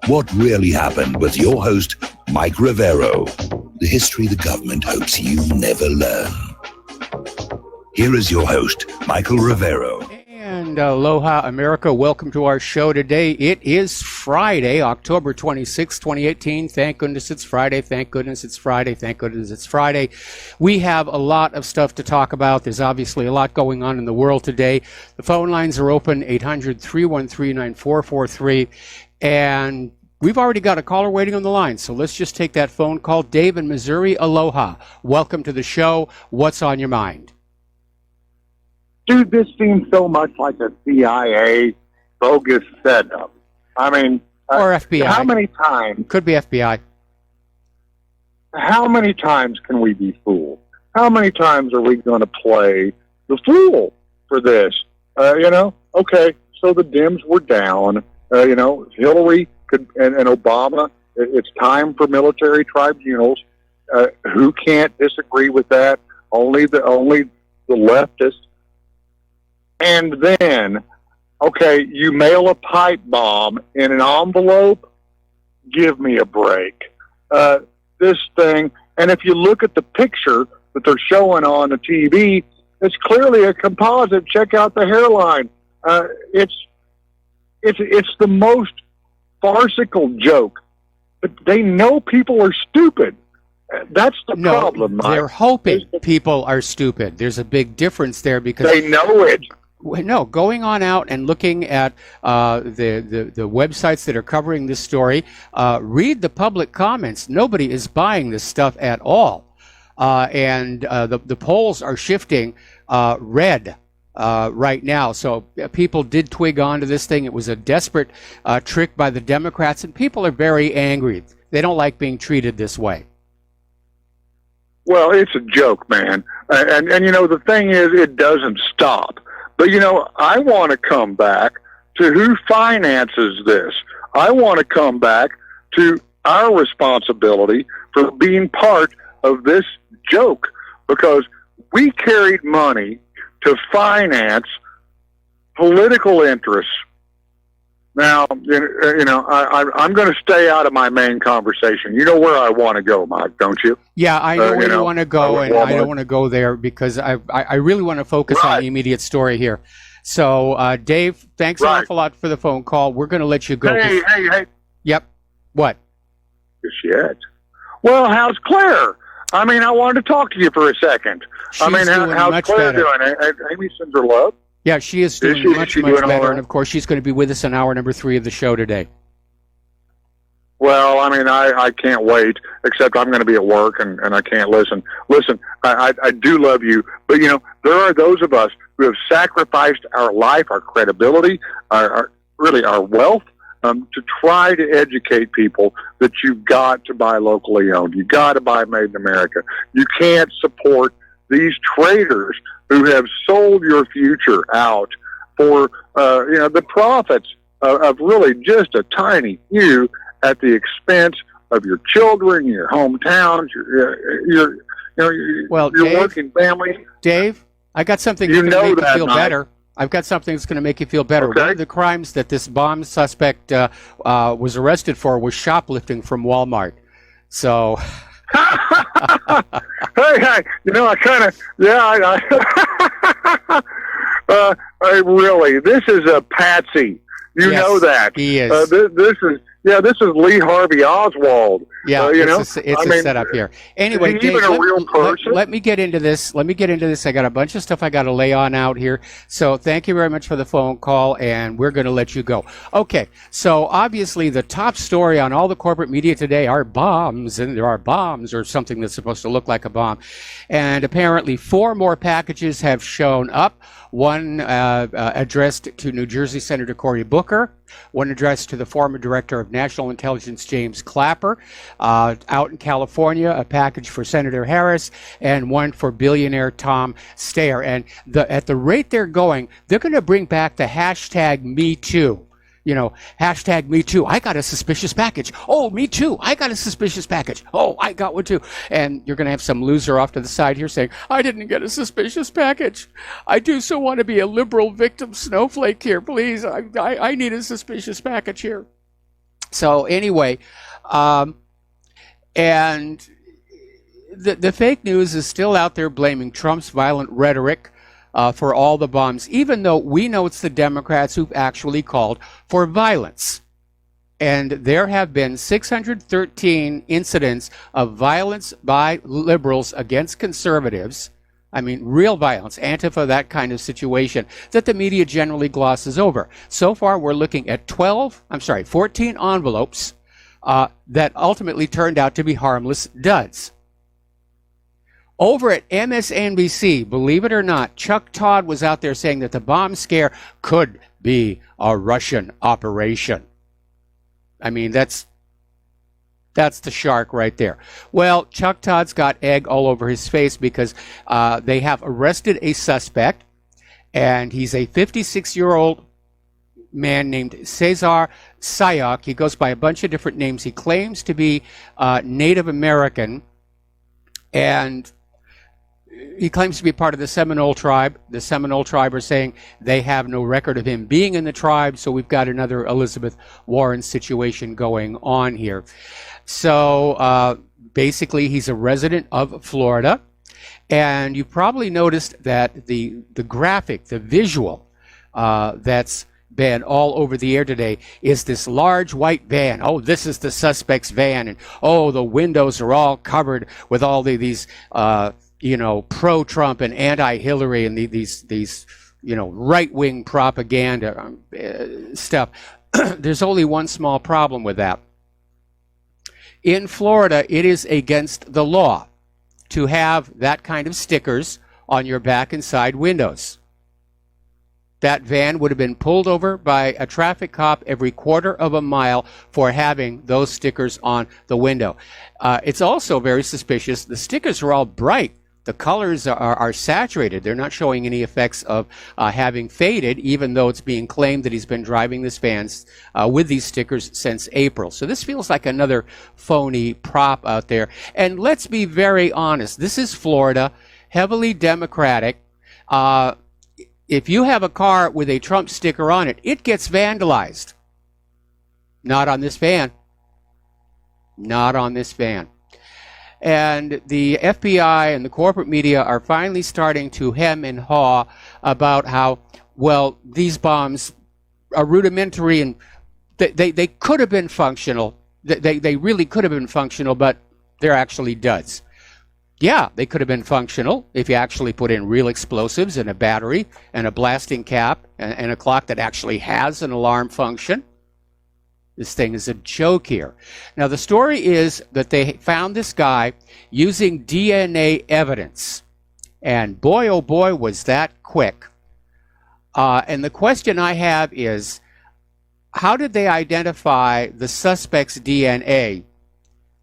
What really happened with your host, Mike Rivero. The history the government hopes you never learn. Here is your host, Michael Rivero. And aloha, America. Welcome to our show today. It is Friday, October 26, 2018. Thank goodness it's Friday. Thank goodness it's Friday. Thank goodness it's Friday. We have a lot of stuff to talk about. There's obviously a lot going on in the world today. The phone lines are open, 800-313-9443. And we've already got a caller waiting on the line, so let's just take that phone call. Dave in Missouri, aloha. Welcome to the show. What's on your mind? Dude, this seems so much like a CIA bogus setup. I mean, or FBI. How many times? Could be FBI. How many times can we be fooled? How many times are we going to play the fool for this? Okay, so the Dems were down. Hillary and Obama, it's time for military tribunals. Who can't disagree with that? Only the leftists. And then, okay, you mail a pipe bomb in an envelope? Give me a break. This thing, and if you look at the picture that they're showing on the TV, it's clearly a composite. Check out the hairline. It's the most farcical joke. But they know people are stupid. That's the problem, Mike. They're hoping people are stupid. There's a big difference there because they know it. No, going on out and looking at the websites that are covering this story, read the public comments. Nobody is buying this stuff at all. And the polls are shifting red right now. So people did twig onto this thing. It was a desperate trick by the Democrats, and people are very angry. They don't like being treated this way. Well, it's a joke, man. And the thing is, it doesn't stop. But, I want to come back to who finances this. I want to come back to our responsibility for being part of this joke, because we carried money to finance political interests. Now, I'm going to stay out of my main conversation. You know where I want to go, Mike, don't you? Yeah, I know where you want to go, and I don't want to go there because I really want to focus on the immediate story here. So, Dave, thanks an awful lot for the phone call. We're going to let you go. Hey. Yep. What? Shit. Well, how's Claire? I mean, I wanted to talk to you for a second. How's Claire doing? Amy sends her love. Yeah, she is doing much better, and of course, she's going to be with us in hour number 3 of the show today. Well, I mean, I can't wait, except I'm going to be at work, and I can't listen. Listen, I do love you, but, there are those of us who have sacrificed our life, our credibility, our wealth, to try to educate people that you've got to buy locally owned. You've got to buy made in America. You can't support these traders who have sold your future out for, the profits of really just a tiny few at the expense of your children, your hometowns, your working family. Dave, I got something that's going to make you feel better. I've got something that's going to make you feel better. Okay. One of the crimes that this bomb suspect was arrested for was shoplifting from Walmart. So... hey, this is a patsy. You know that. He is. This is Lee Harvey Oswald. Yeah, it's a setup here. Anyway, Dave, a real person? Let me get into this. I got a bunch of stuff I got to lay on out here. So thank you very much for the phone call, and we're going to let you go. Okay, so obviously the top story on all the corporate media today are bombs, and there are bombs or something that's supposed to look like a bomb. And apparently 4 more packages have shown up. One addressed to New Jersey Senator Cory Booker, one addressed to the former director of National Intelligence, James Clapper. Out in California, a package for Senator Harris, and one for billionaire Tom Steyer. And at the rate they're going, they're going to bring back the hashtag #MeToo. Hashtag me too. I got a suspicious package. Oh, me too. I got a suspicious package. Oh, I got one too. And you're going to have some loser off to the side here saying, I didn't get a suspicious package. I do so want to be a liberal victim snowflake here. Please, I need a suspicious package here. So anyway, and the fake news is still out there blaming Trump's violent rhetoric for all the bombs, even though we know it's the Democrats who've actually called for violence. And there have been 613 incidents of violence by liberals against conservatives. I mean, real violence, Antifa, that kind of situation that the media generally glosses over. So far, we're looking at 14 envelopes that ultimately turned out to be harmless duds. Over at MSNBC, believe it or not, Chuck Todd was out there saying that the bomb scare could be a Russian operation. I mean, that's the shark right there. Well, Chuck Todd's got egg all over his face because they have arrested a suspect, and he's a 56-year-old man named Cesar Sayoc. He goes by a bunch of different names. He claims to be Native American, and he claims to be part of the Seminole tribe. The Seminole tribe are saying they have no record of him being in the tribe, so we've got another Elizabeth Warren situation going on here. So basically, he's a resident of Florida, and you probably noticed that the graphic, the visual that's been all over the air today is this large white van. Oh, this is the suspect's van, and oh, the windows are all covered with all these pro-Trump and anti-Hillary and these right-wing propaganda stuff. There's only one small problem with that. In Florida, it is against the law to have that kind of stickers on your back and side windows. That van would have been pulled over by a traffic cop every quarter of a mile for having those stickers on the window. It's also very suspicious. The stickers are all bright. The colors are saturated. They're not showing any effects of having faded, even though it's being claimed that he's been driving this van with these stickers since April. So this feels like another phony prop out there. And let's be very honest. This is Florida, heavily Democratic. If you have a car with a Trump sticker on it, it gets vandalized. Not on this van. Not on this van. And the FBI and the corporate media are finally starting to hem and haw about how, well, these bombs are rudimentary and they could have been functional. They really could have been functional, but they're actually duds. Yeah, they could have been functional if you actually put in real explosives and a battery and a blasting cap and a clock that actually has an alarm function. This thing is a joke here. Now, the story is that they found this guy using DNA evidence. And boy, oh boy, was that quick. And the question I have is, how did they identify the suspect's DNA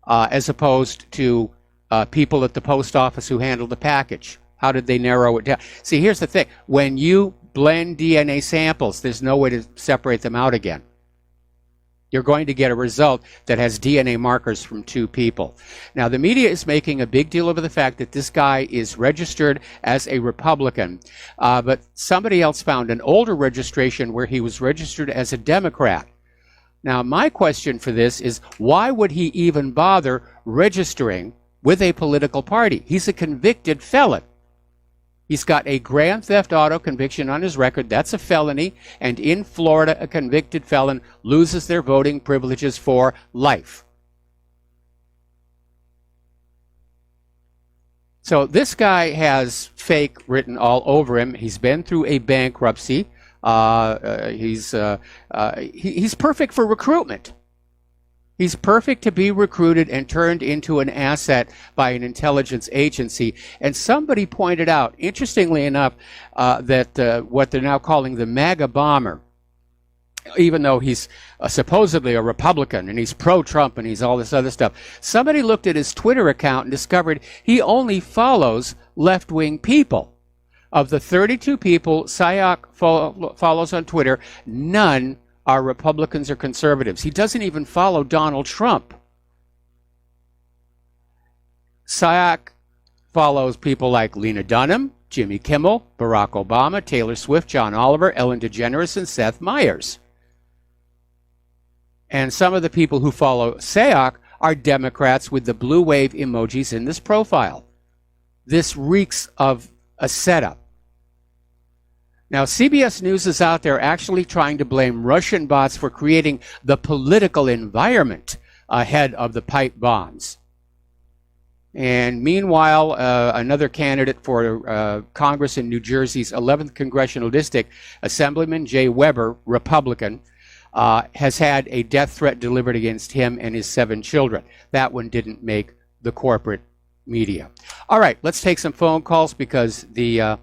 as opposed to people at the post office who handled the package? How did they narrow it down? See, here's the thing. When you blend DNA samples, there's no way to separate them out again. You're going to get a result that has DNA markers from two people. Now, the media is making a big deal over the fact that this guy is registered as a Republican, but somebody else found an older registration where he was registered as a Democrat. Now, my question for this is, why would he even bother registering with a political party? He's a convicted felon. He's got a grand theft auto conviction on his record. That's a felony. And in Florida, a convicted felon loses their voting privileges for life. So this guy has fake written all over him. He's been through a bankruptcy. He's perfect for recruitment. He's perfect to be recruited and turned into an asset by an intelligence agency. And somebody pointed out, interestingly enough, that what they're now calling the MAGA bomber, even though he's supposedly a Republican and he's pro-Trump and he's all this other stuff, somebody looked at his Twitter account and discovered he only follows left-wing people. Of the 32 people Sayoc follows on Twitter, none are Republicans or conservatives. He doesn't even follow Donald Trump. Sayoc follows people like Lena Dunham, Jimmy Kimmel, Barack Obama, Taylor Swift, John Oliver, Ellen DeGeneres, and Seth Meyers. And some of the people who follow SEAC are Democrats with the blue wave emojis in this profile. This reeks of a setup. Now, CBS News is out there actually trying to blame Russian bots for creating the political environment ahead of the pipe bombs. And meanwhile, another candidate for Congress in New Jersey's 11th Congressional District, Assemblyman Jay Weber, Republican, has had a death threat delivered against him and his 7 children. That one didn't make the corporate media. All right, let's take some phone calls because the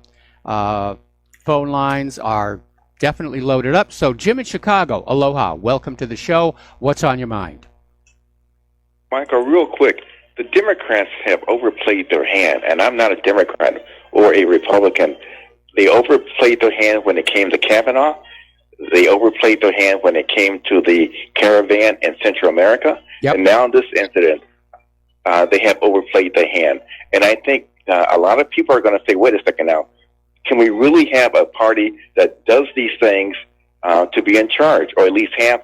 phone lines are definitely loaded up. So Jim in Chicago, aloha, welcome to the show. What's on your mind? Michael, real quick, the Democrats have overplayed their hand, and I'm not a Democrat or a Republican. They overplayed their hand when it came to Kavanaugh. They overplayed their hand when it came to the caravan in Central America. Yep. And now this incident, they have overplayed their hand. And I think a lot of people are going to say, wait a second now, can we really have a party that does these things to be in charge, or at least half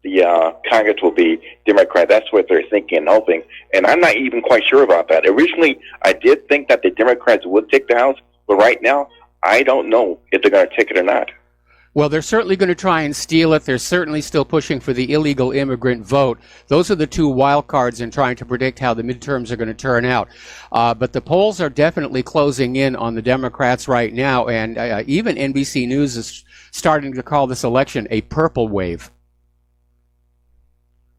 the Congress will be Democrat? That's what they're thinking and hoping. And I'm not even quite sure about that. Originally, I did think that the Democrats would take the House, but right now, I don't know if they're going to take it or not. Well, they're certainly going to try and steal it. They're certainly still pushing for the illegal immigrant vote. Those are the 2 wild cards in trying to predict how the midterms are going to turn out. But the polls are definitely closing in on the Democrats right now, and even NBC News is starting to call this election a purple wave.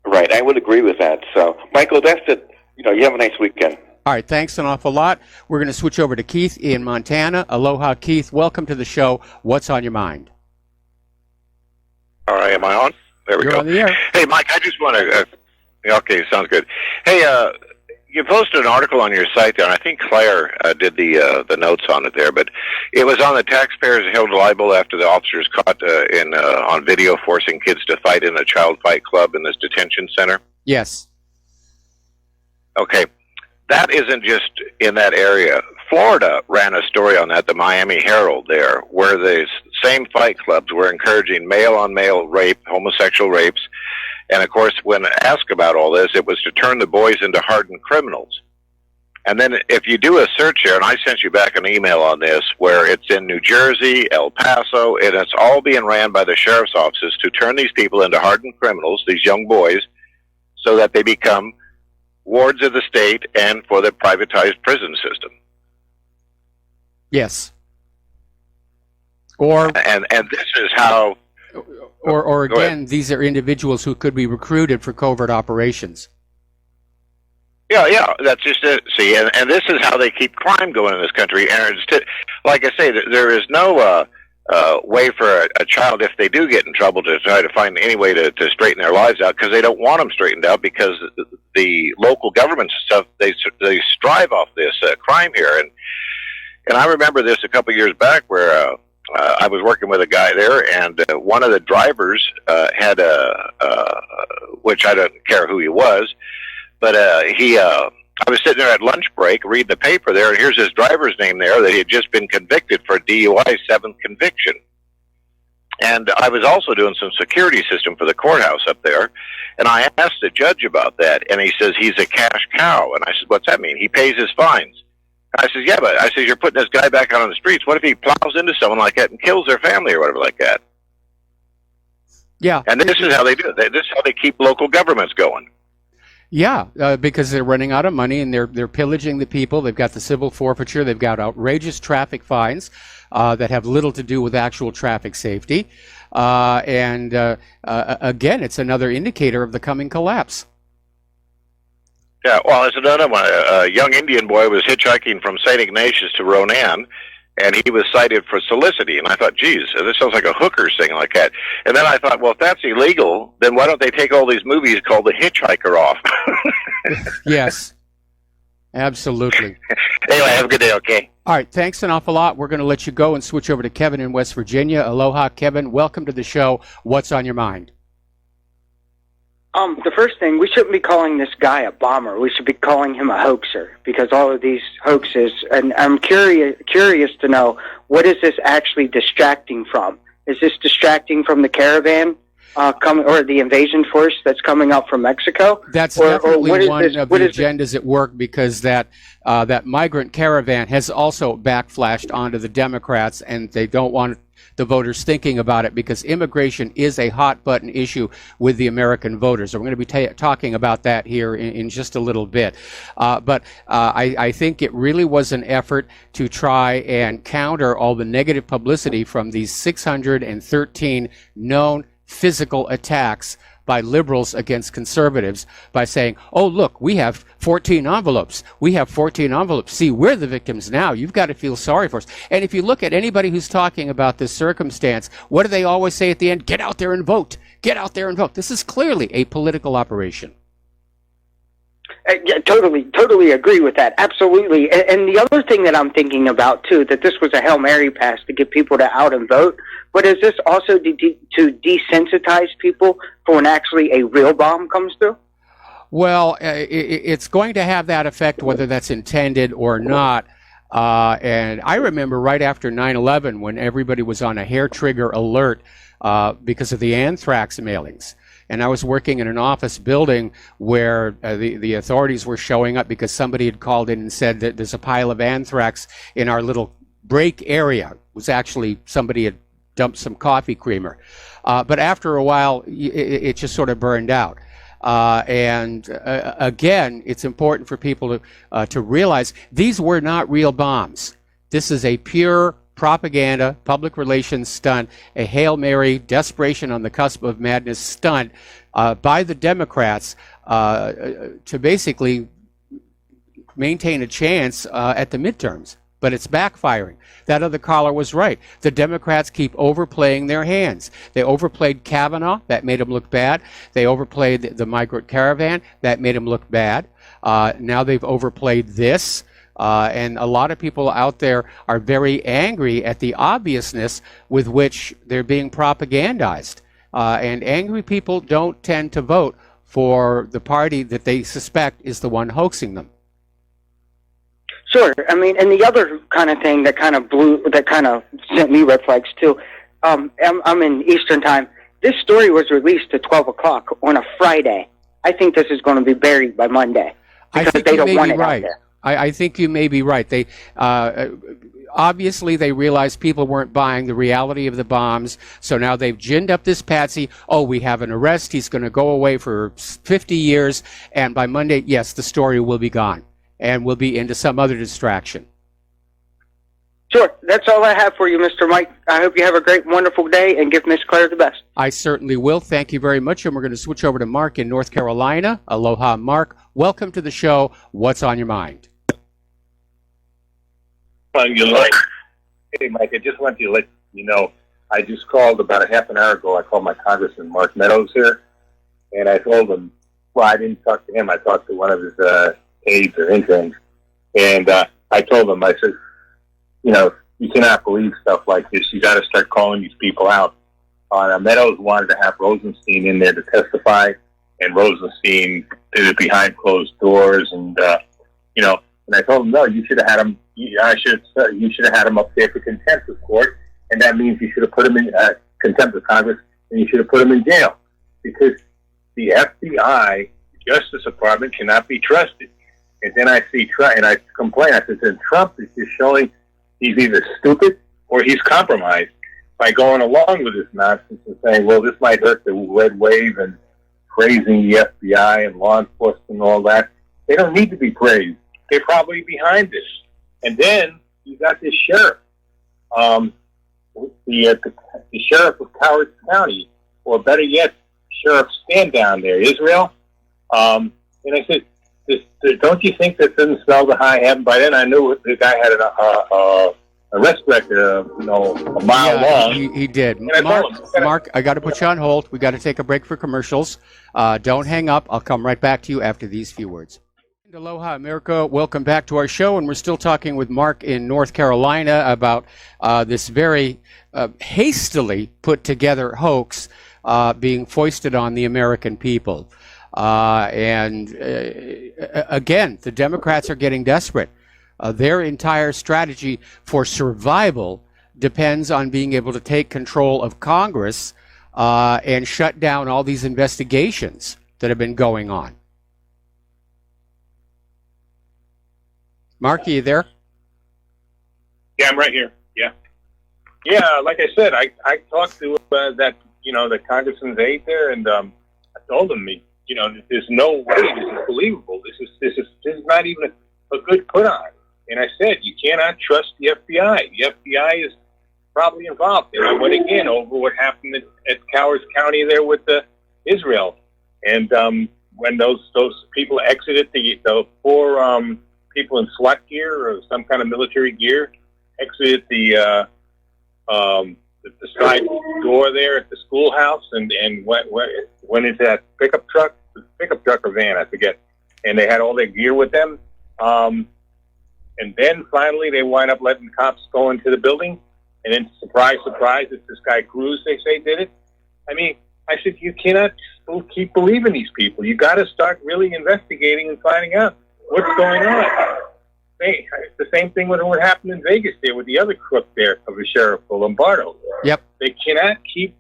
Right, I would agree with that. So, Michael, that's it. You have a nice weekend. All right, thanks an awful lot. We're going to switch over to Keith in Montana. Aloha, Keith. Welcome to the show. What's on your mind? All right, am I on? There we You're go. on the air. Hey, Mike, I just want to... okay, sounds good. Hey, you posted an article on your site there, and I think Claire did the notes on it there, but it was on the taxpayers held liable after the officers caught on video forcing kids to fight in a child fight club in this detention center. Yes. Okay. That isn't just in that area. Florida ran a story on that, the Miami Herald there, where the same fight clubs were encouraging male-on-male rape, homosexual rapes. And, of course, when asked about all this, it was to turn the boys into hardened criminals. And then if you do a search here, and I sent you back an email on this, where it's in New Jersey, El Paso, and it's all being ran by the sheriff's offices to turn these people into hardened criminals, these young boys, so that they become wards of the state and for the privatized prison system. Yes. Or and this is how... Or again, these are individuals who could be recruited for covert operations. Yeah, that's just it. See, and this is how they keep crime going in this country. And it's like I say, there is no way for a child, if they do get in trouble, to try to find any way to straighten their lives out, because they don't want them straightened out, because the local governments and stuff, they strive off this crime here. And I remember this a couple of years back where I was working with a guy there, and one of the drivers had which I don't care who he was, but I was sitting there at lunch break reading the paper there, and here's his driver's name there that he had just been convicted for DUI, 7th conviction. And I was also doing some security system for the courthouse up there, and I asked the judge about that, and he says he's a cash cow. And I said, what's that mean? He pays his fines. I said, yeah, but I said, you're putting this guy back out on the streets. What if he plows into someone like that and kills their family or whatever like that? Yeah. And this is how they do it. This is how they keep local governments going. Yeah, because they're running out of money and they're pillaging the people. They've got the civil forfeiture. They've got outrageous traffic fines that have little to do with actual traffic safety. And again, it's another indicator of the coming collapse. Yeah, well, it's another one. A young Indian boy was hitchhiking from St. Ignatius to Ronan, and he was cited for soliciting. And I thought, geez, this sounds like a hooker thing like that. And then I thought, well, if that's illegal, then why don't they take all these movies called The Hitchhiker off? Yes, absolutely. Anyway, have a good day, okay? All right, thanks an awful lot. We're going to let you go and switch over to Kevin in West Virginia. Aloha, Kevin. Welcome to the show. What's on your mind? The first thing, we shouldn't be calling this guy a bomber. We should be calling him a hoaxer, because all of these hoaxes, and I'm curious to know, what is this actually distracting from? Is this distracting from the caravan? coming, or the invasion force that's coming out from Mexico? That's or definitely what is one this, of what the is this- agendas at work, because that migrant caravan has also backflashed onto the Democrats, and they don't want the voters thinking about it, because immigration is a hot button issue with the American voters. So we're going to be talking about that here in just a little bit. But I think it really was an effort to try and counter all the negative publicity from these 613 known physical attacks by liberals against conservatives by saying, oh, look, we have 14 envelopes. We have 14 envelopes. See, we're the victims now. You've got to feel sorry for us. And if you look at anybody who's talking about this circumstance, what do they always say at the end? Get out there and vote. Get out there and vote. This is clearly a political operation. Yeah, totally agree with that. Absolutely. And the other thing that I'm thinking about, too, that this was a Hail Mary pass to get people to out and vote, but is this also to desensitize people for when actually a real bomb comes through? Well, it's going to have that effect, whether that's intended or not. And I remember right after 9/11 when everybody was on a hair trigger alert because of the anthrax mailings. And I was working in an office building where the authorities were showing up because somebody had called in and said that there's a pile of anthrax in our little break area. It was actually somebody had dumped some coffee creamer. But after a while, it just sort of burned out. Again, it's important for people to realize these were not real bombs. This is a pure propaganda, public relations stunt, a Hail Mary, desperation on the cusp of madness stunt by the Democrats to basically maintain a chance at the midterms. But it's backfiring. That other caller was right. The Democrats keep overplaying their hands. They overplayed Kavanaugh. That made them look bad. They overplayed the migrant caravan. That made them look bad. Now they've overplayed this. And a lot of people out there are very angry at the obviousness with which they're being propagandized. And angry people don't tend to vote for the party that they suspect is the one hoaxing them. Sure. I mean, and the other kind of thing that kind of sent me red flags too. I'm in Eastern time. This story was released at 12 o'clock on a Friday. I think this is going to be buried by Monday because they don't want it out there. I think you may be right. They obviously they realized people weren't buying the reality of the bombs, so now they've ginned up this patsy. Oh, we have an arrest. He's going to go away for 50 years, and by Monday, yes, the story will be gone, and we'll be into some other distraction. Sure. That's all I have for you, Mr. Mike. I hope you have a great, wonderful day, and give Miss Claire the best. I certainly will. Thank you very much, and we're going to switch over to Mark in North Carolina. Aloha, Mark. Welcome to the show. What's on your mind? Hey, Mike, I just want to let you know, I just called about a half an hour ago. I called my Congressman, Mark Meadows, here, and I told him, well, I didn't talk to him. I talked to one of his aides or interns, and I told him, I said, you know, you cannot believe stuff like this. You got to start calling these people out. Meadows wanted to have Rosenstein in there to testify, and Rosenstein did it behind closed doors, and, you know, and I told him, no, you should have had him. You should have had him up there for contempt of court, and that means you should have put him in contempt of Congress, and you should have put him in jail, because the FBI, Justice Department, cannot be trusted. And then I see Trump, and I complain. I said, Trump is just showing he's either stupid or he's compromised by going along with this nonsense and saying, well, this might hurt the red wave and praising the FBI and law enforcement and all that. They don't need to be praised. They're probably behind this. And then you got this sheriff, the sheriff of Coward County, or better yet, Sheriff Stand down there, Israel. And I said, don't you think that doesn't smell the high heaven? By then I knew the guy had an arrest record, a mile long. He did. Mark, I got to put you on hold. We got to take a break for commercials. Don't hang up. I'll come right back to you after these few words. Aloha, America. Welcome back to our show, and we're still talking with Mark in North Carolina about this very hastily put together hoax being foisted on the American people. Again, the Democrats are getting desperate. Their entire strategy for survival depends on being able to take control of Congress and shut down all these investigations that have been going on. Mark, are you there? Yeah, I'm right here. Yeah. Yeah, like I said, I talked to the congressman's aide there, and I told him, there's no way this is believable. This is not even a good put on. And I said, you cannot trust the FBI. The FBI is probably involved. And I went again over what happened at Cowers County there with Israel. And when those people exited, the four people in SWAT gear or some kind of military gear exited the side door there at the schoolhouse and went into that pickup truck or van, I forget. And they had all their gear with them. And then finally they wind up letting cops go into the building. And then surprise, surprise, it's this guy Cruz, they say, did it. I mean, I said, you cannot keep believing these people. You got to start really investigating and finding out what's going on. Hey, it's the same thing with what happened in Vegas there with the other crook there of the sheriff, Lombardo. Yep. They cannot keep,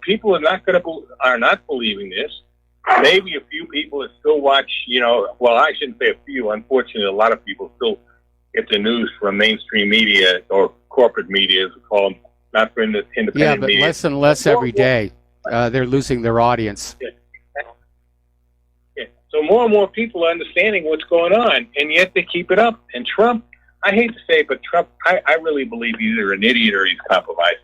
people are not believing this. Maybe a few people that still watch, well, I shouldn't say a few. Unfortunately, a lot of people still get the news from mainstream media or corporate media, as we call them, not from independent media. Yeah, but less and less every day. They're losing their audience. Yeah. Yeah. So more and more people are understanding what's going on, and yet they keep it up. And Trump, I hate to say it, but Trump, I really believe he's either an idiot or he's compromised.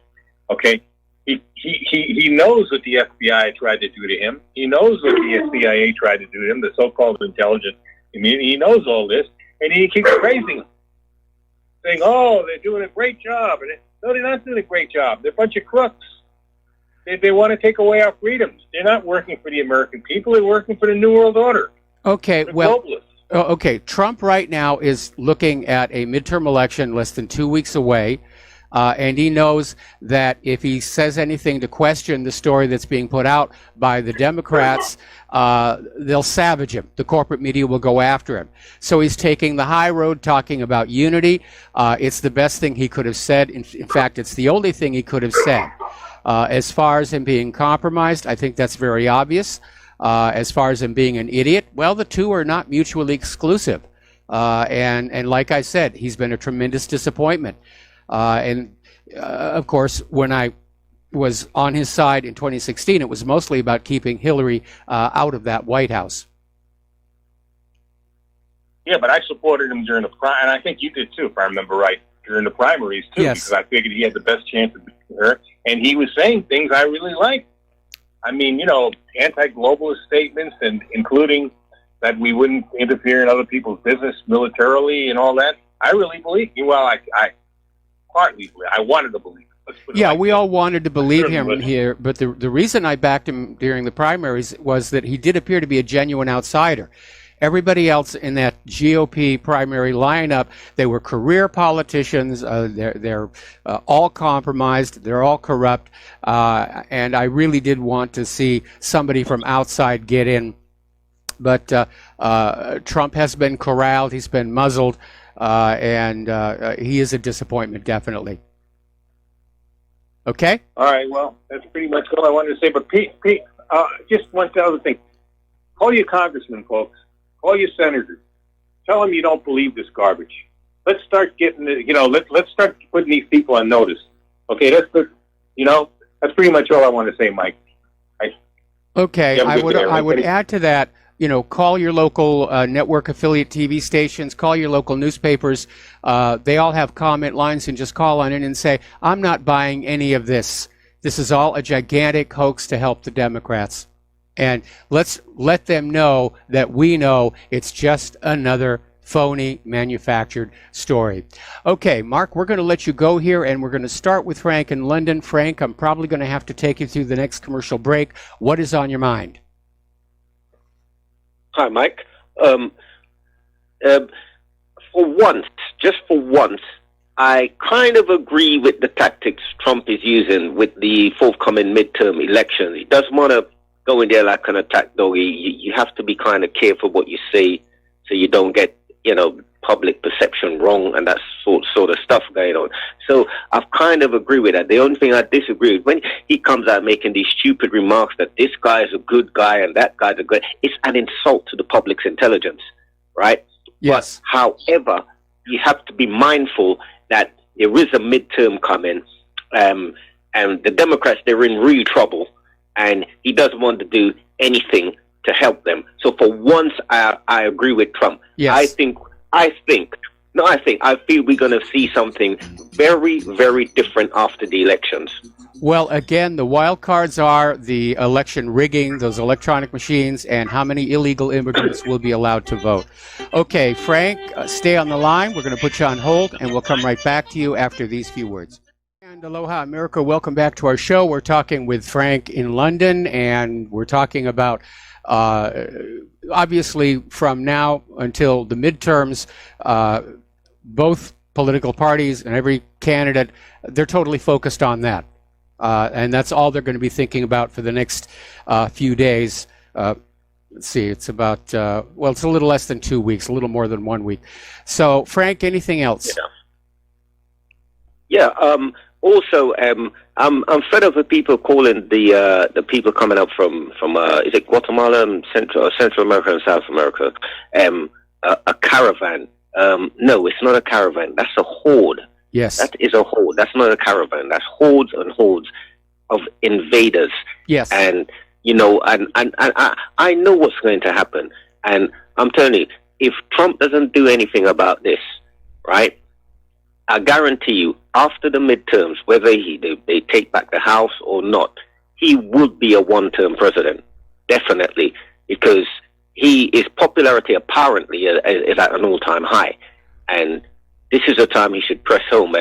Okay? He knows what the FBI tried to do to him. He knows what the CIA tried to do to him, the so-called intelligence community. He knows all this, and he keeps praising them, saying, oh, they're doing a great job. And no, they're not doing a great job. They're a bunch of crooks. They want to take away our freedoms. They're not working for the American people. They're working for the New World Order. Okay, They're well, globalists. okay. Trump right now is looking at a midterm election less than 2 weeks away. And he knows that if he says anything to question the story that's being put out by the Democrats, they'll savage him. The corporate media will go after him. So he's taking the high road, talking about unity. It's the best thing he could have said. In fact, it's the only thing he could have said. As far as him being compromised, I think that's very obvious. As far as him being an idiot, well, the two are not mutually exclusive. And like I said, he's been a tremendous disappointment. Of course, when I was on his side in 2016, it was mostly about keeping Hillary out of that White House. Yeah, but I supported him during the and I think you did too, if I remember right, during the primaries too, Yes. because I figured he had the best chance of beating her, and he was saying things I really liked. I mean, anti-globalist statements, and including that we wouldn't interfere in other people's business militarily and all that. I really believe. Well, I partly believe. I wanted to believe. Yeah, we all wanted to believe him here, but the reason I backed him during the primaries was that he did appear to be a genuine outsider. Everybody else in that GOP primary lineup, they were career politicians. They're all compromised. They're all corrupt. And I really did want to see somebody from outside get in. But Trump has been corralled. He's been muzzled. And he is a disappointment, definitely. Okay? All right, well, that's pretty much all I wanted to say. But Pete, just one other thing. Call your congressman, folks. Call your senators. Tell them you don't believe this garbage. Let's start getting let's start putting these people on notice. Okay, that's pretty much all I want to say, Mike. Okay, I would add to that. Call your local network affiliate TV stations, call your local newspapers. They all have comment lines, and just call on in and say, I'm not buying any of this. This is all a gigantic hoax to help the Democrats. And let's let them know that we know it's just another phony manufactured story. Okay, Mark, we're going to let you go here, and we're going to start with Frank in London. Frank, I'm probably going to have to take you through the next commercial break. What is on your mind? Hi, Mike. For once, just for once, I kind of agree with the tactics Trump is using with the forthcoming midterm election. He doesn't want to go in there like an attack dog. You have to be kind of careful what you say so you don't get, public perception wrong and that sort of stuff going on. So I kind of agree with that. The only thing I disagree with, when he comes out making these stupid remarks that this guy is a good guy and that guy's a good, it's an insult to the public's intelligence, right? Yes. But, however, you have to be mindful that there is a midterm coming, and the Democrats, they're in real trouble, and he doesn't want to do anything to help them. So for once, I agree with Trump. Yes. I feel we're going to see something very, very different after the elections. Well, again, the wild cards are the election rigging, those electronic machines, and how many illegal immigrants will be allowed to vote. Okay, Frank, stay on the line. We're going to put you on hold, and we'll come right back to you after these few words. And aloha, America. Welcome back to our show. We're talking with Frank in London, and we're talking about obviously from now until the midterms, both political parties and every candidate, they're totally focused on that. And that's all they're going to be thinking about for the next few days. Let's see, it's about, well, it's a little less than 2 weeks, a little more than 1 week. So, Frank, anything else? Yeah. Also, I'm fed up with people calling the people coming up from is it Guatemala and Central America and South America a caravan. No, it's not a caravan. That's a horde. Yes. That is a horde. That's not a caravan. That's hordes and hordes of invaders. Yes. And, and I know what's going to happen. And I'm telling you, if Trump doesn't do anything about this, right, I guarantee you, after the midterms, whether they take back the House or not, he would be a one-term president, definitely, because his popularity apparently is at an all-time high. And this is a time he should press home,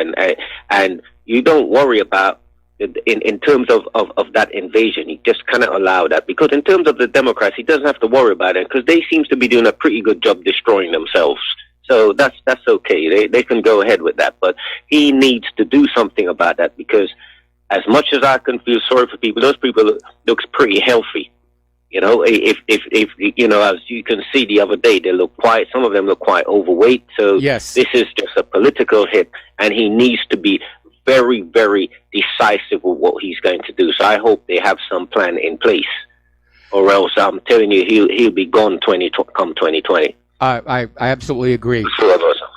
and you don't worry about in terms of that invasion. He just cannot allow that, because in terms of the Democrats, he doesn't have to worry about it, because they seem to be doing a pretty good job destroying themselves. So that's okay. They can go ahead with that, but he needs to do something about that, because as much as I can feel sorry for people, those people looks pretty healthy. If as you can see the other day, some of them look quite overweight. So yes, this is just a political hit, and he needs to be very, very decisive with what he's going to do. So I hope they have some plan in place, or else I'm telling you, he'll be gone come 2020. I absolutely agree.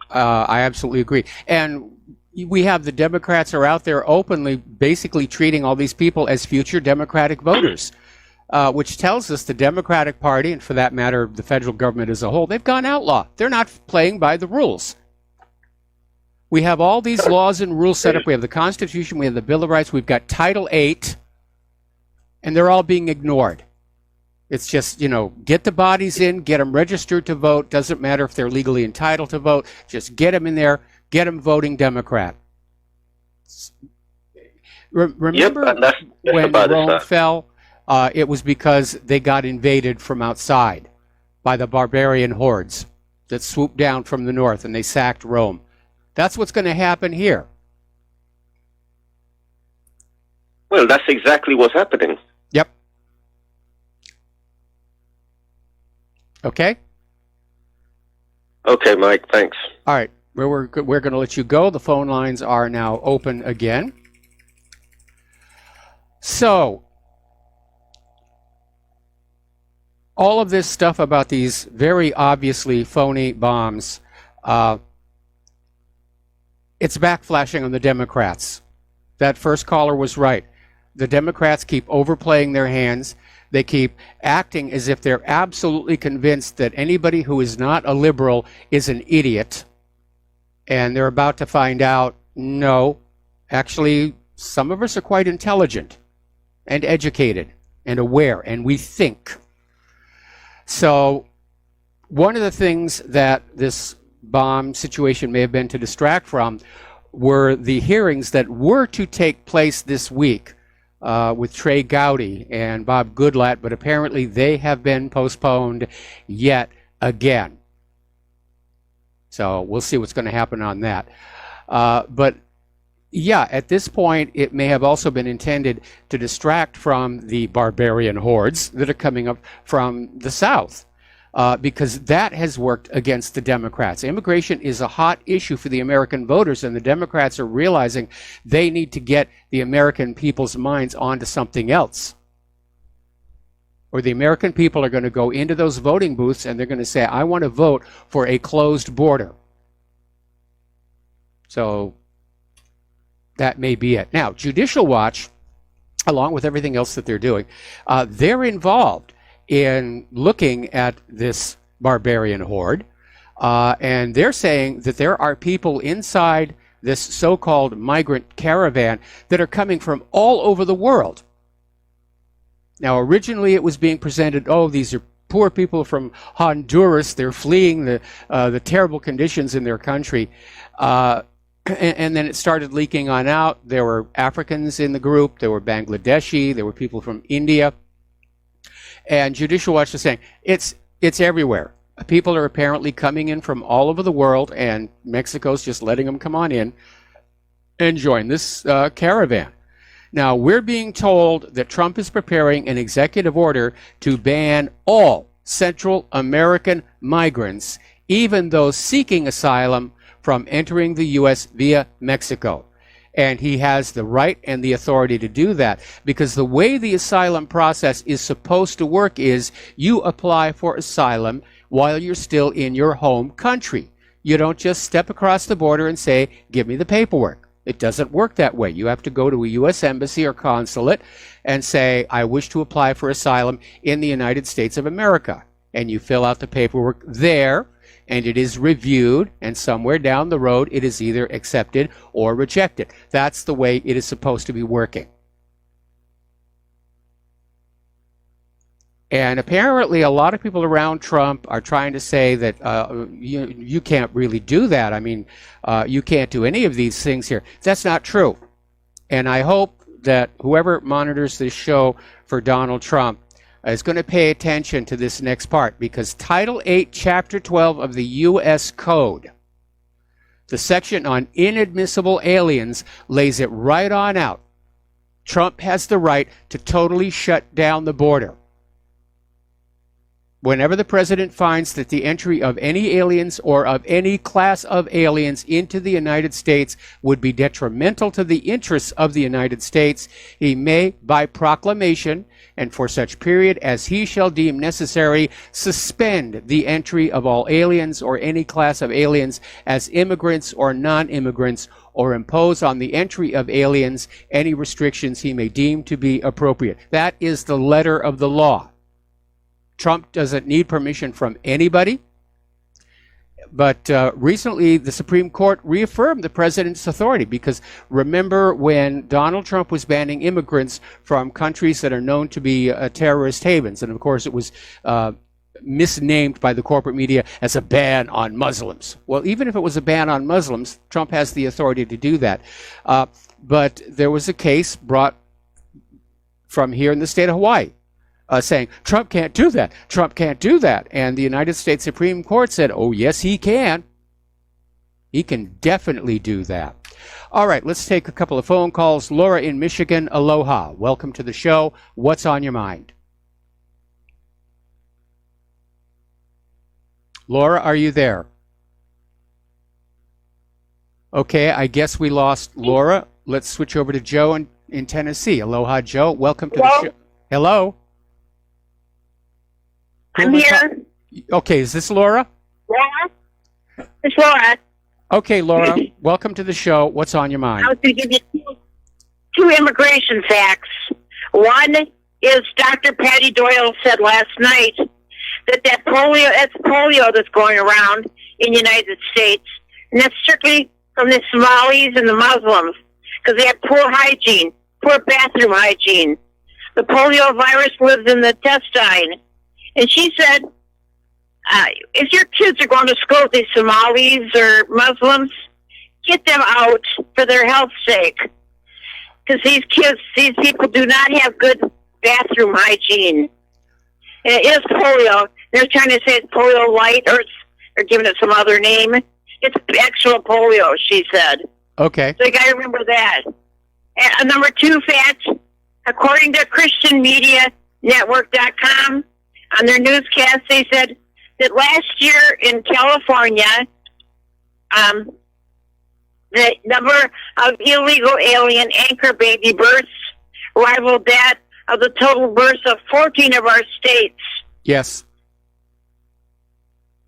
I absolutely agree. And we have the Democrats are out there openly basically treating all these people as future Democratic voters, which tells us the Democratic Party, and for that matter, the federal government as a whole, they've gone outlaw. They're not playing by the rules. We have all these laws and rules set up. We have the Constitution, we have the Bill of Rights, we've got Title VIII, and they're all being ignored. It's just, get the bodies in, get them registered to vote. Doesn't matter if they're legally entitled to vote. Just get them in there, get them voting Democrat. Remember when Rome fell? It was because they got invaded from outside by the barbarian hordes that swooped down from the north, and they sacked Rome. That's what's going to happen here. Well, that's exactly what's happening. Yep. Okay? Okay, Mike, thanks. All right. We're going to let you go. The phone lines are now open again. So, all of this stuff about these very obviously phony bombs, it's backflashing on the Democrats. That first caller was right. The Democrats keep overplaying their hands. They keep acting as if they're absolutely convinced that anybody who is not a liberal is an idiot. And they're about to find out, no, actually, some of us are quite intelligent and educated and aware, and we think. So one of the things that this bomb situation may have been to distract from were the hearings that were to take place this week with Trey Gowdy and Bob Goodlatte, but apparently they have been postponed yet again. So we'll see what's going to happen on that. But yeah, at this point, it may have also been intended to distract from the barbarian hordes that are coming up from the south. because that has worked against the Democrats. Immigration is a hot issue for the American voters, and the Democrats are realizing they need to get the American people's minds onto something else. Or the American people are going to go into those voting booths and they're going to say, I want to vote for a closed border. So that may be it. Now, Judicial Watch, along with everything else that they're doing, they're involved in looking at this barbarian horde, and they're saying that there are people inside this so-called migrant caravan that are coming from all over the world. Now, originally it was being presented, oh, these are poor people from Honduras. They're fleeing the terrible conditions in their country. And then it started leaking on out. There were Africans in the group. There were Bangladeshi. There were people from India. And Judicial Watch is saying it's everywhere. People are apparently coming in from all over the world, and Mexico's just letting them come on in and join this caravan. Now, we're being told that Trump is preparing an executive order to ban all Central American migrants, even those seeking asylum, from entering the U.S. via Mexico. And he has the right and the authority to do that, because the way the asylum process is supposed to work is you apply for asylum while you're still in your home country. You don't just step across the border and say, give me the paperwork. It doesn't work that way. You have to go to a U.S. embassy or consulate and say, I wish to apply for asylum in the United States of America. And you fill out the paperwork there, and it is reviewed, and somewhere down the road it is either accepted or rejected. That's the way it is supposed to be working. And apparently a lot of people around Trump are trying to say that you can't really do that. I mean, you can't do any of these things here. That's not true. And I hope that whoever monitors this show for Donald Trump is going to pay attention to this next part, because Title 8, Chapter 12 of the U.S. Code, the section on inadmissible aliens, lays it right on out. Trump has the right to totally shut down the border. Whenever the president finds that the entry of any aliens or of any class of aliens into the United States would be detrimental to the interests of the United States, he may, by proclamation, and for such period as he shall deem necessary, suspend the entry of all aliens or any class of aliens as immigrants or non-immigrants, or impose on the entry of aliens any restrictions he may deem to be appropriate. That is the letter of the law. Trump doesn't need permission from anybody. But recently, the Supreme Court reaffirmed the president's authority, because remember when Donald Trump was banning immigrants from countries that are known to be terrorist havens, and of course it was misnamed by the corporate media as a ban on Muslims. Well, even if it was a ban on Muslims, Trump has the authority to do that. But there was a case brought from here in the state of Hawaii, saying, Trump can't do that. Trump can't do that. And the United States Supreme Court said, oh, yes, he can. He can definitely do that. All right, let's take a couple of phone calls. Laura in Michigan, aloha. Welcome to the show. What's on your mind? Laura, are you there? Okay, I guess we lost Laura. Let's switch over to Joe in Tennessee. Aloha, Joe. Welcome to the show. Hello? I'm here. Okay, is this Laura? Laura? It's Laura. Okay, Laura, welcome to the show. What's on your mind? I was going to give you two immigration facts. One is Dr. Patty Doyle said last night that polio that's going around in the United States, and that's strictly from the Somalis and the Muslims, because they have poor hygiene, poor bathroom hygiene. The polio virus lives in the intestine. And she said, if your kids are going to school with these Somalis or Muslims, get them out for their health's sake. Because these people do not have good bathroom hygiene. And it is polio. They're trying to say it's polio light, or giving it some other name. It's actual polio, she said. Okay. So you got to remember that. And number two fact, according to ChristianMediaNetwork.com, on their newscast, they said that last year in California, the number of illegal alien anchor baby births rivaled that of the total births of 14 of our states. Yes.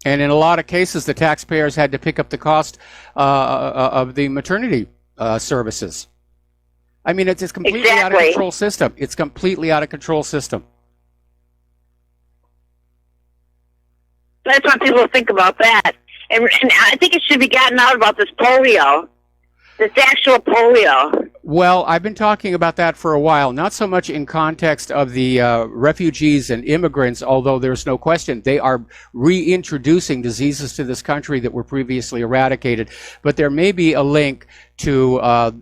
And in a lot of cases, the taxpayers had to pick up the cost of the maternity services. I mean, it's completely out of control system. It's completely out of control system. I just want people to think about that. And I think it should be gotten out about this polio, this actual polio. Well, I've been talking about that for a while, not so much in context of the refugees and immigrants, although there's no question they are reintroducing diseases to this country that were previously eradicated. But there may be a link to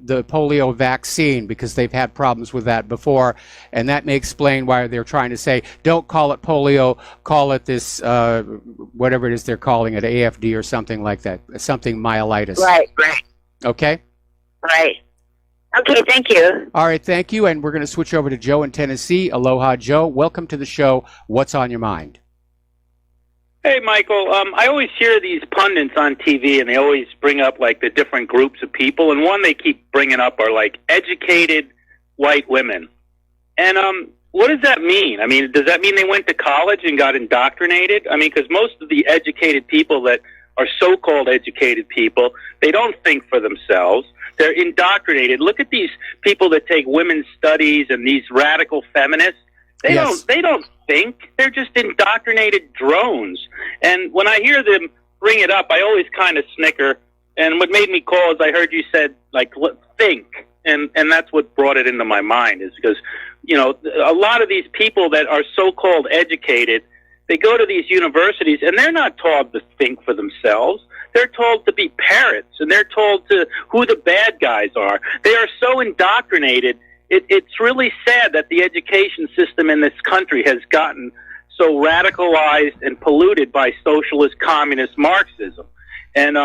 the polio vaccine because they've had problems with that before, and that may explain why they're trying to say, don't call it polio, call it this, whatever it is they're calling it, AFD or something like that, something myelitis. Right. Okay? Right. Okay, thank you. All right, thank you, and we're going to switch over to Joe in Tennessee. Aloha, Joe. Welcome to the show. What's on your mind? Hey, Michael. I always hear these pundits on TV, and they always bring up, like, the different groups of people, and one they keep bringing up are, like, educated white women. And what does that mean? I mean, does that mean they went to college and got indoctrinated? I mean, because most of the educated people that are so-called educated people, they don't think for themselves. They're indoctrinated. Look at these people that take women's studies and these radical feminists. They don't think. They're just indoctrinated drones. And when I hear them bring it up, I always kind of snicker. And what made me call is I heard you said, like, think. And that's what brought it into my mind, is because, you know, a lot of these people that are so-called educated, they go to these universities and they're not taught to think for themselves. They're told to be parrots, and they're told to who the bad guys are. They are so indoctrinated. It's really sad that the education system in this country has gotten so radicalized and polluted by socialist, communist Marxism. And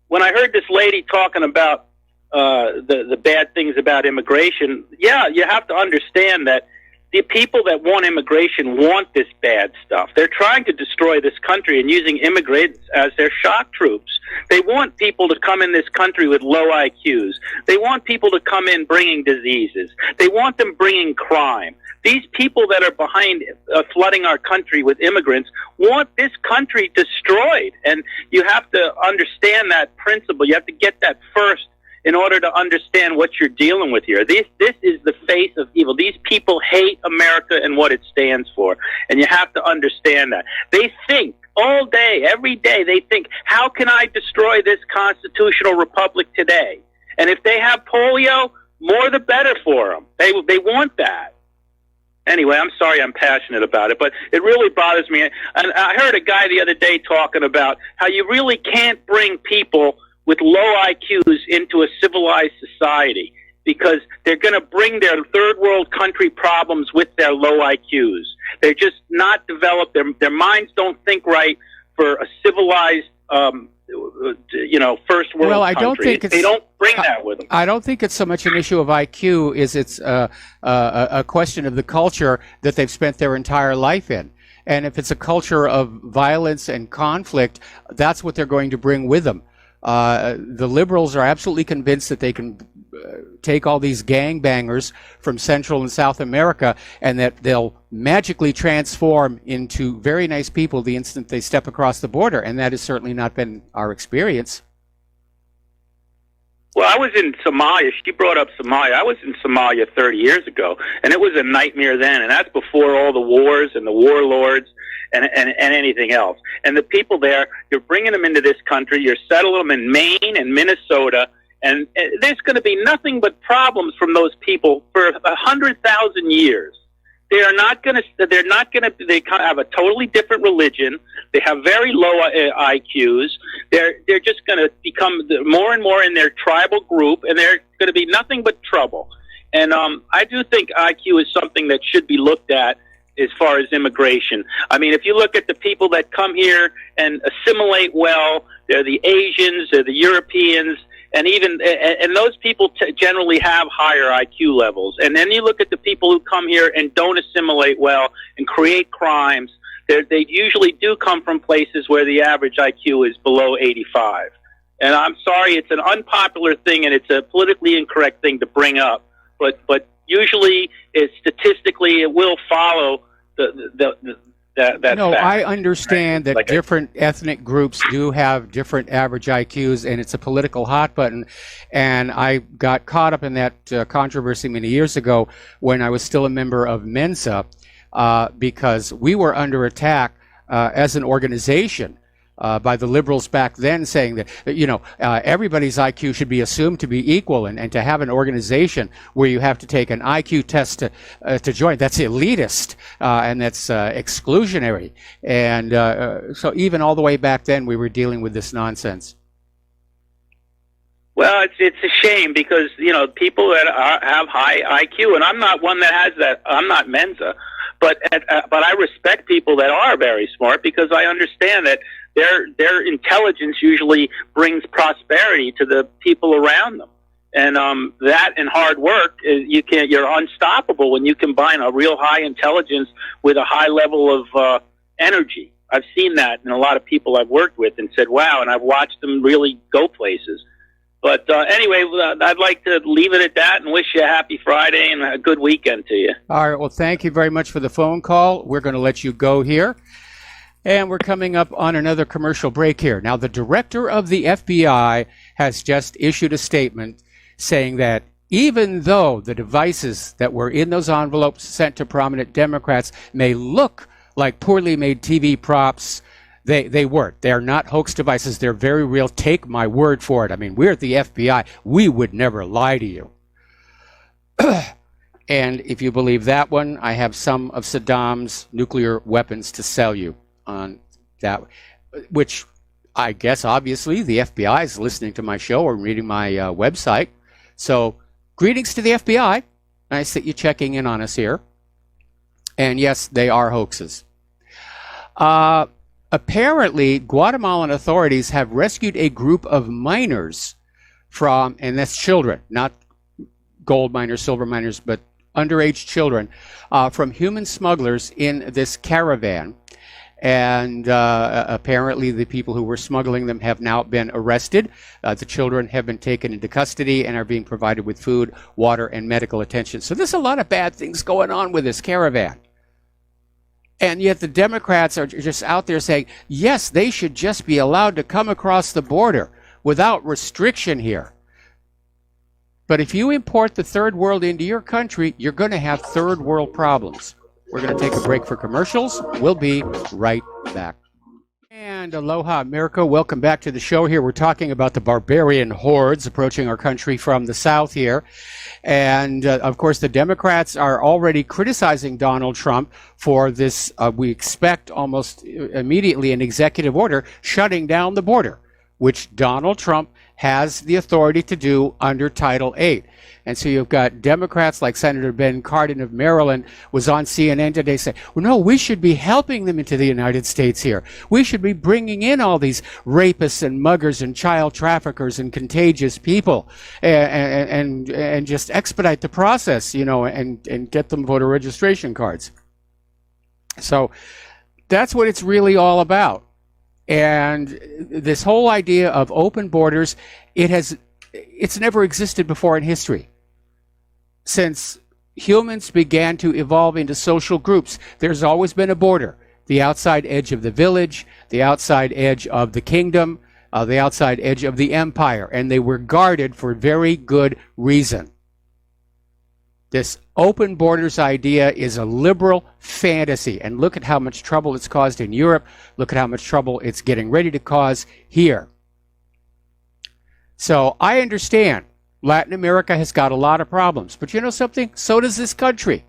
when I heard this lady talking about the bad things about immigration, yeah, you have to understand that the people that want immigration want this bad stuff. They're trying to destroy this country and using immigrants as their shock troops. They want people to come in this country with low IQs. They want people to come in bringing diseases. They want them bringing crime. These people that are behind flooding our country with immigrants want this country destroyed. And you have to understand that principle. You have to get that first in order to understand what you're dealing with here. This is the face of evil. These people hate America and what it stands for, and you have to understand that. They think all day, every day, they think, how can I destroy this constitutional republic today? And if they have polio, more the better for them. They want that. Anyway, I'm sorry I'm passionate about it, but it really bothers me. And I heard a guy the other day talking about how you really can't bring people with low IQs into a civilized society because they're going to bring their third world country problems with their low IQs. They're just not developed. Their minds don't think right for a civilized, first world well, I country. don't think they don't bring that with them. I don't think it's so much an issue of IQ as it's a question of the culture that they've spent their entire life in. And if it's a culture of violence and conflict, that's what they're going to bring with them. The liberals are absolutely convinced that they can take all these gangbangers from Central and South America and that they'll magically transform into very nice people the instant they step across the border. And that has certainly not been our experience. Well, I was in Somalia. She brought up Somalia. I was in Somalia 30 years ago, and it was a nightmare then. And that's before all the wars and the warlords and anything else. And the people there, you're bringing them into this country. You're settling them in Maine and Minnesota, and there's going to be nothing but problems from those people for 100,000 years. They have a totally different religion. They have very low IQs. They're just going to become more and more in their tribal group, and they're going to be nothing but trouble. And I do think IQ is something that should be looked at as far as immigration. I mean, if you look at the people that come here and assimilate well, they're the Asians, they're the Europeans, and those people generally have higher IQ levels. And then you look at the people who come here and don't assimilate well and create crimes. they usually do come from places where the average IQ is below 85. And I'm sorry, it's an unpopular thing and it's a politically incorrect thing to bring up. But usually, statistically, it will follow that no, fact. I understand that different ethnic groups do have different average IQs, and it's a political hot button. And I got caught up in that controversy many years ago when I was still a member of Mensa, because we were under attack as an organization by the liberals back then, saying that everybody's IQ should be assumed to be equal, and to have an organization where you have to take an IQ test to join, that's elitist and that's exclusionary. And so even all the way back then, we were dealing with this nonsense. Well, it's a shame because people that have high IQ, and I'm not one that has that. I'm not Mensa, but I respect people that are very smart because I understand that their intelligence usually brings prosperity to the people around them, and that and hard work you're unstoppable when you combine a real high intelligence with a high level of energy. I've seen that in a lot of people I've worked with and said, wow, and I've watched them really go places. But anyway, I'd like to leave it at that and wish you a happy Friday and a good weekend to you. All right. Well, thank you very much for the phone call. We're going to let you go here. And we're coming up on another commercial break here. Now, the director of the FBI has just issued a statement saying that even though the devices that were in those envelopes sent to prominent Democrats may look like poorly made TV props, they weren't. They're not hoax devices. They're very real. Take my word for it. I mean, we're at the FBI. We would never lie to you. And if you believe that one, I have some of Saddam's nuclear weapons to sell you on that, which I guess obviously the FBI is listening to my show or reading my website. So greetings to the FBI. Nice that you're checking in on us here. And yes, they are hoaxes. Apparently, Guatemalan authorities have rescued a group of miners from, and that's children, not gold miners, silver miners, but underage children, from human smugglers in this caravan. And apparently the people who were smuggling them have now been arrested. The children have been taken into custody and are being provided with food, water, and medical attention. So there's a lot of bad things going on with this caravan. And yet the Democrats are just out there saying, yes, they should just be allowed to come across the border without restriction here. But if you import the third world into your country, you're going to have third world problems. We're going to take a break for commercials. We'll be right back. And aloha, America. Welcome back to the show here. We're talking about the barbarian hordes approaching our country from the south here. And, of course, the Democrats are already criticizing Donald Trump for this, we expect almost immediately, an executive order shutting down the border, which Donald Trump has the authority to do under Title VIII. And so you've got Democrats like Senator Ben Cardin of Maryland was on CNN today saying, well, no, we should be helping them into the United States here. We should be bringing in all these rapists and muggers and child traffickers and contagious people and just expedite the process, and get them voter registration cards. So that's what it's really all about. And this whole idea of open borders, it's never existed before in history. Since humans began to evolve into social groups, there's always been a border. The outside edge of the village, the outside edge of the kingdom, the outside edge of the empire, and they were guarded for very good reason. This open borders idea is a liberal fantasy, and look at how much trouble it's caused in Europe. Look at how much trouble it's getting ready to cause here. So I understand Latin America has got a lot of problems, but you know something? So does this country.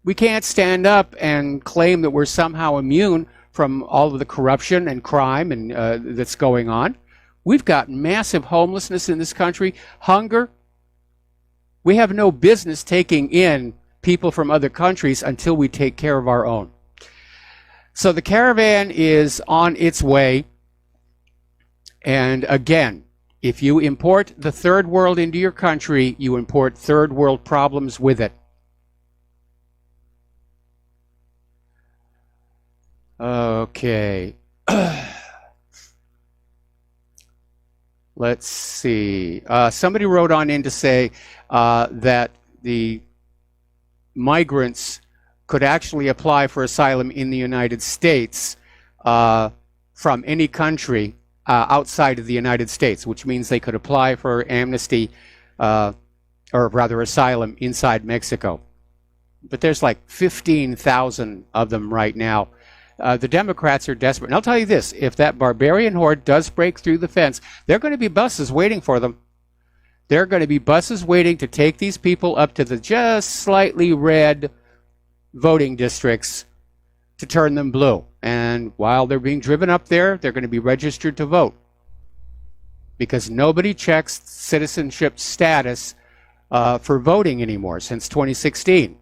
We can't stand up and claim that we're somehow immune from all of the corruption and crime and that's going on. We've got massive homelessness in this country, hunger. We have no business taking in people from other countries until we take care of our own. So the caravan is on its way. And again, if you import the third world into your country, you import third world problems with it. Okay. Let's see. Somebody wrote on in to say that the migrants could actually apply for asylum in the United States from any country outside of the United States, which means they could apply for amnesty, or rather asylum, inside Mexico. But there's like 15,000 of them right now. The Democrats are desperate. And I'll tell you this, if that barbarian horde does break through the fence, there are going to be buses waiting for them. There are going to be buses waiting to take these people up to the just slightly red voting districts to turn them blue. And while they're being driven up there, they're going to be registered to vote. Because nobody checks citizenship status for voting anymore since 2016.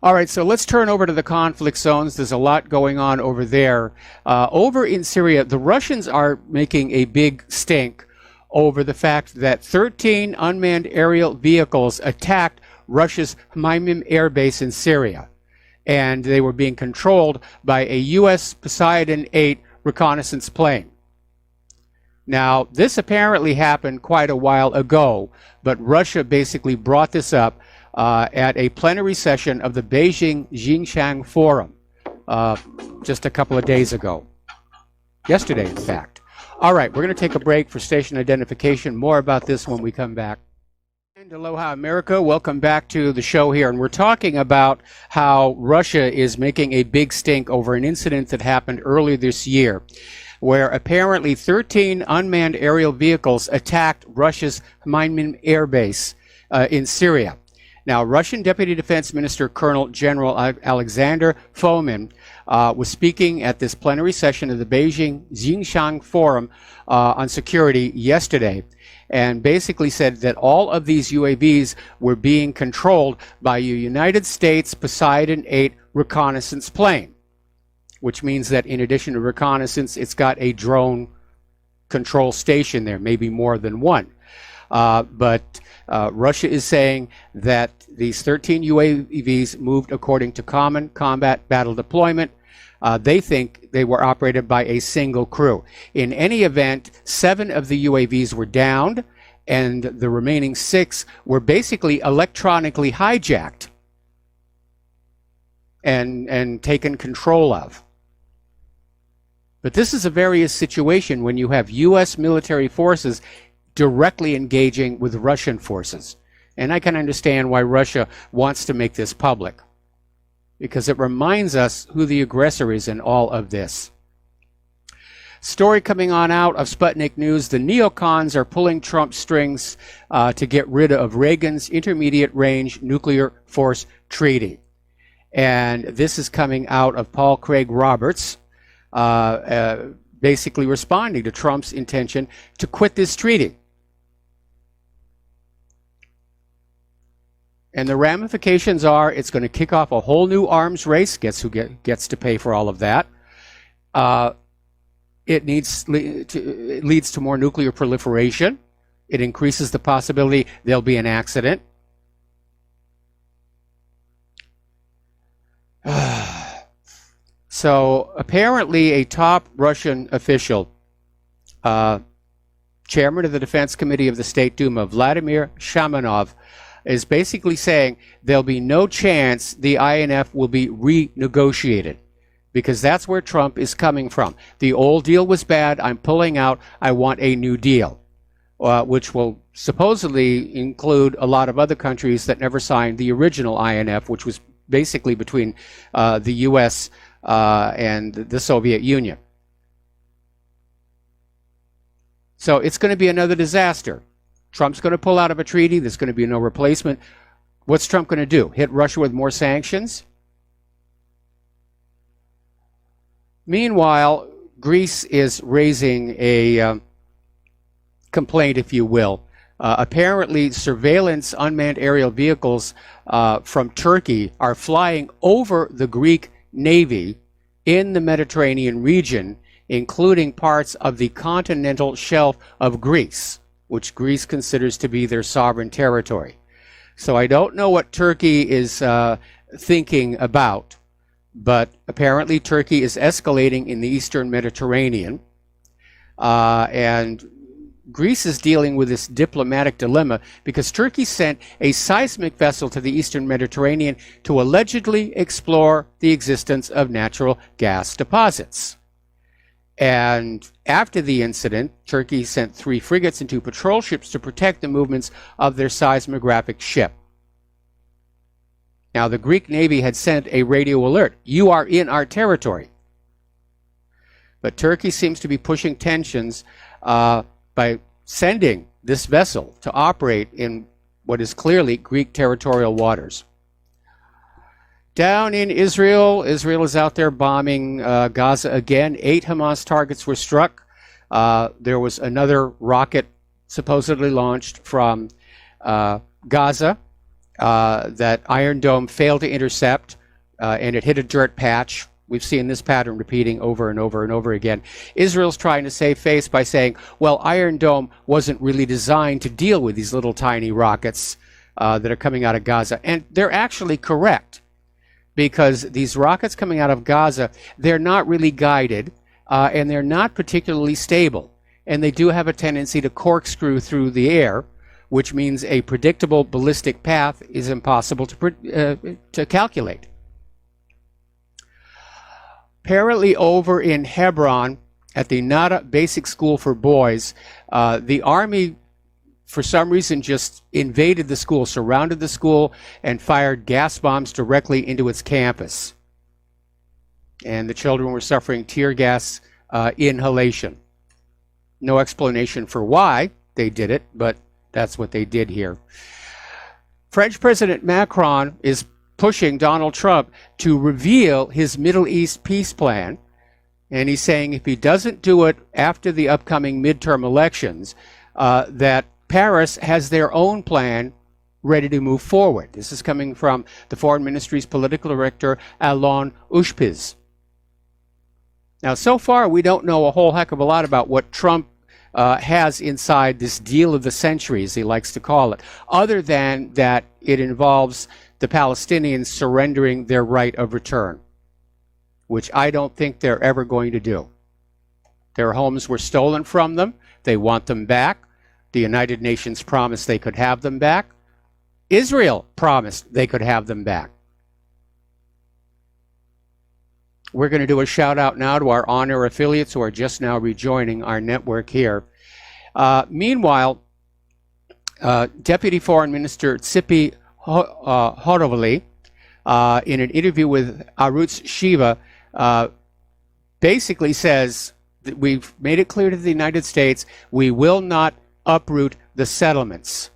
All right, so let's turn over to the conflict zones. There's a lot going on over there. Over in Syria, the Russians are making a big stink over the fact that 13 unmanned aerial vehicles attacked Russia's Hmeimim air base in Syria. And they were being controlled by a U.S. Poseidon 8 reconnaissance plane. Now, this apparently happened quite a while ago, but Russia basically brought this up at a plenary session of the Beijing Xinjiang Forum just a couple of days ago. Yesterday, in fact. All right, we're going to take a break for station identification. More about this when we come back. And aloha, America. Welcome back to the show here. And we're talking about how Russia is making a big stink over an incident that happened earlier this year, where apparently 13 unmanned aerial vehicles attacked Russia's Hmeimim air base in Syria. Now, Russian Deputy Defense Minister Colonel General Alexander Fomin was speaking at this plenary session of the Beijing Xinjiang Forum on Security yesterday, and basically said that all of these UAVs were being controlled by a United States Poseidon 8 reconnaissance plane, which means that in addition to reconnaissance, it's got a drone control station there, maybe more than one. But Russia is saying that these 13 UAVs moved according to common combat battle deployment. They think they were operated by a single crew. In any event, 7 of the UAVs were downed, and the remaining 6 were basically electronically hijacked and taken control of. But this is a various situation when you have U.S. military forces directly engaging with Russian forces. And I can understand why Russia wants to make this public, because it reminds us who the aggressor is in all of this. Story coming on out of Sputnik News, the neocons are pulling Trump strings to get rid of Reagan's intermediate range nuclear force treaty. And this is coming out of Paul Craig Roberts, basically responding to Trump's intention to quit this treaty. And the ramifications are it's going to kick off a whole new arms race. Guess who gets to pay for all of that? It leads to more nuclear proliferation. It increases the possibility there'll be an accident. So apparently a top Russian official, chairman of the Defense Committee of the State Duma, Vladimir Shamanov, is basically saying there'll be no chance the INF will be renegotiated, because that's where Trump is coming from. The old deal was bad. I'm pulling out. I want a new deal, which will supposedly include a lot of other countries that never signed the original INF, which was basically between the U.S. And the Soviet Union. So it's going to be another disaster. Trump's going to pull out of a treaty. There's going to be no replacement. What's Trump going to do? Hit Russia with more sanctions? Meanwhile, Greece is raising a complaint, if you will. Apparently, surveillance unmanned aerial vehicles from Turkey are flying over the Greek Navy in the Mediterranean region, including parts of the continental shelf of Greece, which Greece considers to be their sovereign territory. So I don't know what Turkey is thinking about, But apparently Turkey is escalating in the eastern Mediterranean. And Greece is dealing with this diplomatic dilemma because Turkey sent a seismic vessel to the eastern Mediterranean to allegedly explore the existence of natural gas deposits. And after the incident, Turkey sent 3 frigates and 2 patrol ships to protect the movements of their seismographic ship. Now, the Greek Navy had sent a radio alert. You are in our territory. But Turkey seems to be pushing tensions by sending this vessel to operate in what is clearly Greek territorial waters. Down in Israel, Israel is out there bombing Gaza again. 8 Hamas targets were struck. There was another rocket supposedly launched from Gaza that Iron Dome failed to intercept, and it hit a dirt patch. We've seen this pattern repeating over and over and over again. Israel's trying to save face by saying, well, Iron Dome wasn't really designed to deal with these little tiny rockets that are coming out of Gaza. And they're actually correct, because these rockets coming out of Gaza, they're not really guided, and they're not particularly stable. And they do have a tendency to corkscrew through the air, which means a predictable ballistic path is impossible to calculate. Apparently over in Hebron, at the Nada Basic School for Boys, the Army, for some reason, just invaded the school, surrounded the school, and fired gas bombs directly into its campus. And the children were suffering tear gas inhalation. No explanation for why they did it, but that's what they did here. French President Macron is pushing Donald Trump to reveal his Middle East peace plan. And he's saying if he doesn't do it after the upcoming midterm elections, that Paris has their own plan ready to move forward. This is coming from the Foreign Ministry's political director, Alain Ushpiz. Now, so far, we don't know a whole heck of a lot about what Trump has inside this deal of the century, as he likes to call it, other than that it involves the Palestinians surrendering their right of return, which I don't think they're ever going to do. Their homes were stolen from them. They want them back. The United Nations promised they could have them back. Israel promised they could have them back. We're going to do a shout out now to our on-air affiliates who are just now rejoining our network here. Meanwhile, Deputy Foreign Minister Tzipi Horovali, in an interview with Arutz Shiva, basically says that we've made it clear to the United States we will not uproot the settlements.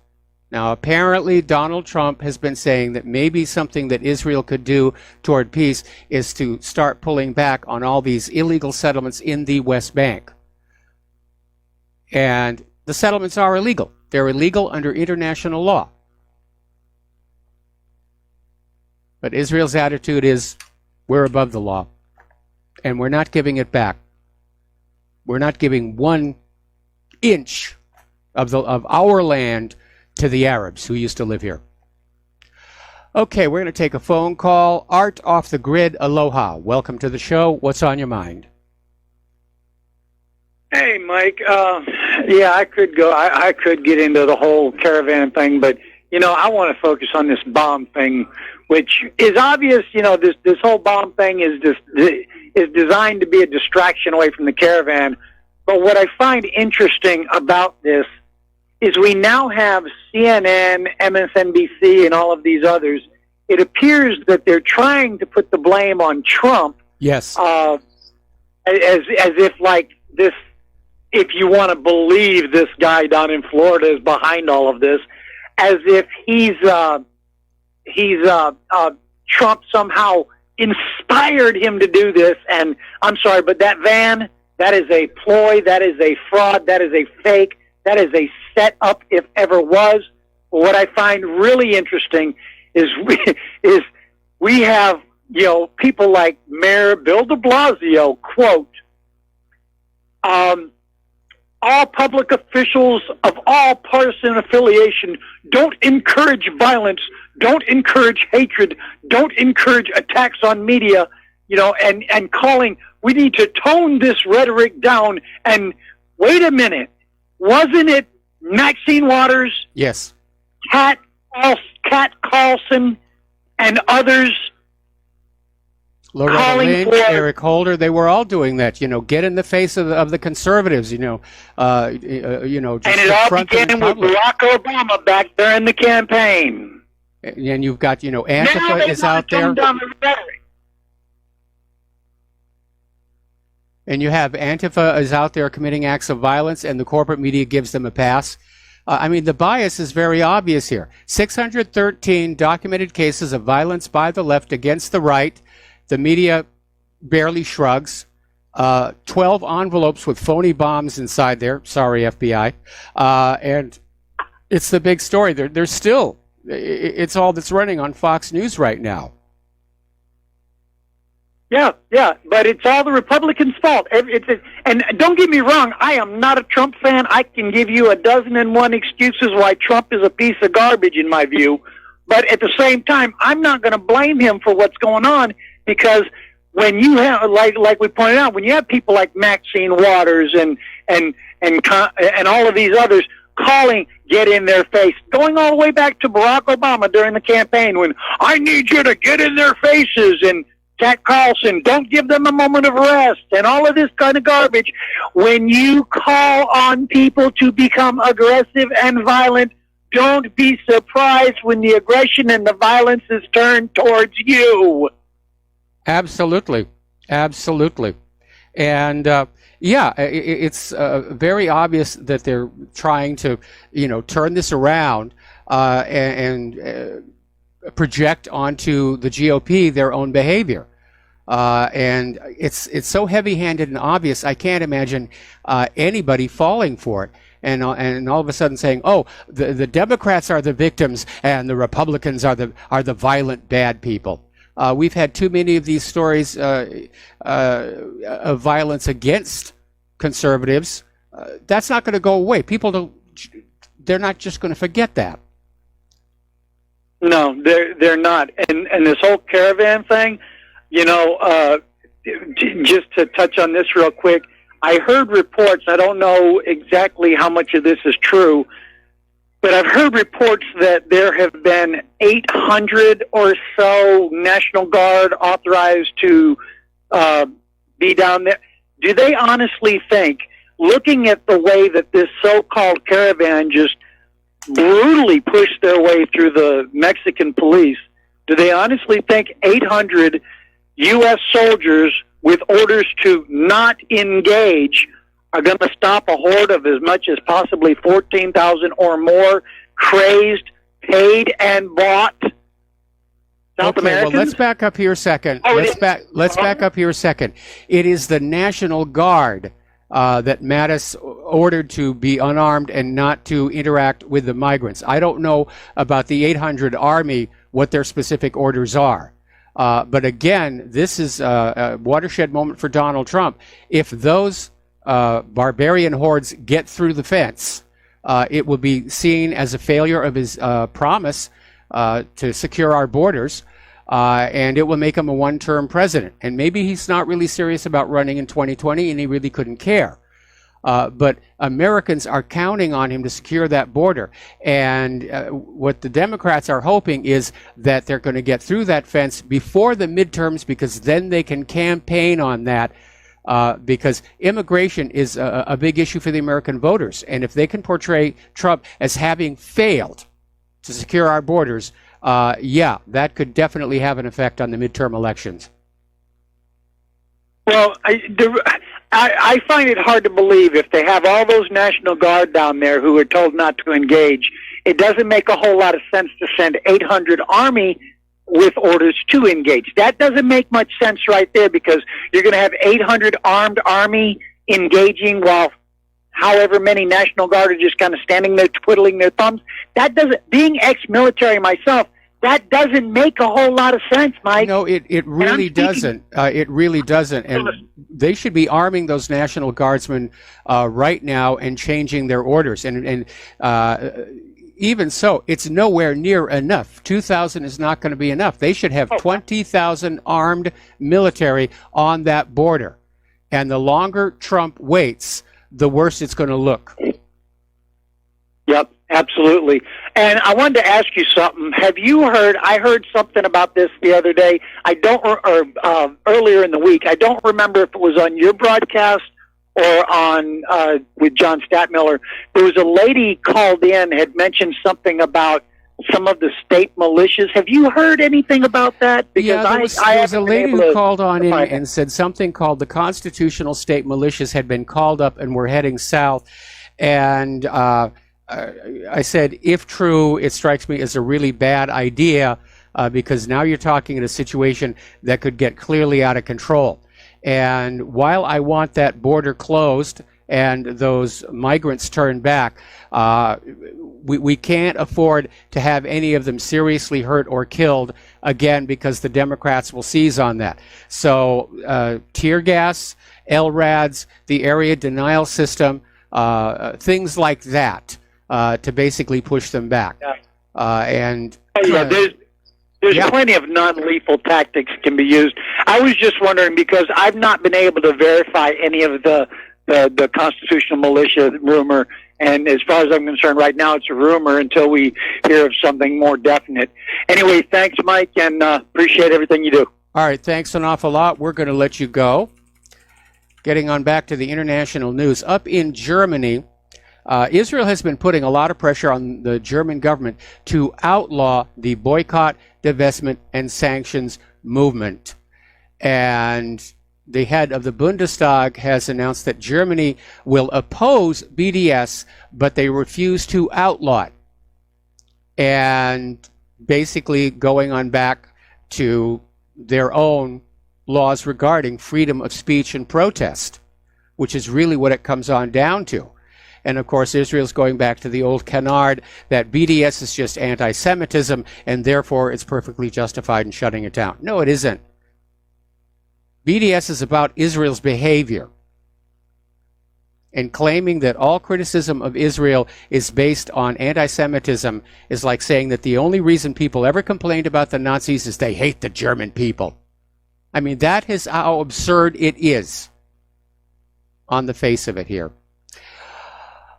Now, apparently, Donald Trump has been saying that maybe something that Israel could do toward peace is to start pulling back on all these illegal settlements in the West Bank. And the settlements are illegal. They're illegal under international law. But Israel's attitude is, we're above the law, and we're not giving it back. We're not giving 1 inch of our land to the Arabs who used to live here. Okay, we're going to take a phone call. Art off the grid, aloha. Welcome to the show. What's on your mind? Hey, Mike. Yeah, I could go. I could get into the whole caravan thing, but I want to focus on this bomb thing, which is obvious. This whole bomb thing is designed to be a distraction away from the caravan. But what I find interesting about this is we now have CNN, MSNBC, and all of these others. It appears that they're trying to put the blame on Trump. Yes. As if like this, if you want to believe this guy down in Florida is behind all of this, as if Trump somehow inspired him to do this. And I'm sorry, but that van, that is a ploy, that is a fraud, that is a fake, that is a set up if ever was. What I find really interesting is we have people like Mayor Bill de Blasio, quote, all public officials of all partisan affiliation don't encourage violence, don't encourage hatred, don't encourage attacks on media. and calling, we need to tone this rhetoric down. And wait a minute, wasn't it Maxine Waters? Yes. Kat Carlson and others Loretta calling Lynch, for Eric Holder, they were all doing that. Get in the face of the conservatives. Just and it all confront them in began with public. Barack Obama back there in the campaign. And you've got Now Antifa they is wanna out there, tone down the rhetoric. and you have Antifa is out there committing acts of violence, and the corporate media gives them a pass. The bias is very obvious here. 613 documented cases of violence by the left against the right. The media barely shrugs. 12 envelopes with phony bombs inside there. Sorry, FBI. And it's the big story. There's still, it's all that's running on Fox News right now. Yeah, but it's all the Republicans' fault. And don't get me wrong, I am not a Trump fan. I can give you 12 excuses why Trump is a piece of garbage in my view. But at the same time, I'm not going to blame him for what's going on, because when you have, like we pointed out, when you have people like Maxine Waters and all of these others calling, get in their face, going all the way back to Barack Obama during the campaign, when I need you to get in their faces, and Kat Carlson, don't give them a moment of rest, and all of this kind of garbage. When you call on people to become aggressive and violent, don't be surprised when the aggression and the violence is turned towards you. Absolutely. And it's very obvious that they're trying to, turn this around and project onto the GOP their own behavior. And it's so heavy-handed and obvious, I can't imagine anybody falling for it. And all of a sudden saying, "Oh, the Democrats are the victims and the Republicans are the violent bad people." We've had too many of these stories of violence against conservatives. That's not going to go away. They're not just going to forget that. No, they're not. And this whole caravan thing, just to touch on this real quick, I heard reports, I don't know exactly how much of this is true, but I've heard reports that there have been 800 or so National Guard authorized to be down there. Do they honestly think, looking at the way that this so-called caravan just brutally pushed their way through the Mexican police, do they honestly think 800 U.S. soldiers with orders to not engage are going to stop a horde of as much as possibly 14,000 or more crazed, paid, and bought South Americans? Well, let's back up here a second. Let's back up here a second. It is the National Guard that Mattis ordered to be unarmed and not to interact with the migrants. I don't know about the 800 Army, what their specific orders are. But again, this is a watershed moment for Donald Trump. If those barbarian hordes get through the fence, it will be seen as a failure of his promise to secure our borders, and it will make him a one-term president. And maybe he's not really serious about running in 2020, and he really couldn't care. But Americans are counting on him to secure that border. And what the Democrats are hoping is that they're going to get through that fence before the midterms, because then they can campaign on that. Because immigration is a big issue for the American voters. And if they can portray Trump as having failed to secure our borders, that could definitely have an effect on the midterm elections. Well, I find it hard to believe, if they have all those National Guard down there who are told not to engage, it doesn't make a whole lot of sense to send 800 Army with orders to engage. That doesn't make much sense right there, because you're going to have 800 armed Army engaging while however many National Guard are just kind of standing there twiddling their thumbs. That doesn't, being ex-military myself, that doesn't make a whole lot of sense, Mike. No, it really doesn't. It really doesn't. And they should be arming those National Guardsmen right now and changing their orders. And even so, it's nowhere near enough. 2,000 is not going to be enough. They should have 20,000 armed military on that border. And the longer Trump waits, the worse it's going to look. Yep, absolutely. And I wanted to ask you something. Have you heard? I heard something about this the other day. I don't, or earlier in the week. I don't remember if it was on your broadcast or on with John Statmiller. There was a lady called in, had mentioned something about some of the state militias. Have you heard anything about that? Because there was a lady who called on in and said something called the constitutional state militias had been called up and were heading south. And I said, if true, it strikes me as a really bad idea because now you're talking in a situation that could get clearly out of control. And while I want that border closed and those migrants turned back, we can't afford to have any of them seriously hurt or killed again because the Democrats will seize on that. So tear gas, LRADs, the area denial system, things like that. To basically push them back. There's plenty of non-lethal tactics can be used. I was just wondering because I've not been able to verify any of the constitutional militia rumor, and as far as I'm concerned, right now it's a rumor until we hear of something more definite. Anyway, thanks, Mike, and appreciate everything you do. All right, thanks an awful lot. We're going to let you go. Getting on back to the international news. Up in Germany, Israel has been putting a lot of pressure on the German government to outlaw the boycott, divestment, and sanctions movement. And the head of the Bundestag has announced that Germany will oppose BDS, but they refuse to outlaw it. And basically going on back to their own laws regarding freedom of speech and protest, which is really what it comes on down to. And of course, Israel's going back to the old canard that BDS is just anti-Semitism and therefore it's perfectly justified in shutting it down. No, it isn't. BDS is about Israel's behavior. And claiming that all criticism of Israel is based on anti-Semitism is like saying that the only reason people ever complained about the Nazis is they hate the German people. I mean, that is how absurd it is on the face of it here.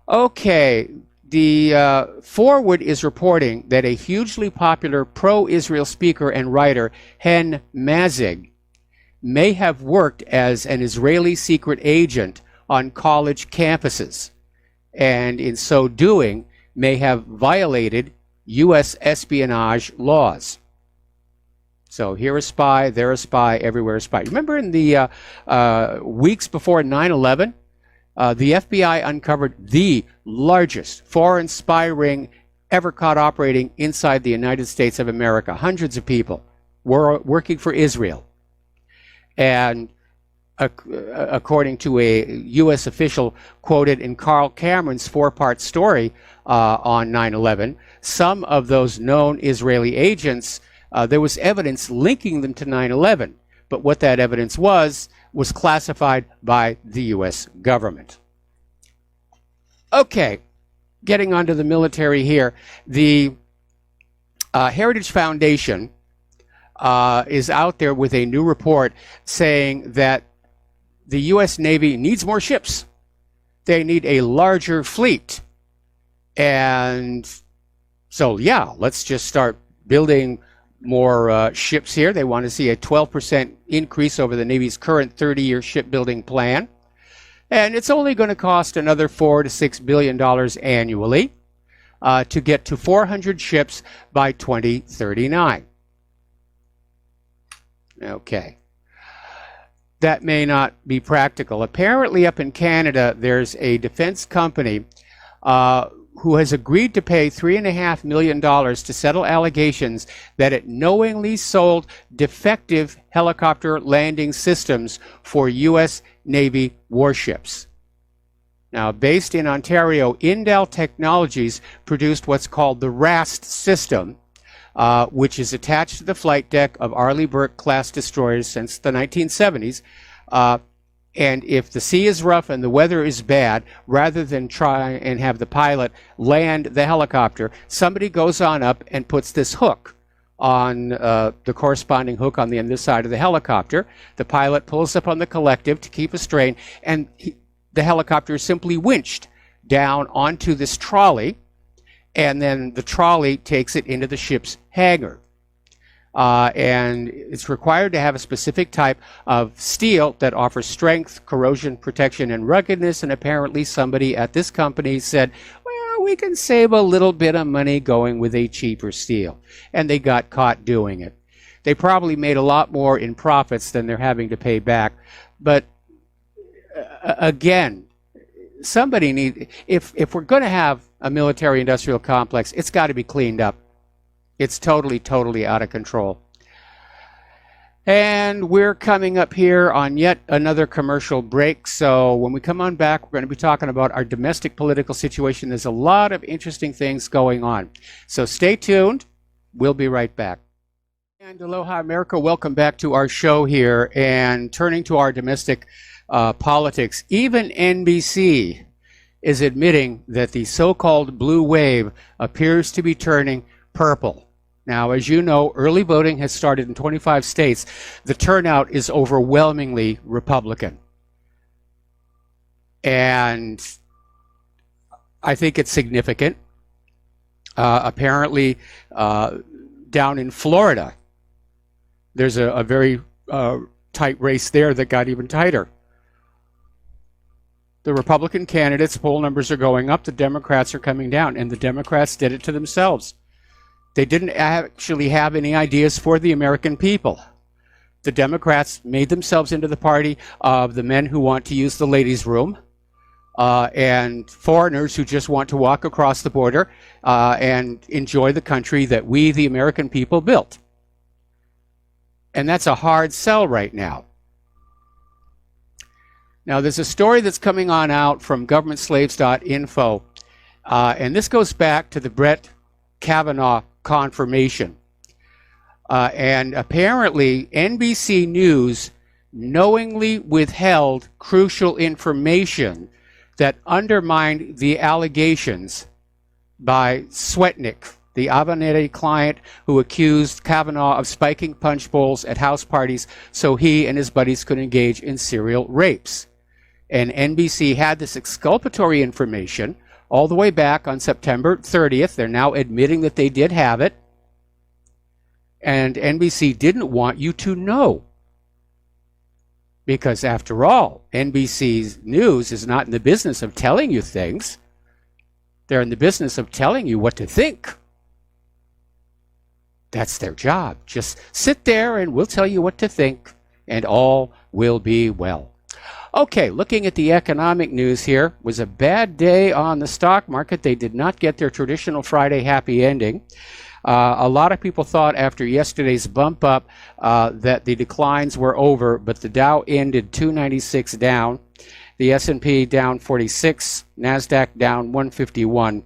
Okay, the Forward is reporting that a hugely popular pro-Israel speaker and writer, Hen Mazig, may have worked as an Israeli secret agent on college campuses, and in so doing may have violated U.S. espionage laws. So here a spy, there a spy, everywhere a spy. Remember in the weeks before 9/11? The FBI uncovered the largest foreign spy ring ever caught operating inside the United States of America. Hundreds of people were working for Israel. And according to a U.S. official quoted in Carl Cameron's 4-part story on 9/11, some of those known Israeli agents, there was evidence linking them to 9/11. But what that evidence was classified by the U.S. government. Okay, getting onto the military here. The Heritage Foundation is out there with a new report saying that the U.S. Navy needs more ships. They need a larger fleet. And so, yeah, let's just start building more ships here. They want to see a 12% increase over the Navy's current 30-year shipbuilding plan. And it's only going to cost another $4 to $6 billion annually to get to 400 ships by 2039. Okay. That may not be practical. Apparently up in Canada, there's a defense company who has agreed to pay $3.5 million to settle allegations that it knowingly sold defective helicopter landing systems for U.S. Navy warships. Now, based in Ontario, Indel Technologies produced what's called the RAST system, which is attached to the flight deck of Arleigh Burke-class destroyers since the 1970s. And if the sea is rough and the weather is bad, rather than try and have the pilot land the helicopter, somebody goes on up and puts this hook on the corresponding hook on the other side of the helicopter. The pilot pulls up on the collective to keep a strain, and the helicopter is simply winched down onto this trolley, and then the trolley takes it into the ship's hangar. And it's required to have a specific type of steel that offers strength, corrosion protection, and ruggedness. And apparently somebody at this company said, well, we can save a little bit of money going with a cheaper steel. And they got caught doing it. They probably made a lot more in profits than they're having to pay back. But again, somebody needs, if we're going to have a military industrial complex, it's got to be cleaned up. It's totally out of control. And we're coming up here on yet another commercial break. So when we come on back, we're going to be talking about our domestic political situation. There's a lot of interesting things going on. So stay tuned. We'll be right back. And aloha, America. Welcome back to our show here. And turning to our domestic politics, even NBC is admitting that the so-called blue wave appears to be turning purple. Now, as you know, early voting has started in 25 states. The turnout is overwhelmingly Republican. And I think it's significant. Apparently, down in Florida, there's a very tight race there that got even tighter. The Republican candidates' poll numbers are going up. The Democrats are coming down. And the Democrats did it to themselves. They didn't actually have any ideas for the American people. The Democrats made themselves into the party of the men who want to use the ladies' room and foreigners who just want to walk across the border and enjoy the country that we, the American people, built. And that's a hard sell right now. Now, there's a story that's coming on out from governmentslaves.info, and this goes back to the Brett Kavanaugh confirmation. And apparently NBC News knowingly withheld crucial information that undermined the allegations by Swetnick, the Avenatti client who accused Kavanaugh of spiking punch bowls at house parties so he and his buddies could engage in serial rapes. And NBC had this exculpatory information all the way back on September 30th. They're now admitting that they did have it. And NBC didn't want you to know. Because after all, NBC's News is not in the business of telling you things. They're in the business of telling you what to think. That's their job. Just sit there and we'll tell you what to think, and all will be well. Okay, looking at the economic news here, was a bad day on the stock market. They did not get their traditional Friday happy ending. A lot of people thought after yesterday's bump up that the declines were over, but the Dow ended 296 down, the S&P down 46, NASDAQ down 151.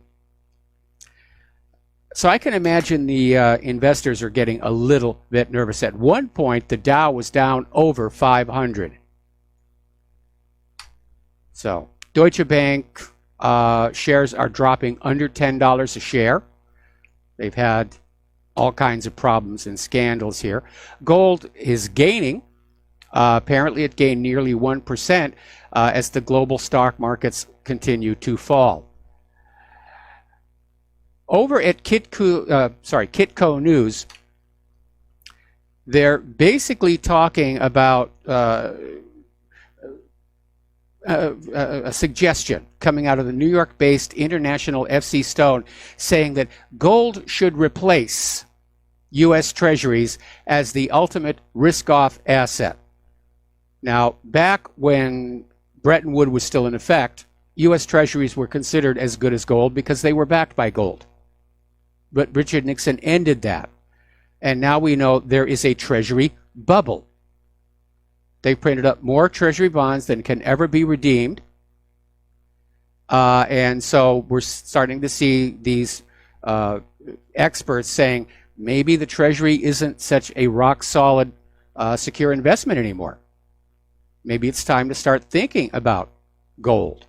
So I can imagine the investors are getting a little bit nervous. At one point, the Dow was down over 500. So Deutsche Bank shares are dropping under $10 a share. They've had all kinds of problems and scandals here. Gold is gaining. Apparently it gained nearly 1% as the global stock markets continue to fall. Over at Kitco News, they're basically talking about a suggestion coming out of the New York-based International FC Stone saying that gold should replace U.S. Treasuries as the ultimate risk-off asset. Now, back when Bretton Woods was still in effect, U.S. Treasuries were considered as good as gold because they were backed by gold. But Richard Nixon ended that. And now we know there is a Treasury bubble. They printed up more Treasury bonds than can ever be redeemed. And so we're starting to see these experts saying maybe the Treasury isn't such a rock-solid secure investment anymore. maybe it's time to start thinking about gold.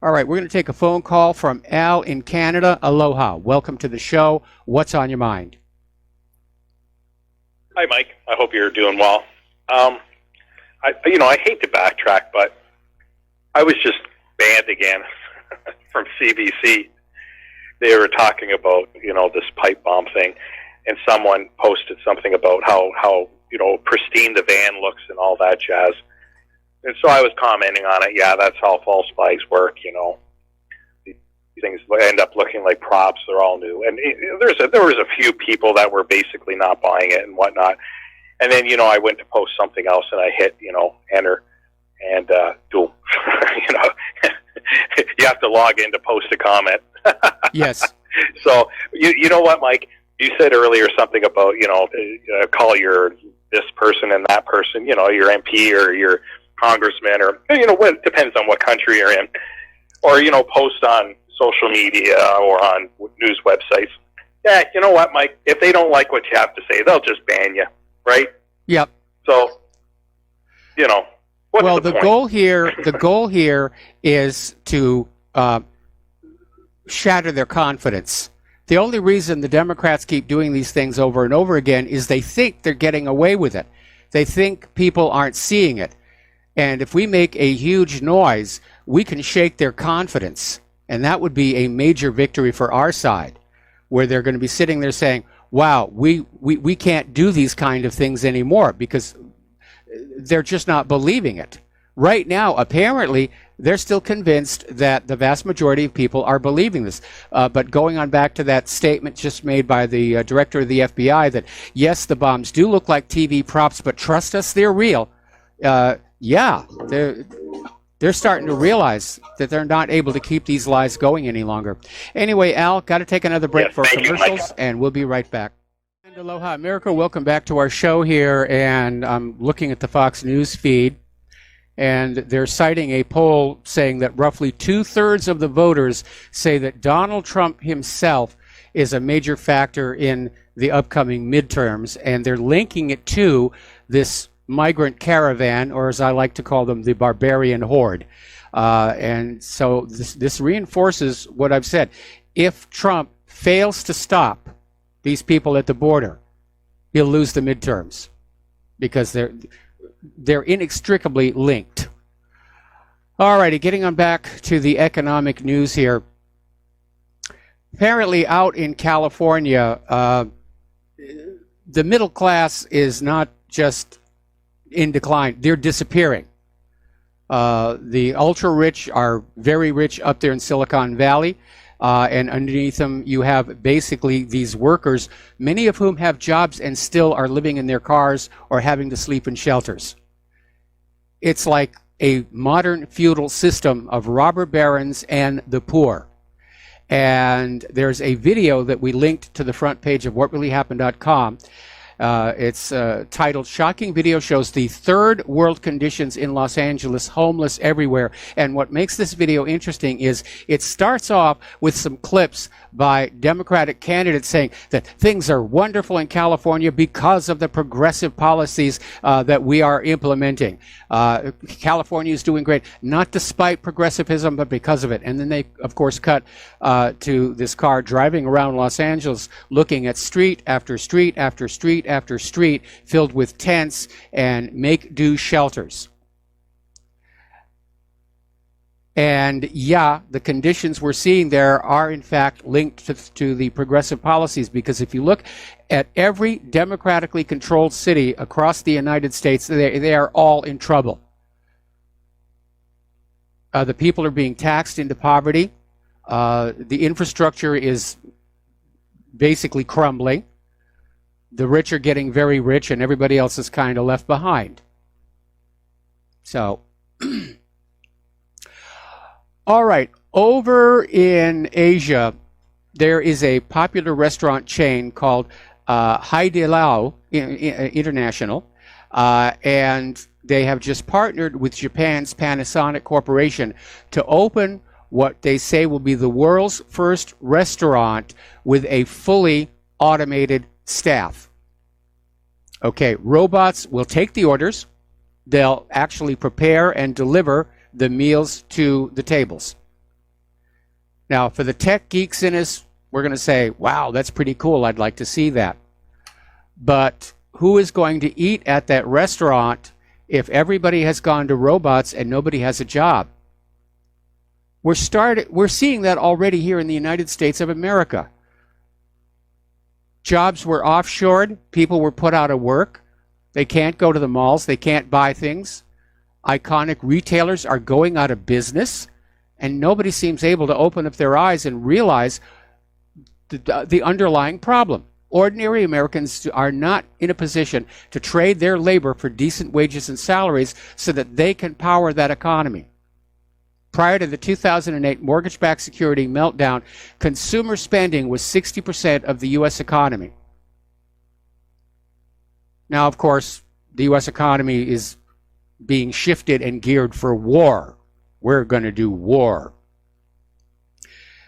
All right, we're going to take a phone call from Al in Canada. Aloha. Welcome to the show. What's on your mind? Hi, Mike. I hope you're doing well. I hate to backtrack, but I was just banned again from CBC. They were talking about, this pipe bomb thing, and someone posted something about how pristine the van looks and all that jazz. And so I was commenting on it. Yeah, that's how false flags work. These things end up looking like props. They're all new. And there was a few people that were basically not buying it and whatnot. And then, I went to post something else and I hit, enter and do, you have to log in to post a comment. Yes. So, you know what, Mike? You said earlier something about, call your this person and that person, your MP or your congressman or, it depends on what country you're in. Or, post on social media or on news websites. Yeah, you know what, Mike? If they don't like what you have to say, they'll just ban you, right? Yep. So, what's the point? goal here is to shatter their confidence. The only reason the Democrats keep doing these things over and over again is they think they're getting away with it. They think people aren't seeing it. And if we make a huge noise, we can shake their confidence. And that would be a major victory for our side, where they're going to be sitting there saying, wow, we can't do these kind of things anymore, because they're just not believing it. Right now, apparently, they're still convinced that the vast majority of people are believing this. But going on back to that statement just made by the director of the FBI that, yes, the bombs do look like TV props, but trust us, they're real. Yeah, they're starting to realize that they're not able to keep these lies going any longer. Anyway, Al, got to take another break for commercials, and we'll be right back. And aloha, America. Welcome back to our show here, and I'm looking at the Fox News feed, and they're citing a poll saying that roughly 2/3 of the voters say that Donald Trump himself is a major factor in the upcoming midterms, and they're linking it to this migrant caravan, or as I like to call them, the barbarian horde. And so this reinforces what I've said. If Trump fails to stop these people at the border, he'll lose the midterms, because they're inextricably linked. All righty, getting on back to the economic news here. Apparently out in California, the middle class is not just in decline, they're disappearing. The ultra rich are very rich up there in Silicon Valley, and underneath them you have basically these workers, many of whom have jobs and still are living in their cars or having to sleep in shelters. It's like a modern feudal system of robber barons and the poor. And there's a video that we linked to the front page of whatreallyhappened.com. It's titled "Shocking Video Shows the Third World Conditions in Los Angeles, Homeless Everywhere." And what makes this video interesting is it starts off with some clips by Democratic candidates saying that things are wonderful in California because of the progressive policies that we are implementing. California is doing great, not despite progressivism, but because of it. And then they, of course, cut to this car driving around Los Angeles, looking at street after street after street after street filled with tents and make-do shelters. And yeah, the conditions we're seeing there are in fact linked to the progressive policies, because if you look at every democratically controlled city across the United States, they are all in trouble. The people are being taxed into poverty. The infrastructure is basically crumbling. The rich are getting very rich, and everybody else is kind of left behind. So, all right, over in Asia, there is a popular restaurant chain called Haidilao International, and they have just partnered with Japan's Panasonic Corporation to open what they say will be the world's first restaurant with a fully automated staff. Okay, robots will take the orders, they'll actually prepare and deliver the meals to the tables. Now, for the tech geeks in us, we're going to say, wow, that's pretty cool. I'd like to see that. But who is going to eat at that restaurant if everybody has gone to robots and nobody has a job? We're seeing that already here in the United States of America. Jobs were offshored. People were put out of work. They can't go to the malls. They can't buy things. Iconic retailers are going out of business, and nobody seems able to open up their eyes and realize the underlying problem. Ordinary Americans are not in a position to trade their labor for decent wages and salaries so that they can power that economy. Prior to the 2008 mortgage-backed security meltdown, consumer spending was 60% of the U.S. economy. Now, of course, the U.S. economy is being shifted and geared for war. We're going to do war.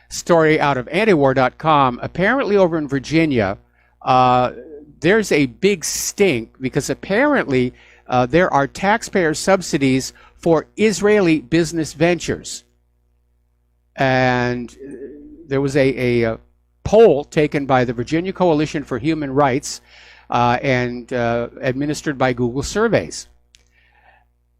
Story out of antiwar.com. Apparently over in Virginia, there's a big stink because apparently there are taxpayer subsidies for Israeli business ventures. And there was a poll taken by the Virginia Coalition for Human Rights and administered by Google Surveys.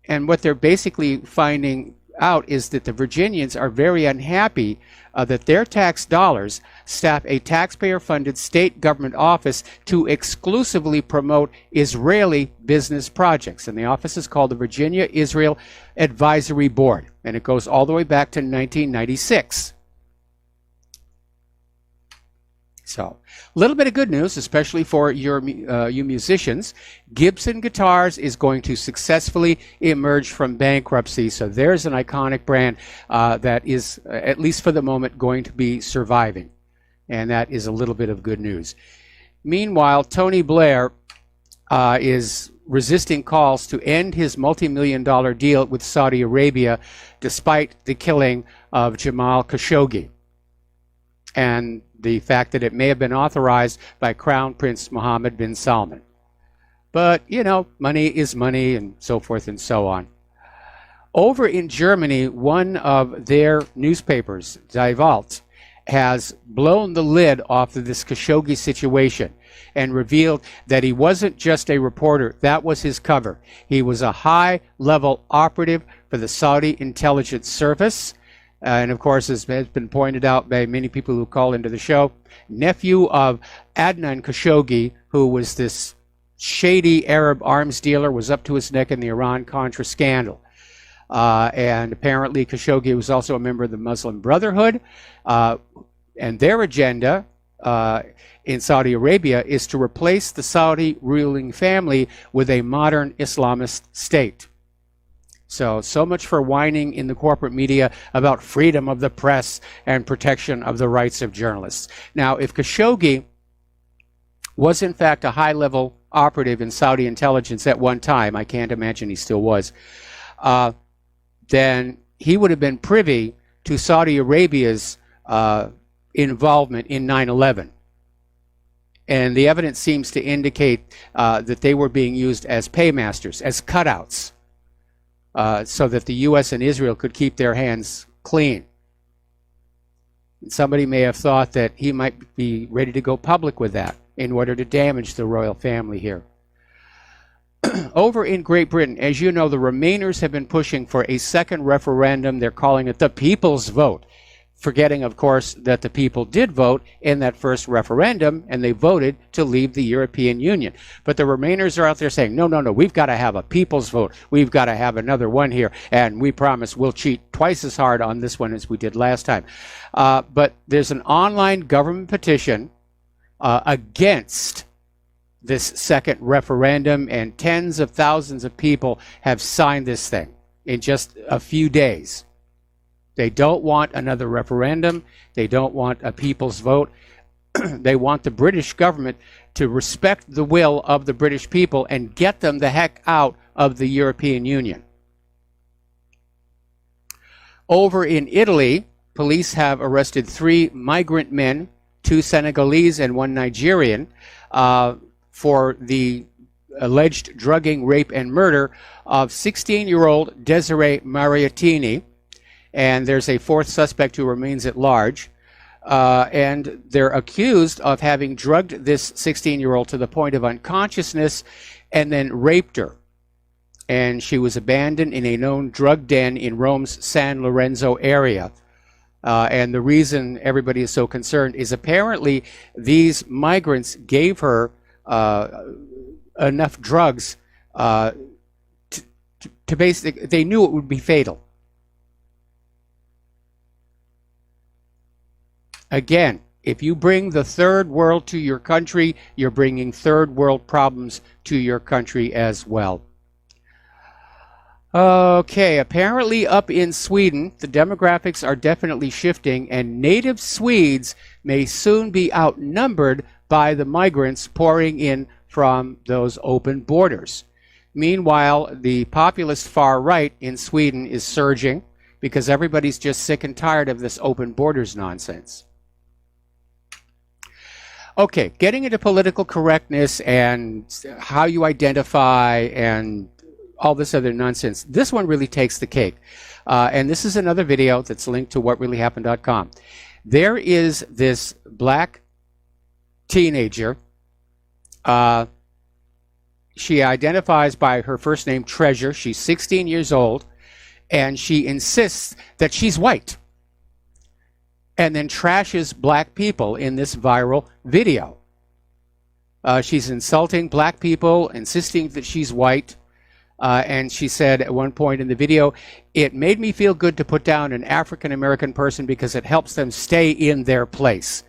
And what they're basically finding out is that the Virginians are very unhappy that their tax dollars staff a taxpayer-funded state government office to exclusively promote Israeli business projects. And the office is called the Virginia Israel Advisory Board, and it goes all the way back to 1996. So, a little bit of good news, especially for you musicians. Gibson Guitars is going to successfully emerge from bankruptcy. So there's an iconic brand that is, at least for the moment, going to be surviving. And that is a little bit of good news. Meanwhile, Tony Blair is resisting calls to end his multi-million-dollar deal with Saudi Arabia despite the killing of Jamal Khashoggi and the fact that it may have been authorized by Crown Prince Mohammed bin Salman. But, you know, money is money and so forth and so on. Over in Germany, one of their newspapers, Die Welt, has blown the lid off of this Khashoggi situation and revealed that he wasn't just a reporter. That was his cover. He was a high-level operative for the Saudi intelligence service. And of course, as has been pointed out by many people who call into the show, nephew of Adnan Khashoggi, who was this shady Arab arms dealer, was up to his neck in the Iran-Contra scandal. And apparently Khashoggi was also a member of the Muslim Brotherhood. And their agenda in Saudi Arabia is to replace the Saudi ruling family with a modern Islamist state. So much for whining in the corporate media about freedom of the press and protection of the rights of journalists. Now, if Khashoggi was in fact a high-level operative in Saudi intelligence at one time, I can't imagine he still was, then he would have been privy to Saudi Arabia's involvement in 9/11. And the evidence seems to indicate that they were being used as paymasters, as cutouts, so that the U.S. and Israel could keep their hands clean. And somebody may have thought that he might be ready to go public with that in order to damage the royal family here. Over in Great Britain, as you know, the Remainers have been pushing for a second referendum. They're calling it the People's Vote, forgetting, of course, that the people did vote in that first referendum, and they voted to leave the European Union. But the Remainers are out there saying, no, we've got to have a people's vote. We've got to have another one here, and we promise we'll cheat twice as hard on this one as we did last time. But there's an online government petition against this second referendum, and tens of thousands of people have signed this thing in just a few days. They don't want another referendum. They don't want a people's vote. They want the British government to respect the will of the British people and get them the heck out of the European Union. Over in Italy, police have arrested 3 migrant men, 2 Senegalese and 1 Nigerian, for the alleged drugging, rape, and murder of 16-year-old Desiree Mariottini. And there's a fourth suspect who remains at large. And they're accused of having drugged this 16-year-old to the point of unconsciousness and then raped her. And she was abandoned in a known drug den in Rome's San Lorenzo area. And the reason everybody is so concerned is apparently these migrants gave her enough drugs to basically, they knew it would be fatal. Again, if you bring the third world to your country, you're bringing third world problems to your country as well. Okay, apparently up in Sweden, the demographics are definitely shifting, and native Swedes may soon be outnumbered by the migrants pouring in from those open borders. Meanwhile, the populist far right in Sweden is surging because everybody's just sick and tired of this open borders nonsense. Okay, getting into political correctness and how you identify and all this other nonsense. This one really takes the cake. And this is another video that's linked to whatreallyhappened.com. There is this black teenager. She identifies by her first name, Treasure. She's 16 years old, and she insists that she's white, and then trashes black people in this viral video. She's insulting black people, insisting that she's white. And she said at one point in the video, "It made me feel good to put down an African-American person because it helps them stay in their place."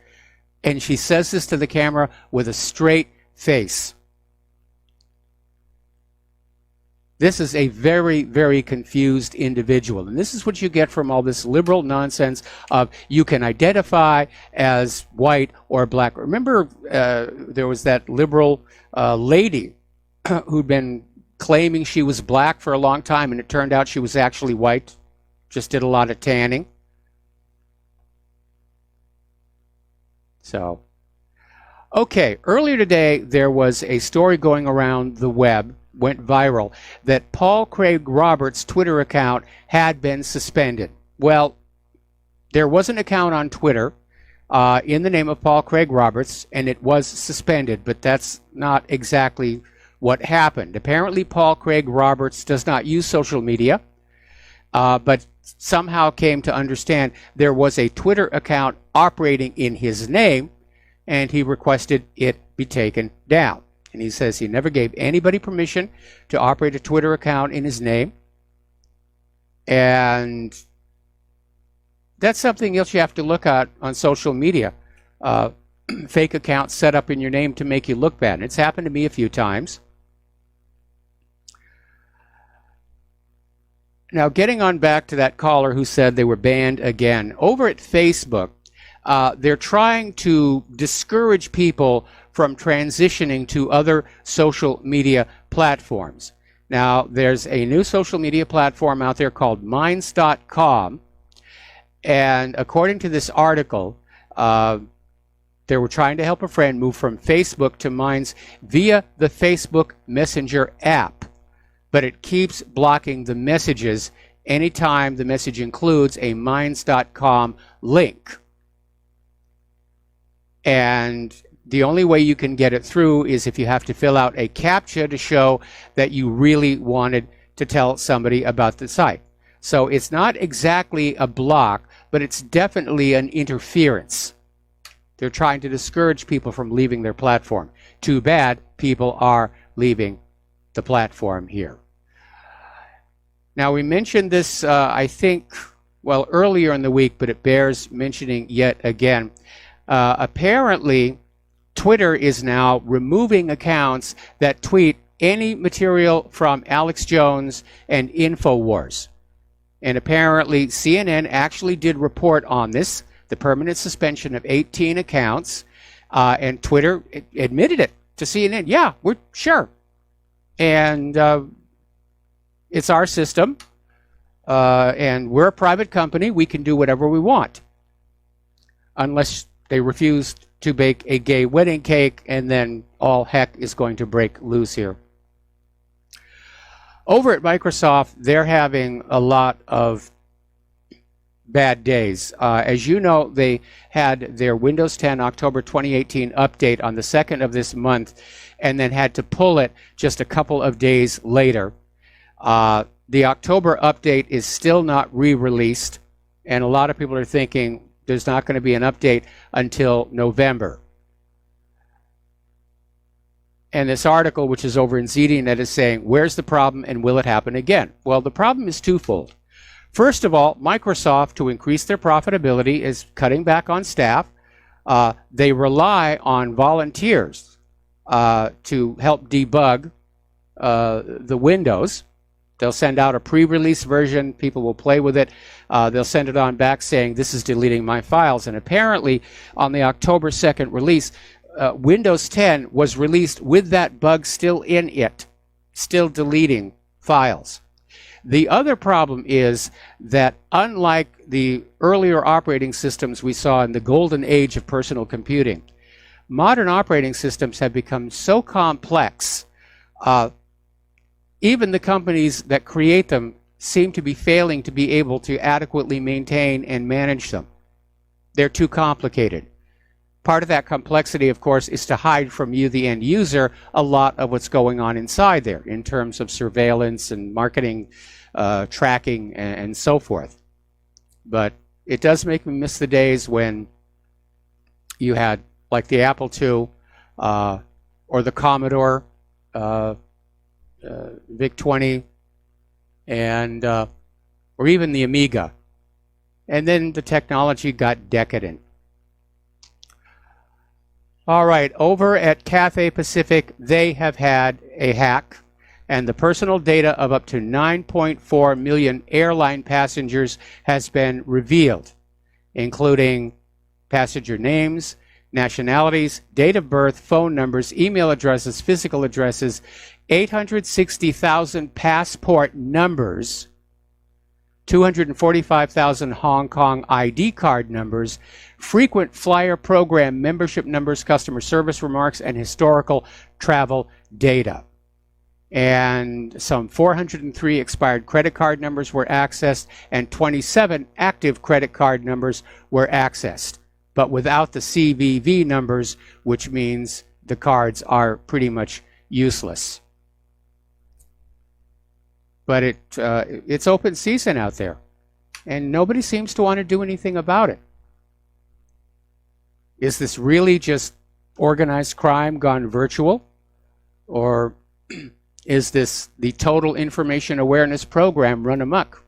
And she says this to the camera with a straight face. This is a very, very confused individual. And this is what you get from all this liberal nonsense of you can identify as white or black. Remember, there was that liberal lady who'd been claiming she was black for a long time, and it turned out she was actually white, just did a lot of tanning. So, okay, earlier today there was a story going around the web, went viral, that Paul Craig Roberts' Twitter account had been suspended. Well, there was an account on Twitter in the name of Paul Craig Roberts, and it was suspended, but that's not exactly what happened. Apparently, Paul Craig Roberts does not use social media, but somehow came to understand there was a Twitter account operating in his name, and he requested it be taken down. And he says he never gave anybody permission to operate a Twitter account in his name. And that's something else you have to look at on social media. Fake accounts set up in your name to make you look bad. And it's happened to me a few times. Now, getting on back to that caller who said they were banned again. Over at Facebook, they're trying to discourage people from transitioning to other social media platforms. Now, there's a new social media platform out there called Minds.com. And according to this article, they were trying to help a friend move from Facebook to Minds via the Facebook Messenger app. But it keeps blocking the messages anytime the message includes a Minds.com link. And the only way you can get it through is if you have to fill out a CAPTCHA to show that you really wanted to tell somebody about the site. So it's not exactly a block, but it's definitely an interference. They're trying to discourage people from leaving their platform. Too bad people are leaving the platform here. Now, we mentioned this, I think, well, earlier in the week, but it bears mentioning yet again. Apparently, Twitter is now removing accounts that tweet any material from Alex Jones and InfoWars. And apparently, CNN actually did report on this, the permanent suspension of 18 accounts, and Twitter admitted it to CNN. Yeah, we're sure. And it's our system, and we're a private company. We can do whatever we want, unless they refuse to bake a gay wedding cake, and then all heck is going to break loose here. Over at Microsoft, they're having a lot of bad days. As you know, they had their Windows 10 October 2018 update on the 2nd of this month, and then had to pull it just a couple of days later. The October update is still not re-released, and a lot of people are thinking there's not going to be an update until November. And this article, which is over in ZDNet, is saying, where's the problem and will it happen again? Well, the problem is twofold. First of all, Microsoft, to increase their profitability, is cutting back on staff. They rely on volunteers to help debug the Windows. They'll send out a pre-release version. People will play with it. They'll send it on back saying, this is deleting my files. And apparently, on the October 2nd release, Windows 10 was released with that bug still in it, still deleting files. The other problem is that unlike the earlier operating systems we saw in the golden age of personal computing, modern operating systems have become so complex, even the companies that create them seem to be failing to be able to adequately maintain and manage them. They're too complicated. Part of that complexity, of course, is to hide from you, the end user, a lot of what's going on inside there in terms of surveillance and marketing, tracking, and so forth. But it does make me miss the days when you had, like, the Apple II or the Commodore VIC-20 and or even the Amiga. And then the technology got decadent. All right, over at Cathay Pacific, they have had a hack, and the personal data of up to 9.4 million airline passengers has been revealed, including passenger names, nationalities, date of birth, phone numbers, email addresses, physical addresses, 860,000 passport numbers, 245,000 Hong Kong ID card numbers, frequent flyer program membership numbers, customer service remarks, and historical travel data. And some 403 expired credit card numbers were accessed, and 27 active credit card numbers were accessed, but without the CVV numbers, which means the cards are pretty much useless. But it's open season out there, and nobody seems to want to do anything about it. Is this really just organized crime gone virtual? Or is this the total information awareness program run amok?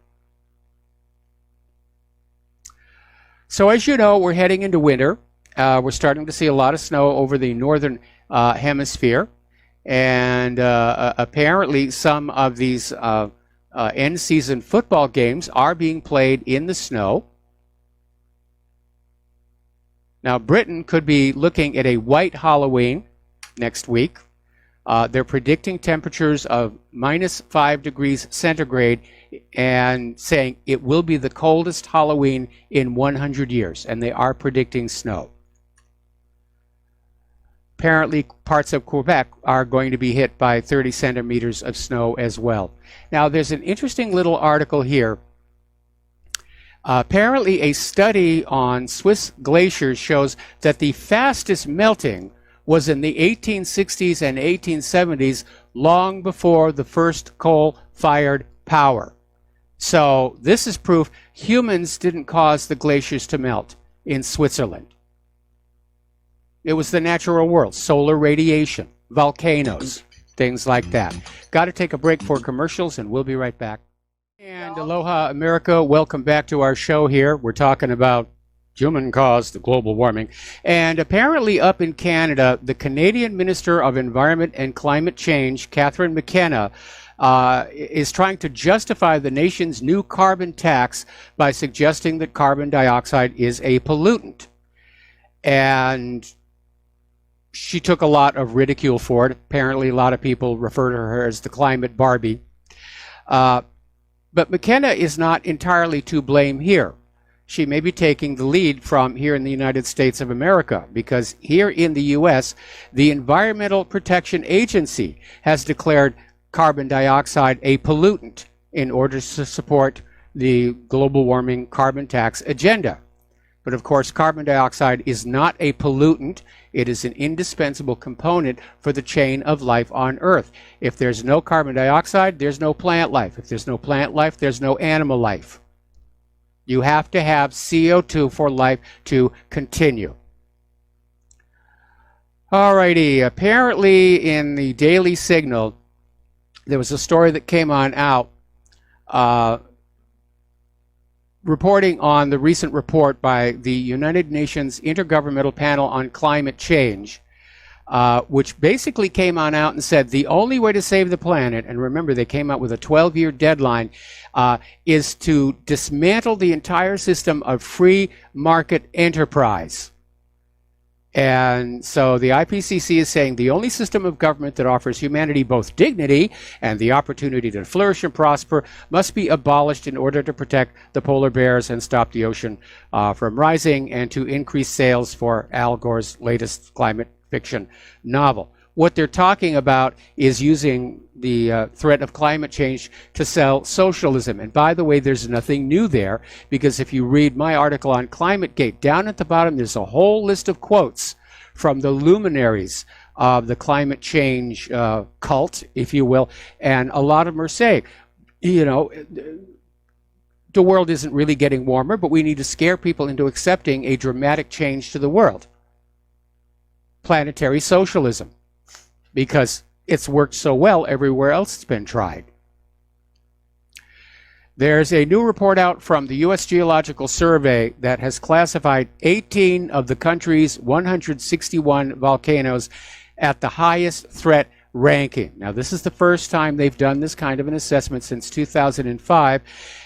So as you know, we're heading into winter. We're starting to see a lot of snow over the northern hemisphere. And apparently some of these end-season football games are being played in the snow. Now, Britain could be looking at a white Halloween next week. They're predicting temperatures of -5 degrees centigrade and saying it will be the coldest Halloween in 100 years, and they are predicting snow. Apparently, parts of Quebec are going to be hit by 30 centimeters of snow as well. Now, there's an interesting little article here. Apparently, a study on Swiss glaciers shows that the fastest melting was in the 1860s and 1870s, long before the first coal-fired power. So this is proof humans didn't cause the glaciers to melt in Switzerland. It was the natural world, solar radiation, volcanoes, things like that. Got to take a break for commercials, and we'll be right back. And aloha, America. Welcome back to our show here. We're talking about human-caused global warming. And apparently up in Canada, the Canadian Minister of Environment and Climate Change, Catherine McKenna, is trying to justify the nation's new carbon tax by suggesting that carbon dioxide is a pollutant. And she took a lot of ridicule for it. Apparently, a lot of people refer to her as the climate Barbie. But McKenna is not entirely to blame here. She may be taking the lead from here in the United States of America, because here in the U.S., the Environmental Protection Agency has declared carbon dioxide a pollutant in order to support the global warming carbon tax agenda. But of course, carbon dioxide is not a pollutant. It is an indispensable component for the chain of life on Earth. If there's no carbon dioxide, there's no plant life. If there's no plant life, there's no animal life. You have to have CO2 for life to continue. Alrighty, apparently in the Daily Signal, there was a story that came on out reporting on the recent report by the United Nations Intergovernmental Panel on Climate Change, which basically came on out and said the only way to save the planet, and remember they came out with a 12-year deadline, is to dismantle the entire system of free market enterprise. And so the IPCC is saying the only system of government that offers humanity both dignity and the opportunity to flourish and prosper must be abolished in order to protect the polar bears and stop the ocean from rising and to increase sales for Al Gore's latest climate fiction novel. What they're talking about is using the threat of climate change to sell socialism. And by the way, there's nothing new there, because if you read my article on ClimateGate, down at the bottom there's a whole list of quotes from the luminaries of the climate change cult, if you will, and a lot of them are saying, you know, the world isn't really getting warmer, but we need to scare people into accepting a dramatic change to the world. Planetary socialism. Because it's worked so well everywhere else it's been tried. There's a new report out from the U.S. Geological Survey that has classified 18 of the country's 161 volcanoes at the highest threat ranking. Now, this is the first time they've done this kind of an assessment since 2005,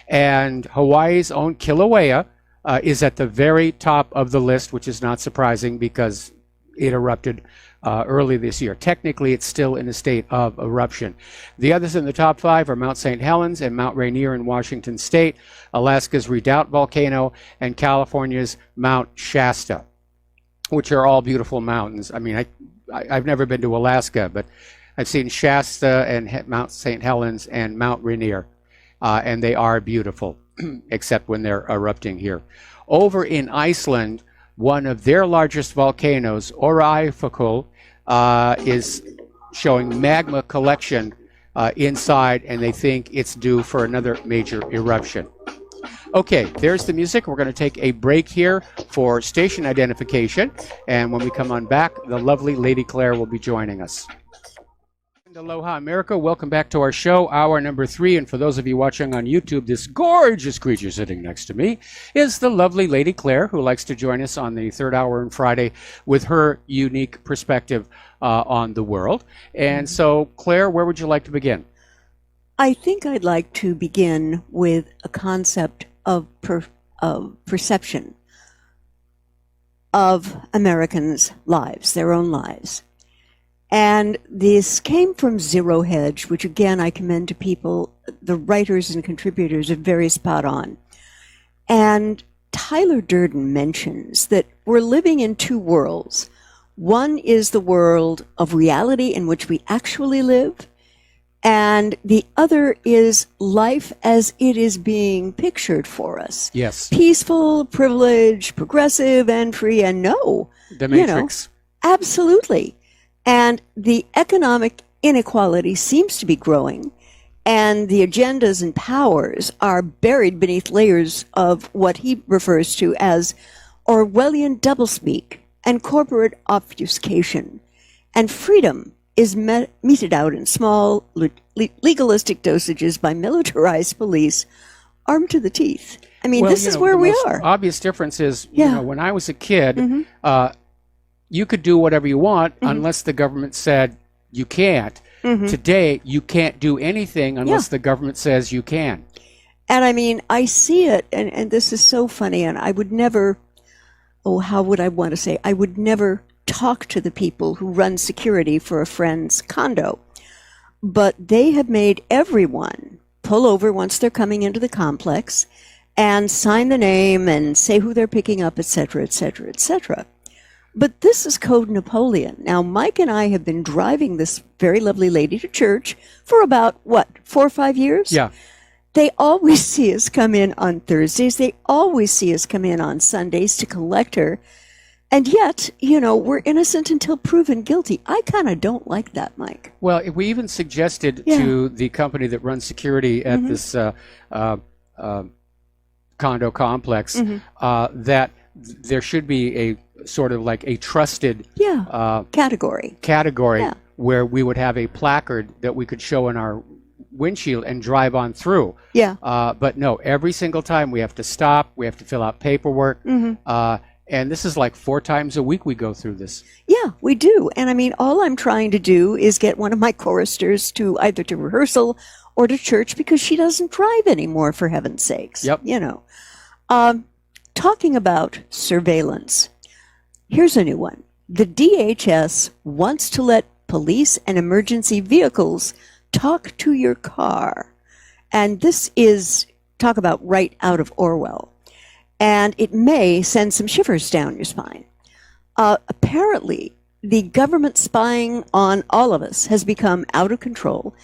and Hawaii's own Kilauea is at the very top of the list, which is not surprising because it erupted early this year. Technically, it's still in a state of eruption. The others in the top 5 are Mount St. Helens and Mount Rainier in Washington State, Alaska's Redoubt volcano, and California's Mount Shasta, which are all beautiful mountains. I mean, I've never been to Alaska, but I've seen Shasta and Mount St. Helens and Mount Rainier, and they are beautiful, except when they're erupting here. Over in Iceland, one of their largest volcanoes, Öræfajökull, is showing magma collection inside, and they think it's due for another major eruption. Okay, there's the music. We're going to take a break here for station identification, and when we come on back, the lovely Lady Claire will be joining us. Aloha America, welcome back to our show, hour number 3, and for those of you watching on YouTube, this gorgeous creature sitting next to me is the lovely Lady Claire, who likes to join us on the third hour on Friday with her unique perspective on the world. And so, Claire, where would you like to begin? I think I'd like to begin with a concept of perception of Americans' lives, their own lives. And this came from Zero Hedge, which again I commend to people. The writers and contributors are very spot on. And Tyler Durden mentions that we're living in two worlds. One is the world of reality in which we actually live, and the other is life as it is being pictured for us. Yes. Peaceful, privileged, progressive, and free, and no. The Matrix. You know, absolutely. And the economic inequality seems to be growing, and the agendas and powers are buried beneath layers of what he refers to as Orwellian doublespeak and corporate obfuscation. And freedom is meted out in small, legalistic dosages by militarized police armed to the teeth. I mean, this is where we are. The obvious difference is, you know, when I was a kid, you could do whatever you want unless the government said you can't. Today, you can't do anything unless the government says you can. And I mean, I see it, and this is so funny, and I would never, how would I want to say, I would never talk to the people who run security for a friend's condo. But they have made everyone pull over once they're coming into the complex and sign the name and say who they're picking up, et cetera, et cetera, et cetera. But this is Code Napoleon. Now, Mike and I have been driving this very lovely lady to church for about, 4 or 5 years? Yeah. They always see us come in on Thursdays. They always see us come in on Sundays to collect her. And yet, we're innocent until proven guilty. I kind of don't like that, Mike. Well, we even suggested to the company that runs security at this condo complex that there should be a sort of like a trusted category where we would have a placard that we could show in our windshield and drive on through. Yeah. But no, every single time we have to stop, we have to fill out paperwork. And this is like 4 times a week we go through this. Yeah, we do. And I mean, all I'm trying to do is get one of my choristers to either to rehearsal or to church because she doesn't drive anymore, for heaven's sakes. Yep. Talking about surveillance, here's a new one. The DHS wants to let police and emergency vehicles talk to your car. And this is, talk about right out of Orwell. And it may send some shivers down your spine. Apparently, the government spying on all of us has become out of control,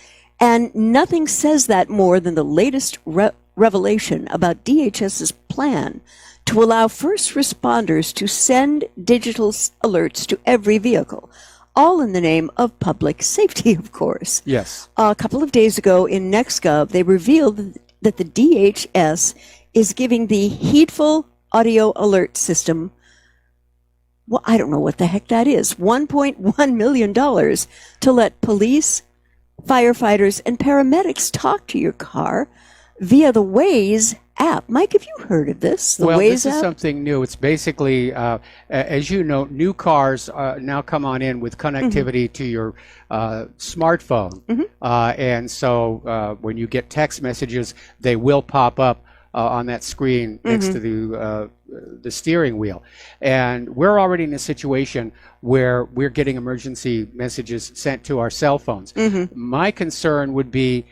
and nothing says that more than the latest revelation about DHS's plan to allow first responders to send digital alerts to every vehicle, all in the name of public safety, of course. Yes. A couple of days ago in NextGov, they revealed that the DHS is giving the heedful audio alert system, well, I don't know what the heck that is, $1.1 million to let police, firefighters, and paramedics talk to your car via the Waze app. Mike, have you heard of this? The Waze this is app? something new. It's basically, as you know, new cars now come on in with connectivity to your smartphone. And so when you get text messages, they will pop up on that screen next to the steering wheel. And we're already in a situation where we're getting emergency messages sent to our cell phones. My concern would be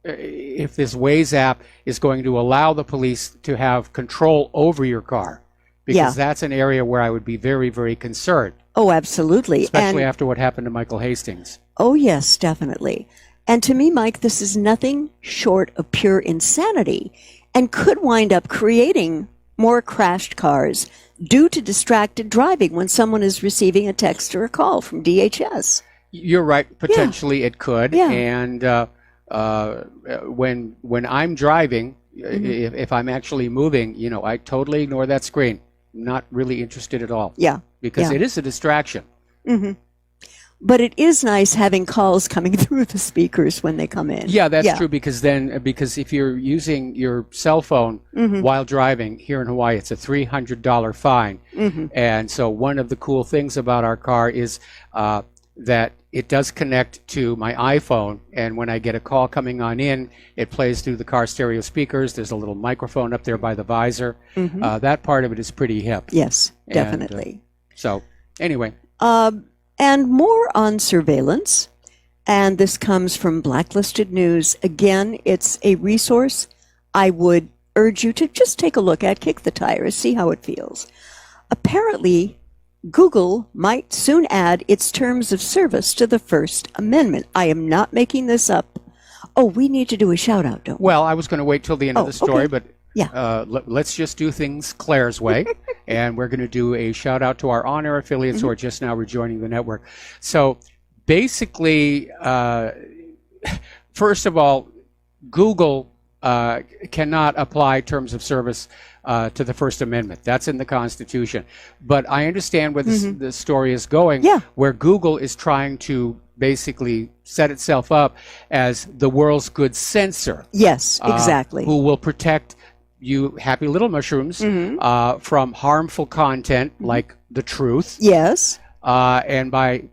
if this Waze app is going to allow the police to have control over your car, because that's an area where I would be very, very concerned. Oh, absolutely. Especially after what happened to Michael Hastings. Oh, yes, definitely. And to me, Mike, this is nothing short of pure insanity and could wind up creating more crashed cars due to distracted driving when someone is receiving a text or a call from DHS. You're right. Potentially it could. Yeah. And when I'm driving, if I'm actually moving, I totally ignore that screen. Not really interested at all. Yeah. Because it is a distraction. But it is nice having calls coming through the speakers when they come in. Yeah, that's true, because if you're using your cell phone while driving here in Hawaii, it's a $300 fine. And so one of the cool things about our car is that it does connect to my iPhone, and when I get a call coming on in, it plays through the car stereo speakers. There's a little microphone up there by the visor. That part of it is pretty hip. Yes, definitely. So anyway. And more on surveillance, and this comes from Blacklisted News. Again, it's a resource I would urge you to just take a look at, kick the tires, see how it feels. Apparently, Google might soon add its terms of service to the First Amendment. I am not making this up. Oh, we need to do a shout out, don't we? Well, I was going to wait till the end of the story, okay. but Yeah. let's just do things Claire's way. And we're going to do a shout out to our on-air affiliates who are just now rejoining the network. So basically, first of all, Google cannot apply terms of service to the First Amendment. That's in the Constitution. But I understand where the story is going, where Google is trying to basically set itself up as the world's good censor. Yes, exactly. Who will protect you happy little mushrooms from harmful content like the truth. Yes. And by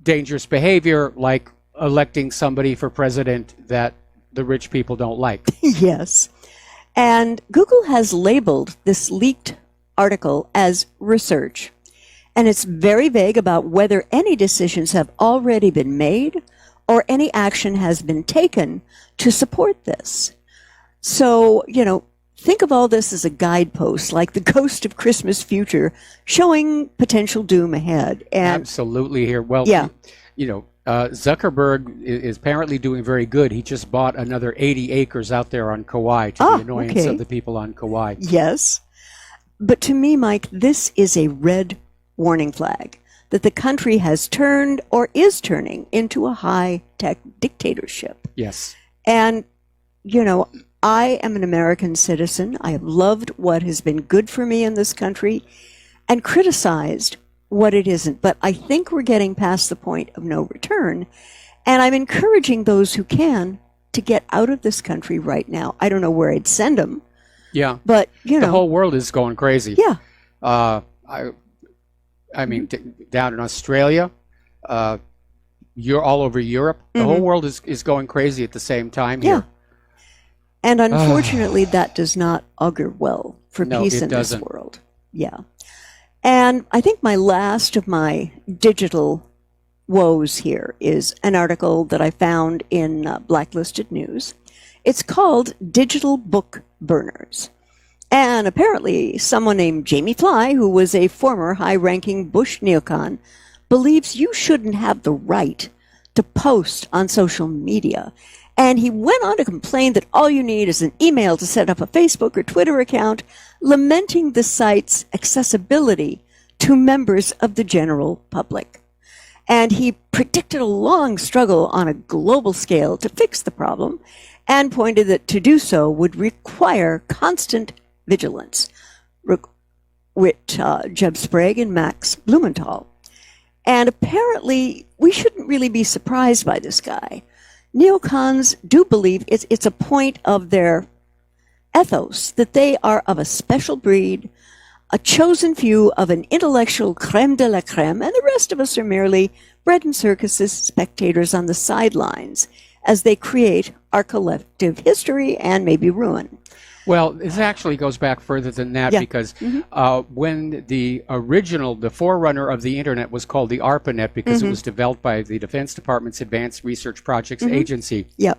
dangerous behavior like electing somebody for president that the rich people don't like. Yes. And Google has labeled this leaked article as research. And it's very vague about whether any decisions have already been made or any action has been taken to support this. So, think of all this as a guidepost, like the ghost of Christmas future, showing potential doom ahead. And absolutely here. Well, yeah. Zuckerberg is apparently doing very good. He just bought another 80 acres out there on Kauai to the annoyance of the people on Kauai. Yes. But to me, Mike, this is a red warning flag that the country has turned or is turning into a high-tech dictatorship. Yes. And, I am an American citizen. I have loved what has been good for me in this country and criticized what it isn't. But I think we're getting past the point of no return. And I'm encouraging those who can to get out of this country right now. I don't know where I'd send them. Yeah. But, the whole world is going crazy. Yeah. I mean, down in Australia, you're all over Europe. The whole world is going crazy at the same time here. And unfortunately, that does not augur well for peace in this world. Yeah. And I think my last of my digital woes here is an article that I found in Blacklisted News. It's called Digital Book Burners. And apparently someone named Jamie Fly, who was a former high-ranking Bush neocon, believes you shouldn't have the right to post on social media. And he went on to complain that all you need is an email to set up a Facebook or Twitter account, lamenting the site's accessibility to members of the general public. And he predicted a long struggle on a global scale to fix the problem and pointed that to do so would require constant vigilance, with Jeb Sprague and Max Blumenthal. And apparently, we shouldn't really be surprised by this guy. Neocons do believe it's a point of their ethos that they are of a special breed, a chosen few of an intellectual creme de la creme, and the rest of us are merely bread and circuses spectators on the sidelines as they create our collective history and maybe ruin. Well, this actually goes back further than that because when the forerunner of the Internet was called the ARPANET because it was developed by the Defense Department's Advanced Research Projects Agency. Yep.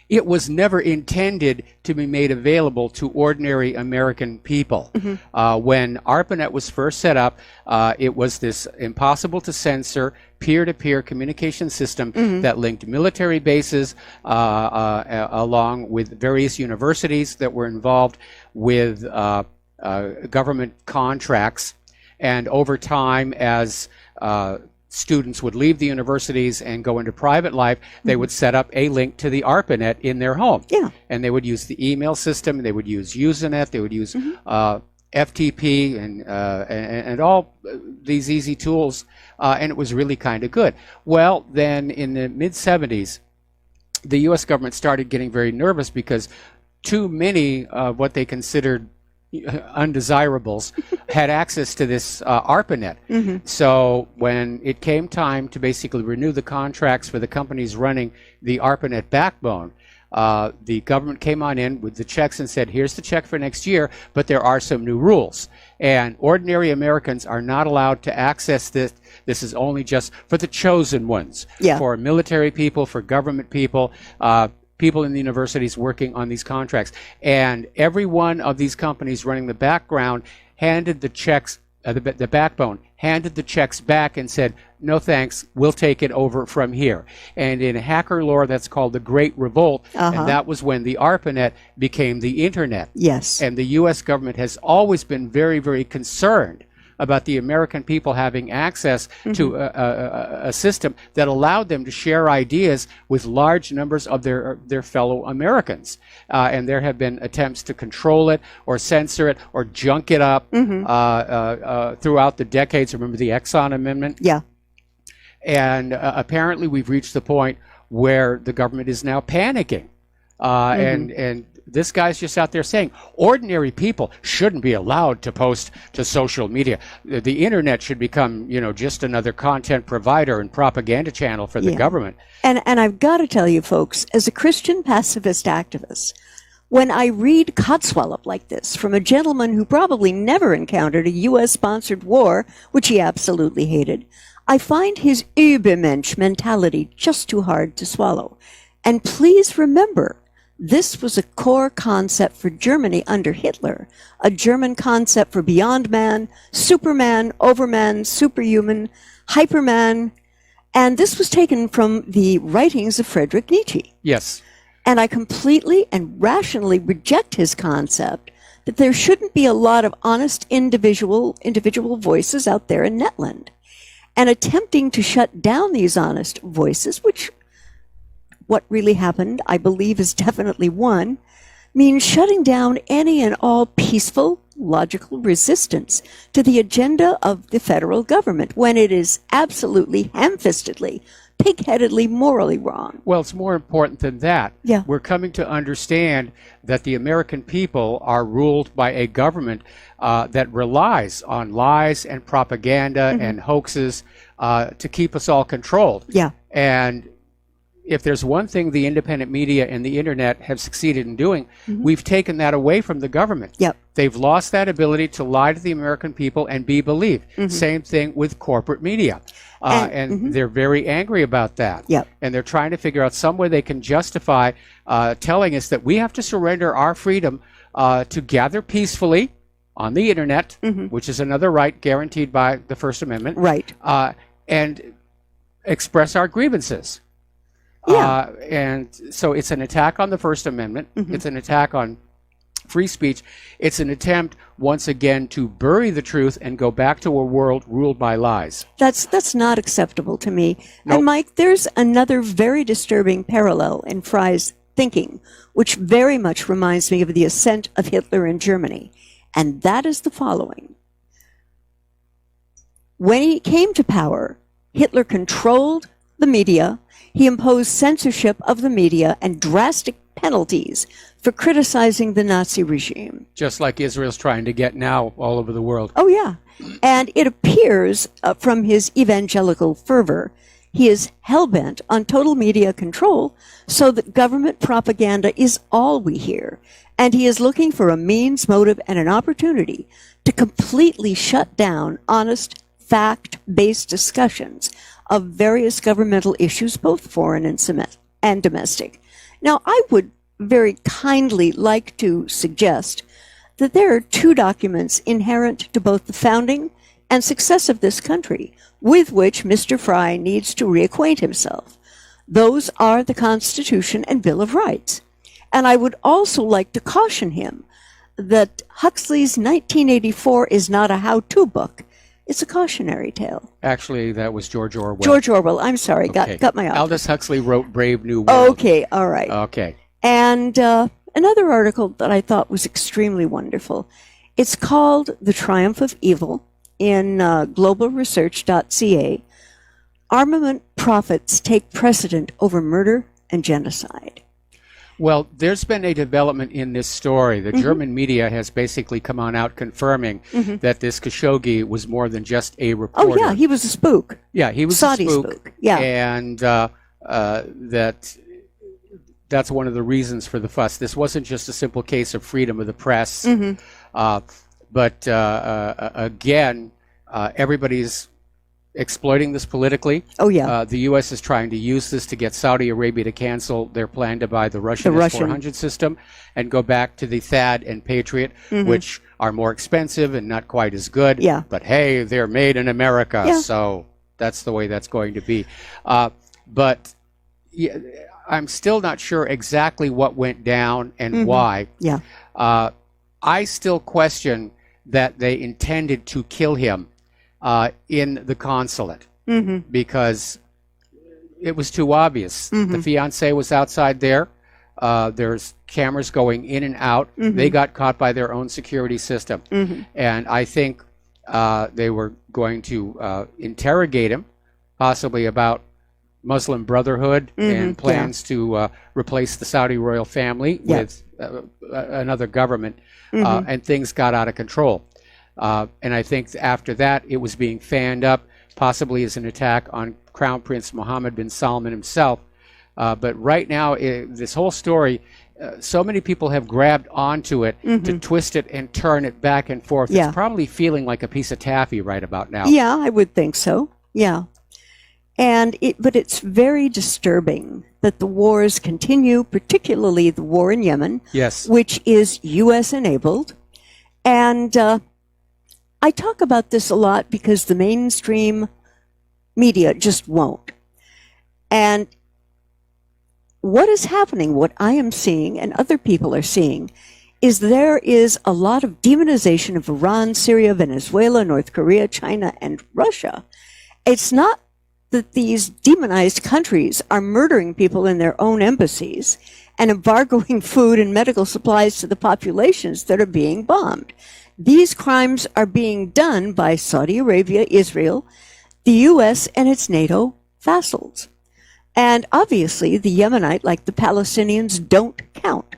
It was never intended to be made available to ordinary American people. When ARPANET was first set up, it was this impossible to censor peer-to-peer communication system that linked military bases along with various universities that were involved with government contracts. And over time, as students would leave the universities and go into private life, they would set up a link to the ARPANET in their home. Yeah. And they would use the email system, they would use Usenet, they would use FTP and all these easy tools, and it was really kind of good. Well, then in the mid-'70s, the U.S. government started getting very nervous because too many of what they considered undesirables had access to this ARPANET. So when it came time to basically renew the contracts for the companies running the ARPANET backbone, the government came on in with the checks and said, here's the check for next year, but there are some new rules. And ordinary Americans are not allowed to access this. This is only just for the chosen ones, for military people, for government people, people in the universities working on these contracts. And every one of these companies running the background handed the checks, the backbone, handed the checks back and said, no thanks, we'll take it over from here. And in hacker lore, that's called the Great Revolt. And that was when the ARPANET became the Internet. Yes. And the U.S. government has always been very, very concerned about the American people having access to a system that allowed them to share ideas with large numbers of their fellow Americans. And there have been attempts to control it or censor it or junk it up throughout the decades. Remember the Exxon Amendment? Yeah. And apparently we've reached the point where the government is now panicking. And this guy's just out there saying ordinary people shouldn't be allowed to post to social media. The Internet should become, just another content provider and propaganda channel for the government. And I've got to tell you, folks, as a Christian pacifist activist, when I read codswallop like this from a gentleman who probably never encountered a U.S.-sponsored war, which he absolutely hated, I find his Übermensch mentality just too hard to swallow. And please remember This was a core concept for Germany under Hitler, a German concept for beyond man, Superman, Overman, superhuman, Hyperman, and this was taken from the writings of Friedrich Nietzsche. Yes. And I completely and rationally reject his concept that there shouldn't be a lot of honest individual voices out there in Netland. And attempting to shut down these honest voices, which what really happened, I believe, is definitely one, means shutting down any and all peaceful, logical resistance to the agenda of the federal government when it is absolutely ham-fistedly, pig-headedly, morally wrong. Well, it's more important than that. Yeah. We're coming to understand that the American people are ruled by a government that relies on lies and propaganda and hoaxes to keep us all controlled. Yeah. And if there's one thing the independent media and the internet have succeeded in doing, we've taken that away from the government. Yep. They've lost that ability to lie to the American people and be believed. Same thing with corporate media. And they're very angry about that. Yep. And they're trying to figure out some way they can justify telling us that we have to surrender our freedom to gather peacefully on the internet, which is another right guaranteed by the First Amendment. Right. And express our grievances. Yeah. And so it's an attack on the First Amendment. It's an attack on free speech. It's an attempt, once again, to bury the truth and go back to a world ruled by lies. That's not acceptable to me. Nope. And Mike, there's another very disturbing parallel in Fry's thinking, which very much reminds me of the ascent of Hitler in Germany. And that is the following. When he came to power, Hitler controlled the media. He imposed censorship of the media and drastic penalties for criticizing the Nazi regime. Just like Israel's trying to get now all over the world. Oh, yeah. And it appears from his evangelical fervor, he is hell-bent on total media control so that government propaganda is all we hear. And he is looking for a means, motive, and an opportunity to completely shut down honest, fact-based discussions of various governmental issues, both foreign and domestic. Now, I would very kindly like to suggest that there are two documents inherent to both the founding and success of this country with which Mr. Fry needs to reacquaint himself. Those are the Constitution and Bill of Rights. And I would also like to caution him that Huxley's 1984 is not a how-to book. It's a cautionary tale. Actually, that was George Orwell. George Orwell, I'm sorry, Okay. got my off. Aldous Huxley wrote Brave New World. Okay, all right. Okay. And another article that I thought was extremely wonderful. It's called The Triumph of Evil in globalresearch.ca. Armament profits take precedent over murder and genocide. Well, there's been a development in this story. The German media has basically come on out confirming that this Khashoggi was more than just a reporter. Oh, yeah, he was a spook. Yeah, he was Saudi a spook. Yeah. And that's one of the reasons for the fuss. This wasn't just a simple case of freedom of the press. But again, everybody's exploiting this politically. Oh, yeah. The U.S. is trying to use this to get Saudi Arabia to cancel their plan to buy the Russian S-400 system and go back to the THAAD and Patriot, which are more expensive and not quite as good. Yeah. But hey, they're made in America, Yeah. so that's the way that's going to be. But yeah, I'm still not sure exactly what went down and why. Yeah. I still question that they intended to kill him in the consulate because it was too obvious. The fiance was outside there. There's cameras going in and out. They got caught by their own security system. And I think they were going to interrogate him, possibly about Muslim Brotherhood and plans to replace the Saudi royal family with another government. And things got out of control. And I think after that, it was being fanned up, possibly as an attack on Crown Prince Mohammed bin Salman himself. But right now, this whole story, so many people have grabbed onto it to twist it and turn it back and forth. Yeah. It's probably feeling like a piece of taffy right about now. Yeah, I would think so. Yeah. But it's very disturbing that the wars continue, particularly the war in Yemen, Yes. which is U.S. enabled. And I talk about this a lot because the mainstream media just won't. And what is happening, what I am seeing and other people are seeing, is there is a lot of demonization of Iran, Syria, Venezuela, North Korea, China, and Russia. It's not that these demonized countries are murdering people in their own embassies and embargoing food and medical supplies to the populations that are being bombed. These crimes are being done by Saudi Arabia, Israel, the U.S., and its NATO vassals. And obviously, the Yemenite, like the Palestinians, don't count.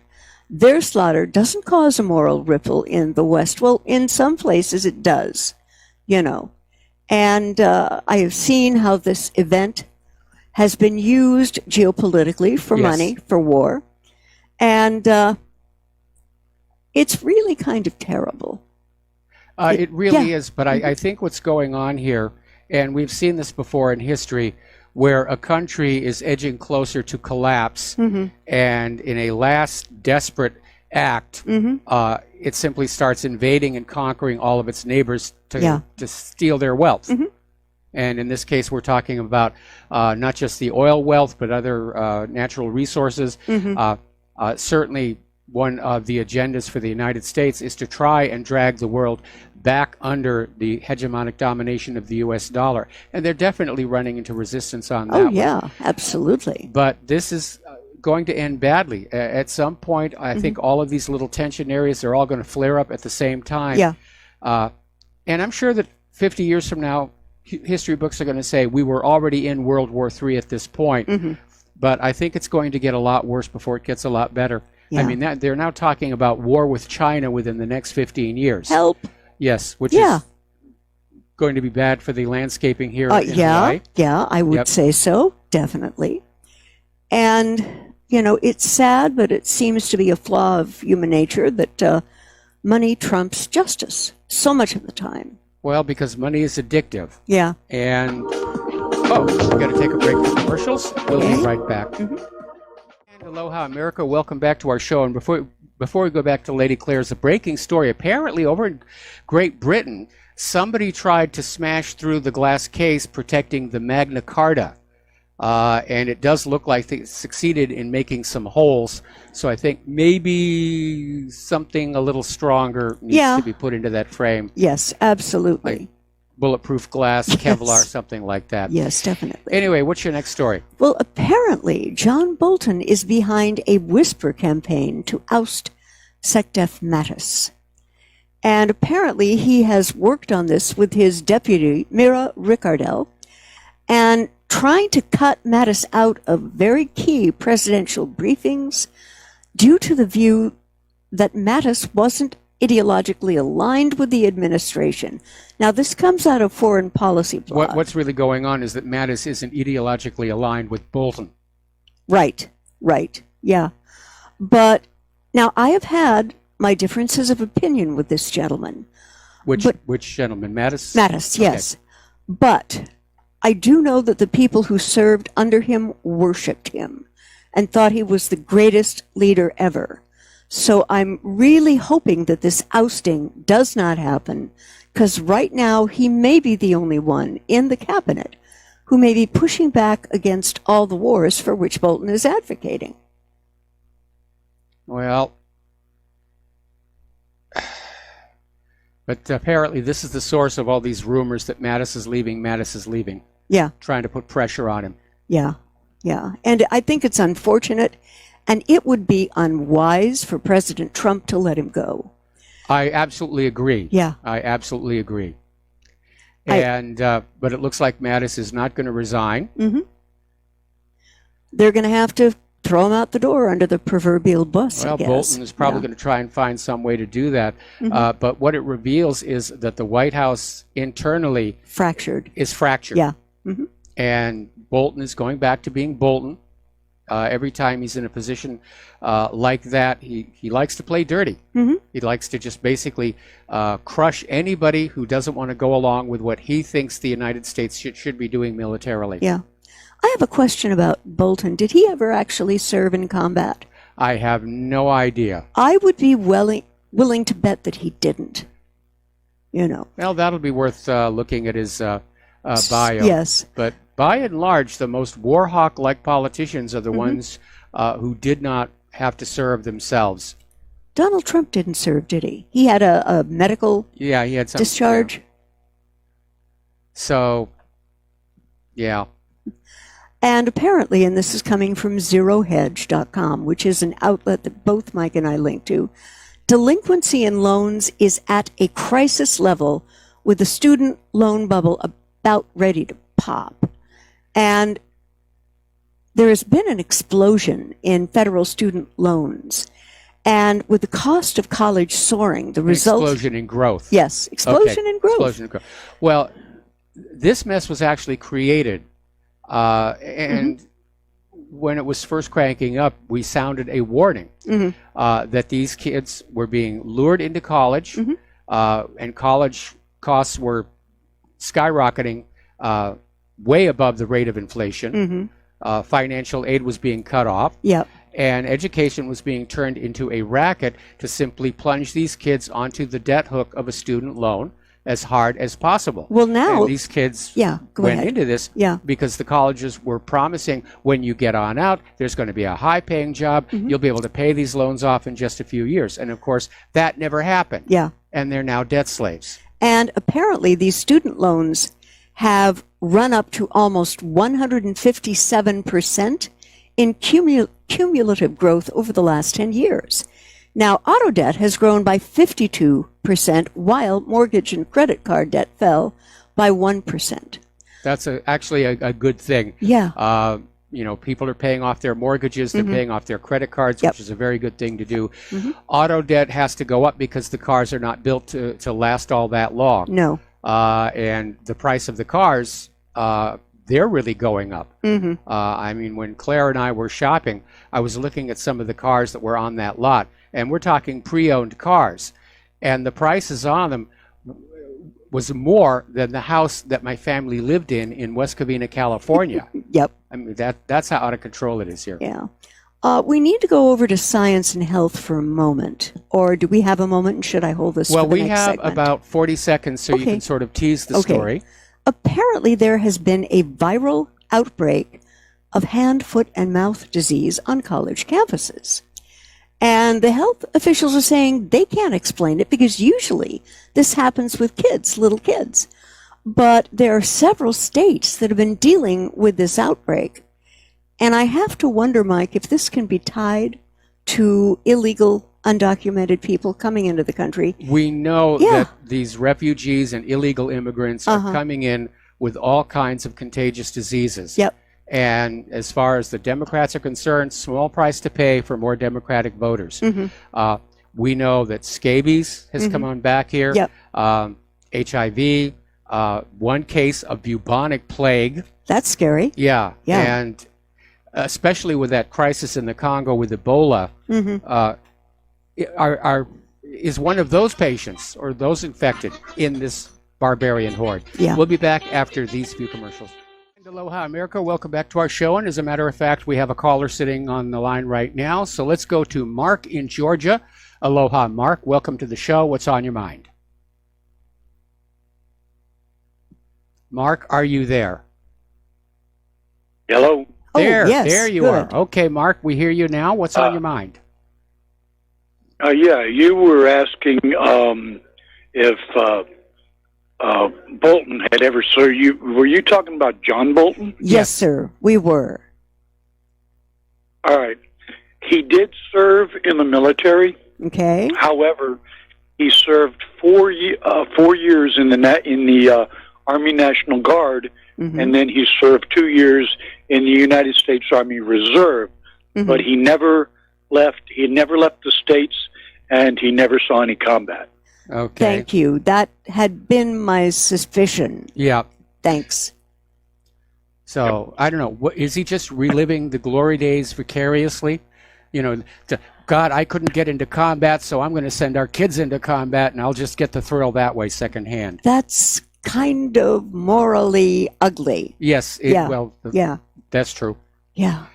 Their slaughter doesn't cause a moral ripple in the West. Well, in some places it does, you know. And I have seen how this event has been used geopolitically for money, for war. And it's really kind of terrible. It really is. But I think what's going on here, and we've seen this before in history, where a country is edging closer to collapse, and in a last desperate act, it simply starts invading and conquering all of its neighbors to steal their wealth. And in this case, we're talking about not just the oil wealth, but other natural resources. Certainly, one of the agendas for the United States is to try and drag the world back under the hegemonic domination of the U.S. dollar. And they're definitely running into resistance on that. Oh, yeah, absolutely. But this is going to end badly. At some point, I think all of these little tension areas, they're all going to flare up at the same time. Yeah. And I'm sure that 50 years from now, history books are going to say we were already in World War III at this point. But I think it's going to get a lot worse before it gets a lot better. Yeah. I mean, they're now talking about war with China within the next 15 years. Help. Yes, which is going to be bad for the landscaping here in Hawaii. Yeah, I would say so, definitely. And, you know, it's sad, but it seems to be a flaw of human nature that money trumps justice so much of the time. Well, because money is addictive. Yeah. And, we've got to take a break for commercials. We'll be right back. And aloha, America. Welcome back to our show. And before we go back to Lady Claire's, a breaking story. Apparently, over in Great Britain, somebody tried to smash through the glass case protecting the Magna Carta. And it does look like they succeeded in making some holes. So I think maybe something a little stronger needs to be put into that frame. Yes, absolutely. Like bulletproof glass, Kevlar, something like that. Yes, definitely. Anyway, what's your next story? Well, apparently, John Bolton is behind a whisper campaign to oust Secdef Mattis. And apparently, he has worked on this with his deputy, Mira Ricardel, and trying to cut Mattis out of very key presidential briefings due to the view that Mattis wasn't ideologically aligned with the administration. Now, this comes out of Foreign Policy blog. What's really going on is that Mattis isn't ideologically aligned with Bolton. Right, yeah. But now I have had my differences of opinion with this gentleman. Which gentleman? Mattis? Mattis, yes. But I do know that the people who served under him worshipped him and thought he was the greatest leader ever. So I'm really hoping that this ousting does not happen, because right now he may be the only one in the cabinet who may be pushing back against all the wars for which Bolton is advocating. Well, but apparently this is the source of all these rumors that Mattis is leaving. Yeah. Trying to put pressure on him. Yeah. And I think it's unfortunate, and it would be unwise for President Trump to let him go. I absolutely agree. Yeah. I absolutely agree. And but it looks like Mattis is not going to resign. They're going to have to throw him out the door under the proverbial bus, Well, I guess. Bolton is probably going to try and find some way to do that. But what it reveals is that the White House internally is fractured. Yeah. And Bolton is going back to being Bolton. every time he's in a position like that, he likes to play dirty. Mm-hmm. He likes to just basically crush anybody who doesn't want to go along with what he thinks the United States should be doing militarily. Yeah. I have a question about Bolton. Did he ever actually serve in combat? I have no idea. I would be willing to bet that he didn't. You know. Well, that'll be worth looking at his bio. Yes. But by and large, the most war hawk-like politicians are the ones who did not have to serve themselves. Donald Trump didn't serve, did he? He had a medical he had some discharge. Yeah. So, yeah. And apparently, and this is coming from zerohedge.com, which is an outlet that both Mike and I link to, delinquency in loans is at a crisis level with the student loan bubble about ready to pop. And there has been an explosion in federal student loans. And with the cost of college soaring, the result... Explosion in growth. Yes, explosion in growth. Explosion in growth. Well, this mess was actually created, and when it was first cranking up, we sounded a warning that these kids were being lured into college, and college costs were skyrocketing way above the rate of inflation. Financial aid was being cut off. Yep. And education was being turned into a racket to simply plunge these kids onto the debt hook of a student loan as hard as possible. Well, now... And these kids go went ahead. into this because the colleges were promising when you get on out, there's going to be a high-paying job. You'll be able to pay these loans off in just a few years. And, of course, that never happened. Yeah. And they're now debt slaves. And apparently these student loans have run up to almost 157% in cumulative growth over the last 10 years. Now, auto debt has grown by 52%, while mortgage and credit card debt fell by 1%. That's actually a good thing. Yeah. You know, people are paying off their mortgages, they're paying off their credit cards, which is a very good thing to do. Auto debt has to go up because the cars are not built to last all that long. No. And the price of the cars, they're really going up. I mean, when Claire and I were shopping, I was looking at some of the cars that were on that lot, and we're talking pre-owned cars, and the prices on them was more than the house that my family lived in West Covina, California. Yep. I mean, that's how out of control it is here. Yeah. We need to go over to science and health for a moment. Or do we have a moment, and should I hold this Well, for the we next have segment? about 40 seconds, so you can sort of tease the story. Apparently, there has been a viral outbreak of hand, foot, and mouth disease on college campuses. And the health officials are saying they can't explain it because usually this happens with kids, little kids. But there are several states that have been dealing with this outbreak. And I have to wonder, Mike, if this can be tied to illegal, undocumented people coming into the country. We know that these refugees and illegal immigrants are coming in with all kinds of contagious diseases. Yep. And as far as the Democrats are concerned, small price to pay for more Democratic voters. We know that scabies has come on back here. Yep. HIV, one case of bubonic plague. That's scary. Yeah. Yeah. And especially with that crisis in the Congo with Ebola, is one of those patients or those infected in this barbarian horde. Yeah. We'll be back after these few commercials. Aloha, America. Welcome back to our show. And as a matter of fact, we have a caller sitting on the line right now. So let's go to Mark in Georgia. Aloha, Mark. Welcome to the show. What's on your mind? Mark, are you there? Hello. There you are. Okay, Mark, we hear you now. What's on your mind? Yeah, you were asking if Bolton had ever served you. Were you talking about John Bolton? Yes, sir. We were. All right. He did serve in the military. Okay. However, he served 4 years in the Army National Guard, and then he served 2 years in the United States Army Reserve. But he never left. He never left the States, and he never saw any combat. Okay. Thank you. That had been my suspicion. Yeah. Thanks. So I don't know. What, is he just reliving the glory days vicariously? You know, God, I couldn't get into combat, so I'm going to send our kids into combat, and I'll just get the thrill that way secondhand. That's kind of morally ugly. Yes. Well, yeah. That's true. Yeah.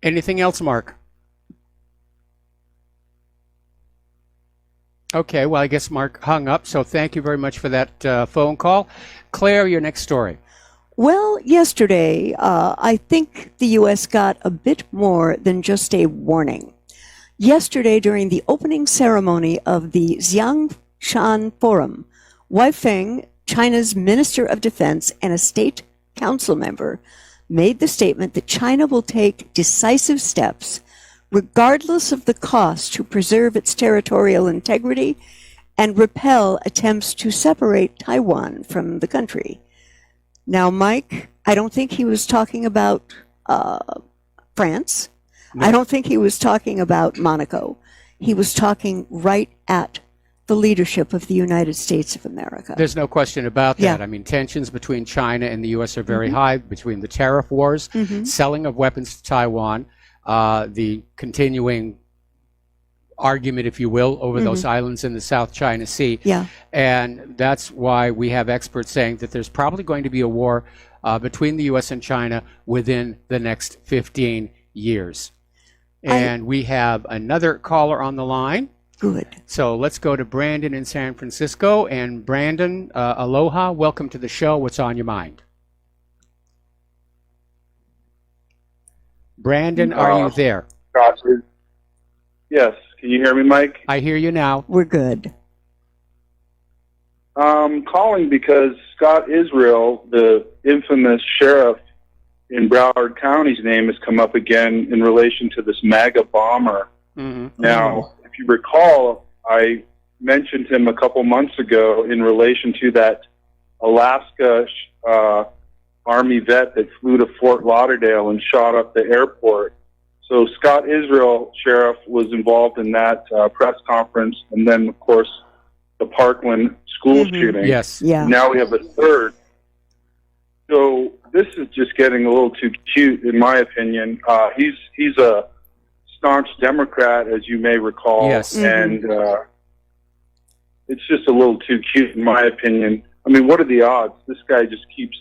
Anything else, Mark? Okay, well, I guess Mark hung up, so thank you very much for that phone call. Claire, your next story. Well, yesterday, I think the U.S. got a bit more than just a warning. Yesterday, during the opening ceremony of the Xiangshan Forum, Wei Feng, China's Minister of Defense and a state council member, made the statement that China will take decisive steps, regardless of the cost, to preserve its territorial integrity and repel attempts to separate Taiwan from the country. Now, Mike, I don't think he was talking about France. No. I don't think he was talking about Monaco. He was talking right at the leadership of the United States of America. There's no question about that. Yeah. I mean, tensions between China and the U.S. are very high, between the tariff wars, selling of weapons to Taiwan, the continuing argument, if you will, over those islands in the South China Sea. Yeah. And that's why we have experts saying that there's probably going to be a war between the U.S. and China within the next 15 years. And we have another caller on the line. Good. So let's go to Brandon in San Francisco. And Brandon, aloha. Welcome to the show. What's on your mind? Brandon, are you there? Gotcha. Yes. Can you hear me, Mike? I hear you now. We're good. Calling because Scott Israel, the infamous sheriff in Broward County's name has come up again in relation to this MAGA bomber. Now, if you recall, I mentioned him a couple months ago in relation to that Alaska Army vet that flew to Fort Lauderdale and shot up the airport. So Scott Israel, sheriff, was involved in that press conference, and then, of course, the Parkland school shooting. Yes. Yeah. Now we have a third. So this is just getting a little too cute, in my opinion. He's a staunch Democrat, as you may recall. Yes. And it's just a little too cute, in my opinion. I mean, what are the odds? This guy just keeps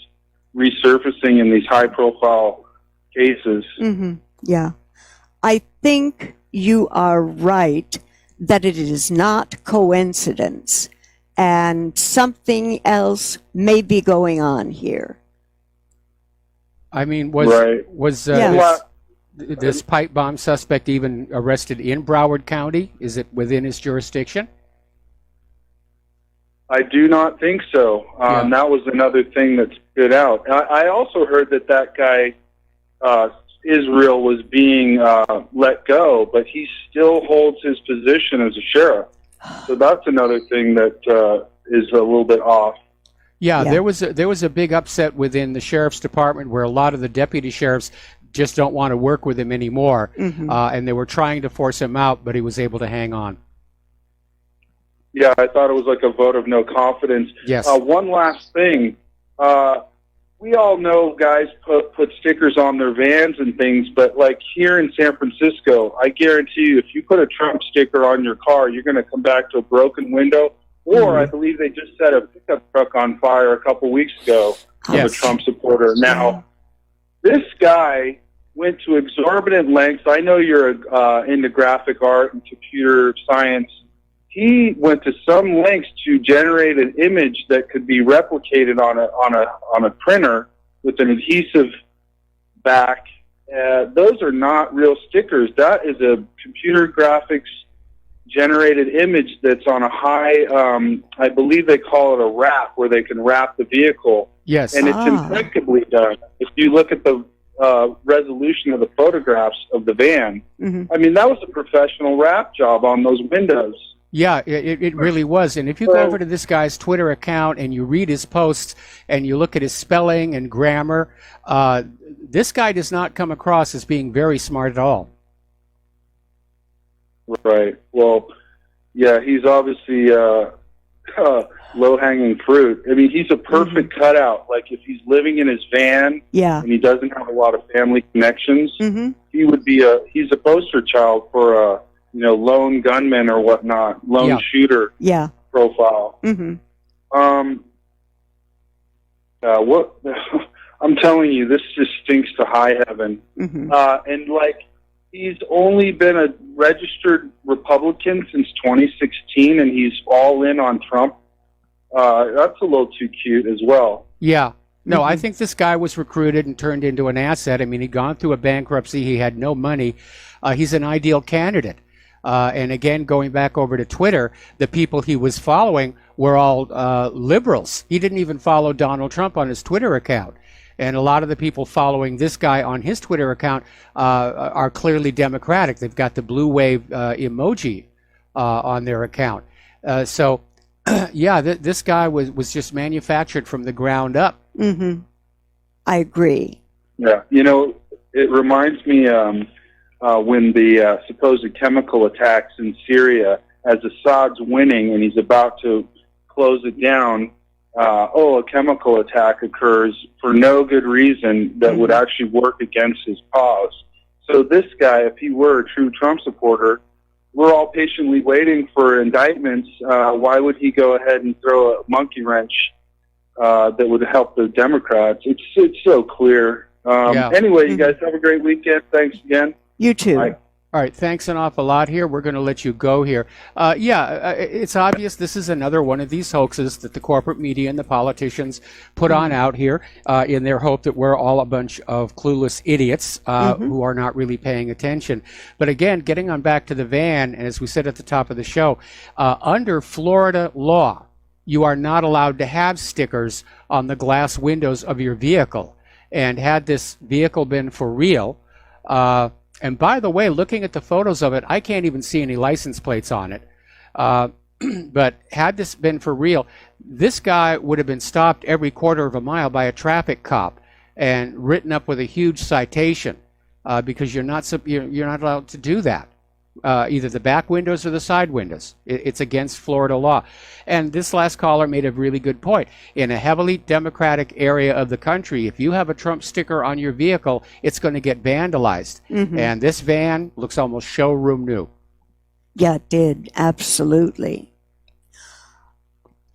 resurfacing in these high-profile cases. Yeah. I think you are right that it is not coincidence and something else may be going on here. I mean, was this pipe bomb suspect even arrested in Broward County? Is it within his jurisdiction? I do not think so. That was another thing that stood out. I also heard that guy, Israel, was being let go, but he still holds his position as a sheriff. So that's another thing that is a little bit off. Yeah, there was a big upset within the sheriff's department where a lot of the deputy sheriffs just don't want to work with him anymore, and they were trying to force him out, but he was able to hang on. Yeah, I thought it was like a vote of no confidence. Yes. One last thing. We all know guys put stickers on their vans and things, but like here in San Francisco, I guarantee you, if you put a Trump sticker on your car, you're going to come back to a broken window. Or I believe they just set a pickup truck on fire a couple weeks ago of a Trump supporter. Now, this guy went to exorbitant lengths. I know you're into graphic art and computer science. He went to some lengths to generate an image that could be replicated on a printer with an adhesive back. Those are not real stickers. That is a computer graphics generated image that's on a high, I believe they call it a wrap, where they can wrap the vehicle. Yes. And it's impeccably done. If you look at the resolution of the photographs of the van, I mean, that was a professional wrap job on those windows. Yeah, it really was. And if you go over to this guy's Twitter account and you read his posts and you look at his spelling and grammar, this guy does not come across as being very smart at all. Right. Well, yeah, he's obviously low-hanging fruit. I mean, he's a perfect cutout. Like, if he's living in his van Yeah. and he doesn't have a lot of family connections, Mm-hmm. he would be he's a poster child for a, lone gunman or whatnot, lone shooter Yeah. profile. Mm-hmm. What I'm telling you, this just stinks to high heaven. Mm-hmm. And like, he's only been a registered Republican since 2016, and he's all in on Trump. That's a little too cute as well. Yeah. No, I think this guy was recruited and turned into an asset. I mean, he'd gone through a bankruptcy. He had no money. He's an ideal candidate. And again, going back over to Twitter, the people he was following were all liberals. He didn't even follow Donald Trump on his Twitter account. And a lot of the people following this guy on his Twitter account are clearly Democratic. They've got the blue wave emoji on their account. So, yeah, this guy was just manufactured from the ground up. Mm-hmm. I agree. Yeah. It reminds me when the supposed chemical attacks in Syria, as Assad's winning and he's about to close it down, a chemical attack occurs for no good reason that would actually work against his cause. So this guy, if he were a true Trump supporter, we're all patiently waiting for indictments. Why would he go ahead and throw a monkey wrench that would help the Democrats? It's so clear. Anyway, you guys have a great weekend. Thanks again. You too. Bye. All right, thanks an awful lot here. We're going to let you go here. It's obvious this is another one of these hoaxes that the corporate media and the politicians put on out here in their hope that we're all a bunch of clueless idiots who are not really paying attention. But again, getting on back to the van, and as we said at the top of the show, under Florida law, you are not allowed to have stickers on the glass windows of your vehicle. And had this vehicle been for real, and by the way, looking at the photos of it, I can't even see any license plates on it. But had this been for real, this guy would have been stopped every quarter of a mile by a traffic cop and written up with a huge citation because you're not allowed to do that. Either the back windows or the side windows. It's against Florida law. And this last caller made a really good point. In a heavily Democratic area of the country, if you have a Trump sticker on your vehicle, it's going to get vandalized. And this van looks almost showroom new. Yeah, it did. Absolutely.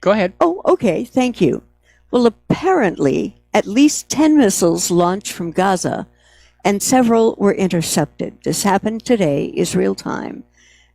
Go ahead. Oh, okay. Thank you. Well, apparently, at least 10 missiles launched from Gaza and several were intercepted. This happened today, Israel time.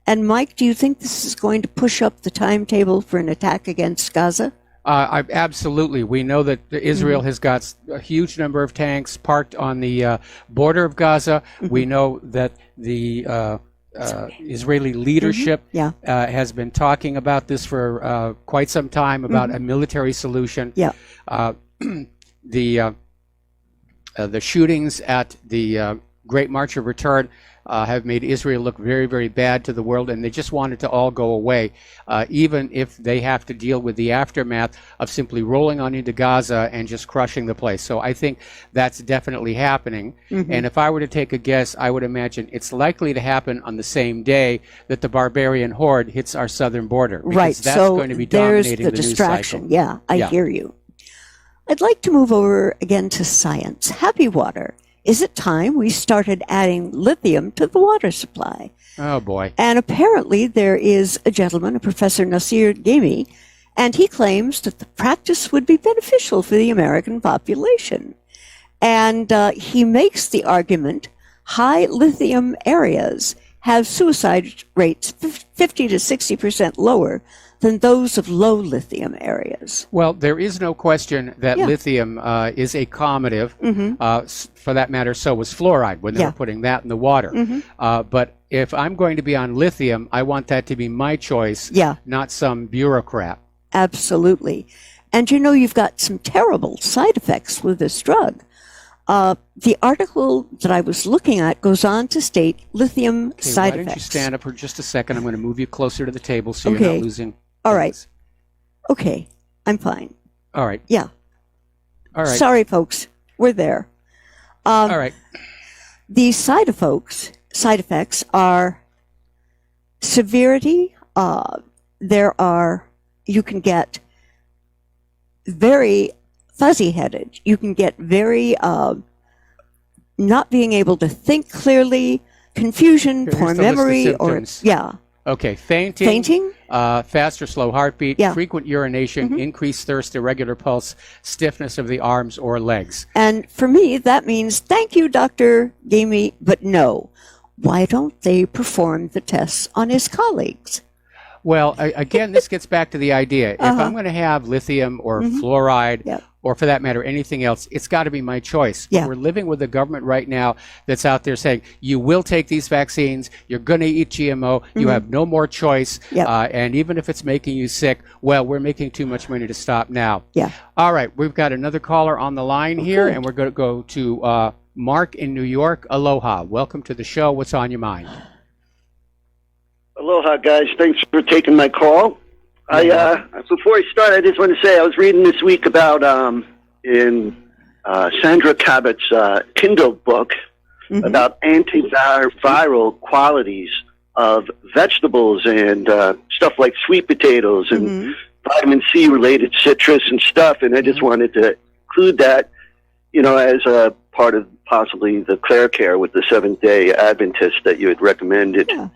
And Mike, do you think this is going to push up the timetable for an attack against Gaza? Absolutely. We know that Israel has got a huge number of tanks parked on the border of Gaza. We know that the Israeli leadership has been talking about this for quite some time, about a military solution. The shootings at the Great March of Return have made Israel look very, very bad to the world, and they just want it to all go away, even if they have to deal with the aftermath of simply rolling on into Gaza and just crushing the place. So I think that's definitely happening. And if I were to take a guess, I would imagine it's likely to happen on the same day that the barbarian horde hits our southern border. Because that's going to be dominating the distraction. news cycle. I hear you. I'd like to move over again to science. Happy water. Is it time we started adding lithium to the water supply? Oh, boy. And apparently there is a gentleman, a Professor Nasir Ghaemi, and he claims that the practice would be beneficial for the American population. And he makes the argument high lithium areas have suicide rates 50 to 60% lower than those of low lithium areas. Well, there is no question that lithium is a combative. For that matter, so was fluoride when they were putting that in the water. But if I'm going to be on lithium, I want that to be my choice, not some bureaucrat. Absolutely. And you've got some terrible side effects with this drug. The article that I was looking at goes on to state lithium side effects. Why don't you stand up for just a second? I'm going to move you closer to the table so you're not losing. All right. Okay. I'm fine. All right. Yeah. All right. Sorry, folks. We're there. All right. The side effects are severity. There are you can get very fuzzy-headed. You can get very not being able to think clearly, confusion, Here's poor the list of memory, or symptoms. yeah. Okay, fainting, fast or slow heartbeat, Yeah. frequent urination, increased thirst, irregular pulse, stiffness of the arms or legs. And for me, that means thank you, Dr. Gamey, but no. Why don't they perform the tests on his colleagues? Well, again, this gets back to the idea. If I'm going to have lithium or fluoride, or for that matter, anything else, it's got to be my choice. Yeah. We're living with a government right now that's out there saying, you will take these vaccines, you're going to eat GMO, you have no more choice, and even if it's making you sick, well, we're making too much money to stop now. Yeah. All right, we've got another caller on the line here, and we're going to go to Mark in New York. Aloha. Welcome to the show. What's on your mind? Aloha, guys. Thanks for taking my call. Before I start, I just want to say I was reading this week about in Sandra Cabot's Kindle book about antiviral qualities of vegetables and stuff like sweet potatoes and vitamin C related citrus and stuff. And I just wanted to include that, as a part of possibly the Care with the Seventh-day Adventist that you had recommended. Yeah.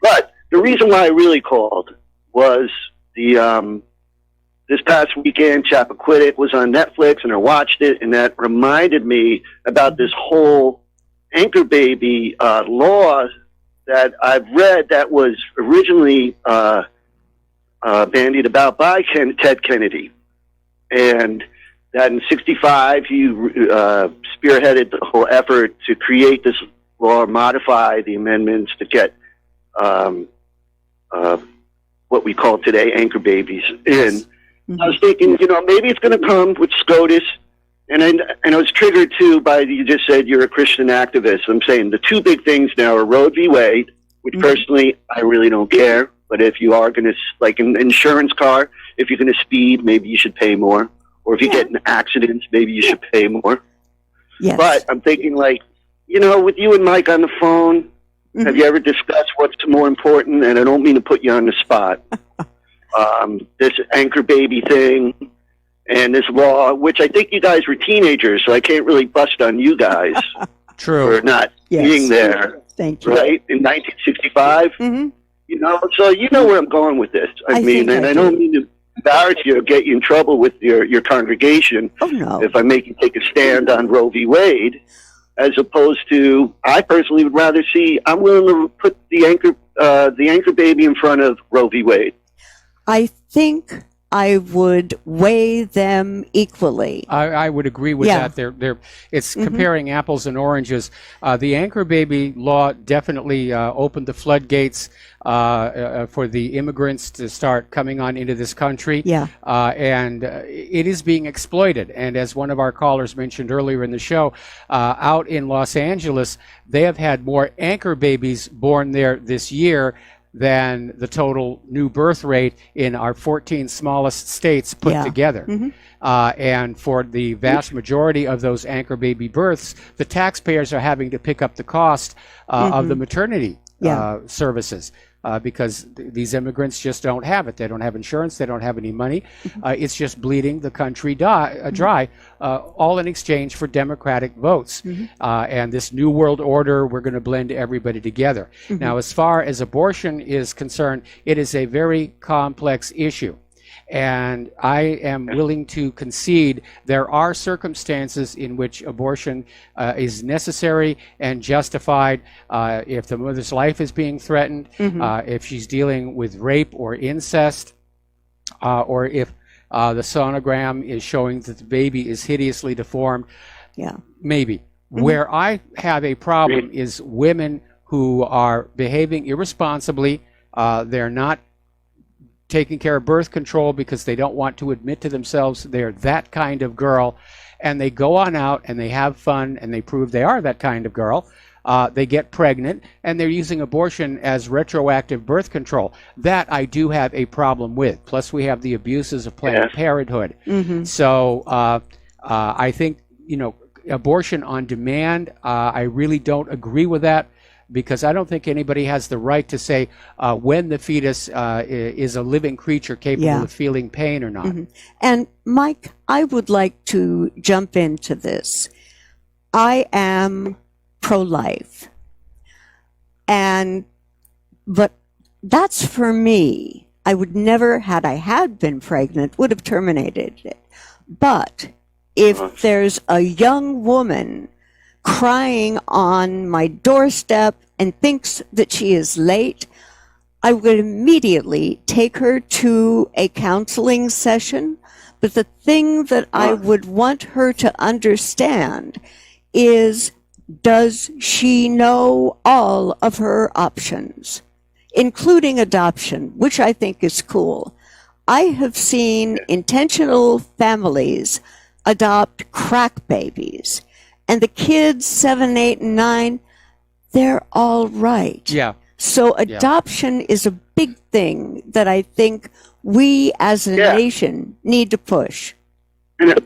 But the reason why I really called was this past weekend, Chappaquiddick was on Netflix, and I watched it, and that reminded me about this whole anchor baby law that I've read that was originally bandied about by Ted Kennedy, and that in '65 he spearheaded the whole effort to create this law, modify the amendments to get what we call today anchor babies in. I was thinking, maybe it's going to come with SCOTUS, and I was triggered too by you just said you're a Christian activist. I'm saying the two big things now are Roe v. Wade, which personally I really don't care, but if you are going to, like an insurance car, if you're going to speed, maybe you should pay more, or if you get in accidents, maybe you should pay more. Yes. But I'm thinking with you and Mike on the phone, have you ever discussed what's more important? And I don't mean to put you on the spot. This anchor baby thing and this law, which I think you guys were teenagers, so I can't really bust on you guys for not being there. Thank you. Right? In 1965? So you know where I'm going with this. I don't mean to embarrass you or get you in trouble with your congregation if I make you take a stand on Roe v. Wade. As opposed to, I personally would rather see, I'm willing to put the anchor baby in front of Roe v. Wade. I think I would weigh them equally. I would agree with that. It's comparing apples and oranges. The anchor baby law definitely opened the floodgates for the immigrants to start coming on into this country. Yeah. And it is being exploited. And as one of our callers mentioned earlier in the show, out in Los Angeles, they have had more anchor babies born there this year than the total new birth rate in our 14 smallest states put together. And for the vast majority of those anchor baby births, the taxpayers are having to pick up the cost of the maternity services. Because these immigrants just don't have it. They don't have insurance. They don't have any money. It's just bleeding the country dry, all in exchange for Democratic votes. And this New World Order, we're going to blend everybody together. Now, as far as abortion is concerned, it is a very complex issue. And I am willing to concede there are circumstances in which abortion is necessary and justified if the mother's life is being threatened, if she's dealing with rape or incest, or if the sonogram is showing that the baby is hideously deformed. Yeah. Maybe. Where I have a problem is women who are behaving irresponsibly. They're not taking care of birth control because they don't want to admit to themselves they're that kind of girl, and they go on out and they have fun and they prove they are that kind of girl. They get pregnant and they're using abortion as retroactive birth control. That I do have a problem with. Plus we have the abuses of Planned Parenthood. So I think, abortion on demand, I really don't agree with that. because I don't think anybody has the right to say when the fetus is a living creature capable of feeling pain or not. And Mike, I would like to jump into this. I am pro-life, but that's for me. I would never, had I had been pregnant, would have terminated it. But if there's a young woman crying on my doorstep and thinks that she is late, I would immediately take her to a counseling session. But the thing that I would want her to understand is, does she know all of her options, including adoption, which I think is cool. I have seen intentional families adopt crack babies, and the kids 7, 8, and 9, they're all right. Yeah. So adoption is a big thing that I think we as a nation need to push. And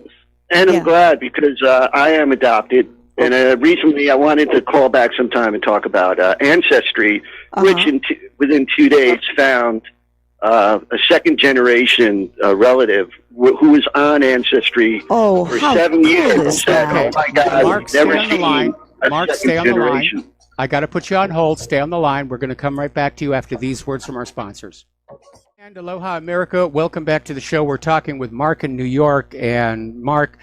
I'm glad, because I am adopted. And recently I wanted to call back sometime and talk about Ancestry, which within 2 days found a second-generation relative who was on Ancestry for 7 years. And said, oh, my God, Mark, never stay on the seen line. a Mark, second stay on the generation. line. I got to put you on hold. Stay on the line. We're going to come right back to you after these words from our sponsors. And aloha, America. Welcome back to the show. We're talking with Mark in New York. And Mark,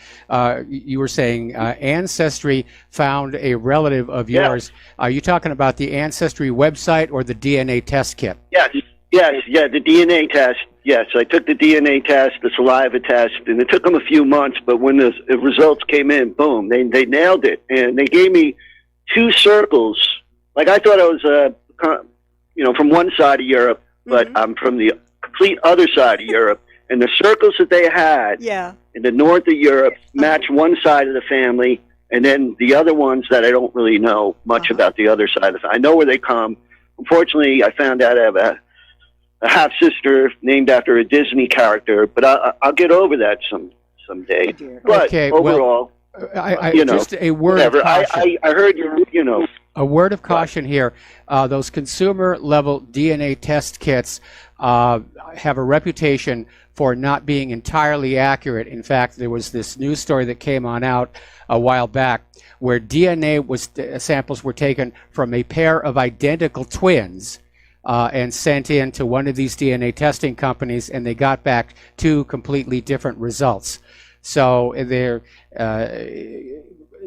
you were saying Ancestry found a relative of yours. Are you talking about the Ancestry website or the DNA test kit? Yes, the DNA test. Yes, I took the DNA test, the saliva test, and it took them a few months. But when the results came in, boom, they nailed it. And they gave me 2 circles. Like, I thought I was, from one side of Europe, but I'm from the complete other side of Europe. And the circles that they had in the north of Europe match one side of the family, and then the other ones that I don't really know much about the other side of the family. I know where they come. Unfortunately, I found out I have a half-sister named after a Disney character, but I'll get over that someday. But overall, just a word of caution. I heard you. A word of caution here. Those consumer-level DNA test kits have a reputation for not being entirely accurate. In fact, there was this news story that came out a while back where DNA samples were taken from a pair of identical twins and sent in to one of these DNA testing companies, and they got back 2 completely different results. So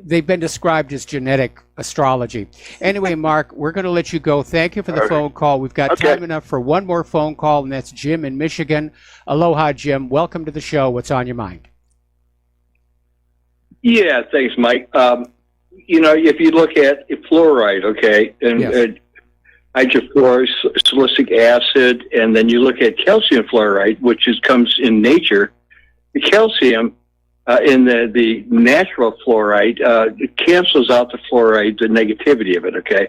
they've been described as genetic astrology. Anyway, Mark, we're going to let you go. Thank you for the phone call. We've got time enough for one more phone call, and that's Jim in Michigan. Aloha, Jim. Welcome to the show. What's on your mind? Yeah, thanks, Mike. If you look at fluoride, and hydrofluorosilicic acid, and then you look at calcium fluoride, which comes in nature, the calcium in the natural fluoride, it cancels out the fluoride, the negativity of it, okay?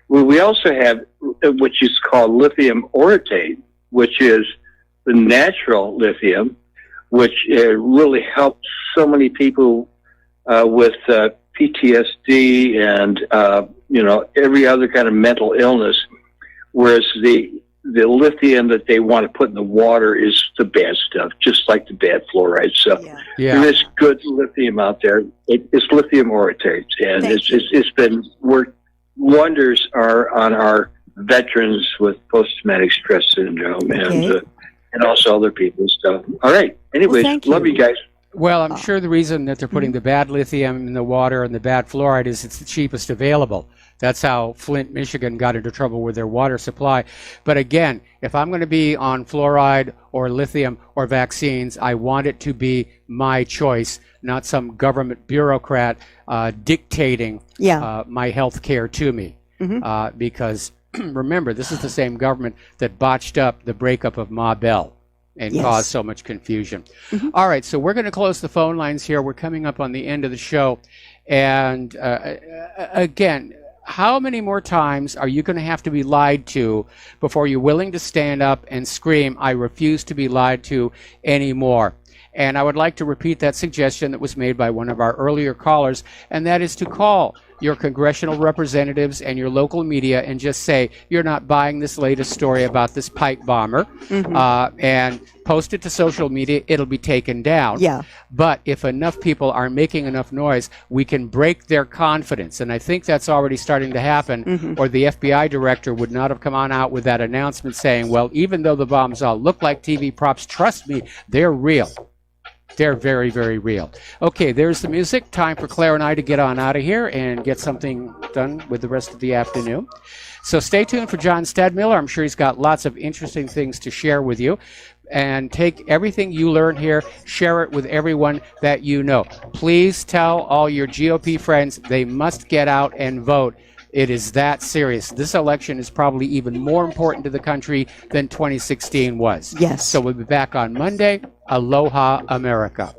We also have what is called lithium orotate, which is the natural lithium, which really helps so many people with PTSD and, every other kind of mental illness, whereas the lithium that they want to put in the water is the bad stuff, just like the bad fluoride. So there is good lithium out there. It's lithium orotate, and it's been worked wonders on our veterans with post-traumatic stress syndrome and also other people. So, all right. Anyways, love you guys. Well, I'm sure the reason that they're putting the bad lithium in the water and the bad fluoride is it's the cheapest available. That's how Flint, Michigan got into trouble with their water supply. But again, if I'm going to be on fluoride or lithium or vaccines, I want it to be my choice, not some government bureaucrat dictating my health care to me. Because remember, this is the same government that botched up the breakup of Ma Bell and caused so much confusion. All right, so we're going to close the phone lines here. We're coming up on the end of the show. And again, how many more times are you going to have to be lied to before you're willing to stand up and scream, I refuse to be lied to anymore? And I would like to repeat that suggestion that was made by one of our earlier callers, and that is to call your congressional representatives and your local media and just say, you're not buying this latest story about this pipe bomber, and post it to social media, it'll be taken down. Yeah. But if enough people are making enough noise, we can break their confidence. And I think that's already starting to happen, or the FBI director would not have come on out with that announcement saying, well, even though the bombs all look like TV props, trust me, they're real. They're very, very real. Okay, there's the music. Time for Claire and I to get on out of here and get something done with the rest of the afternoon. So stay tuned for John Stadmiller. I'm sure he's got lots of interesting things to share with you. And take everything you learn here, share it with everyone that you know. Please tell all your GOP friends they must get out and vote. It is that serious. This election is probably even more important to the country than 2016 was. Yes. So we'll be back on Monday. Aloha, America.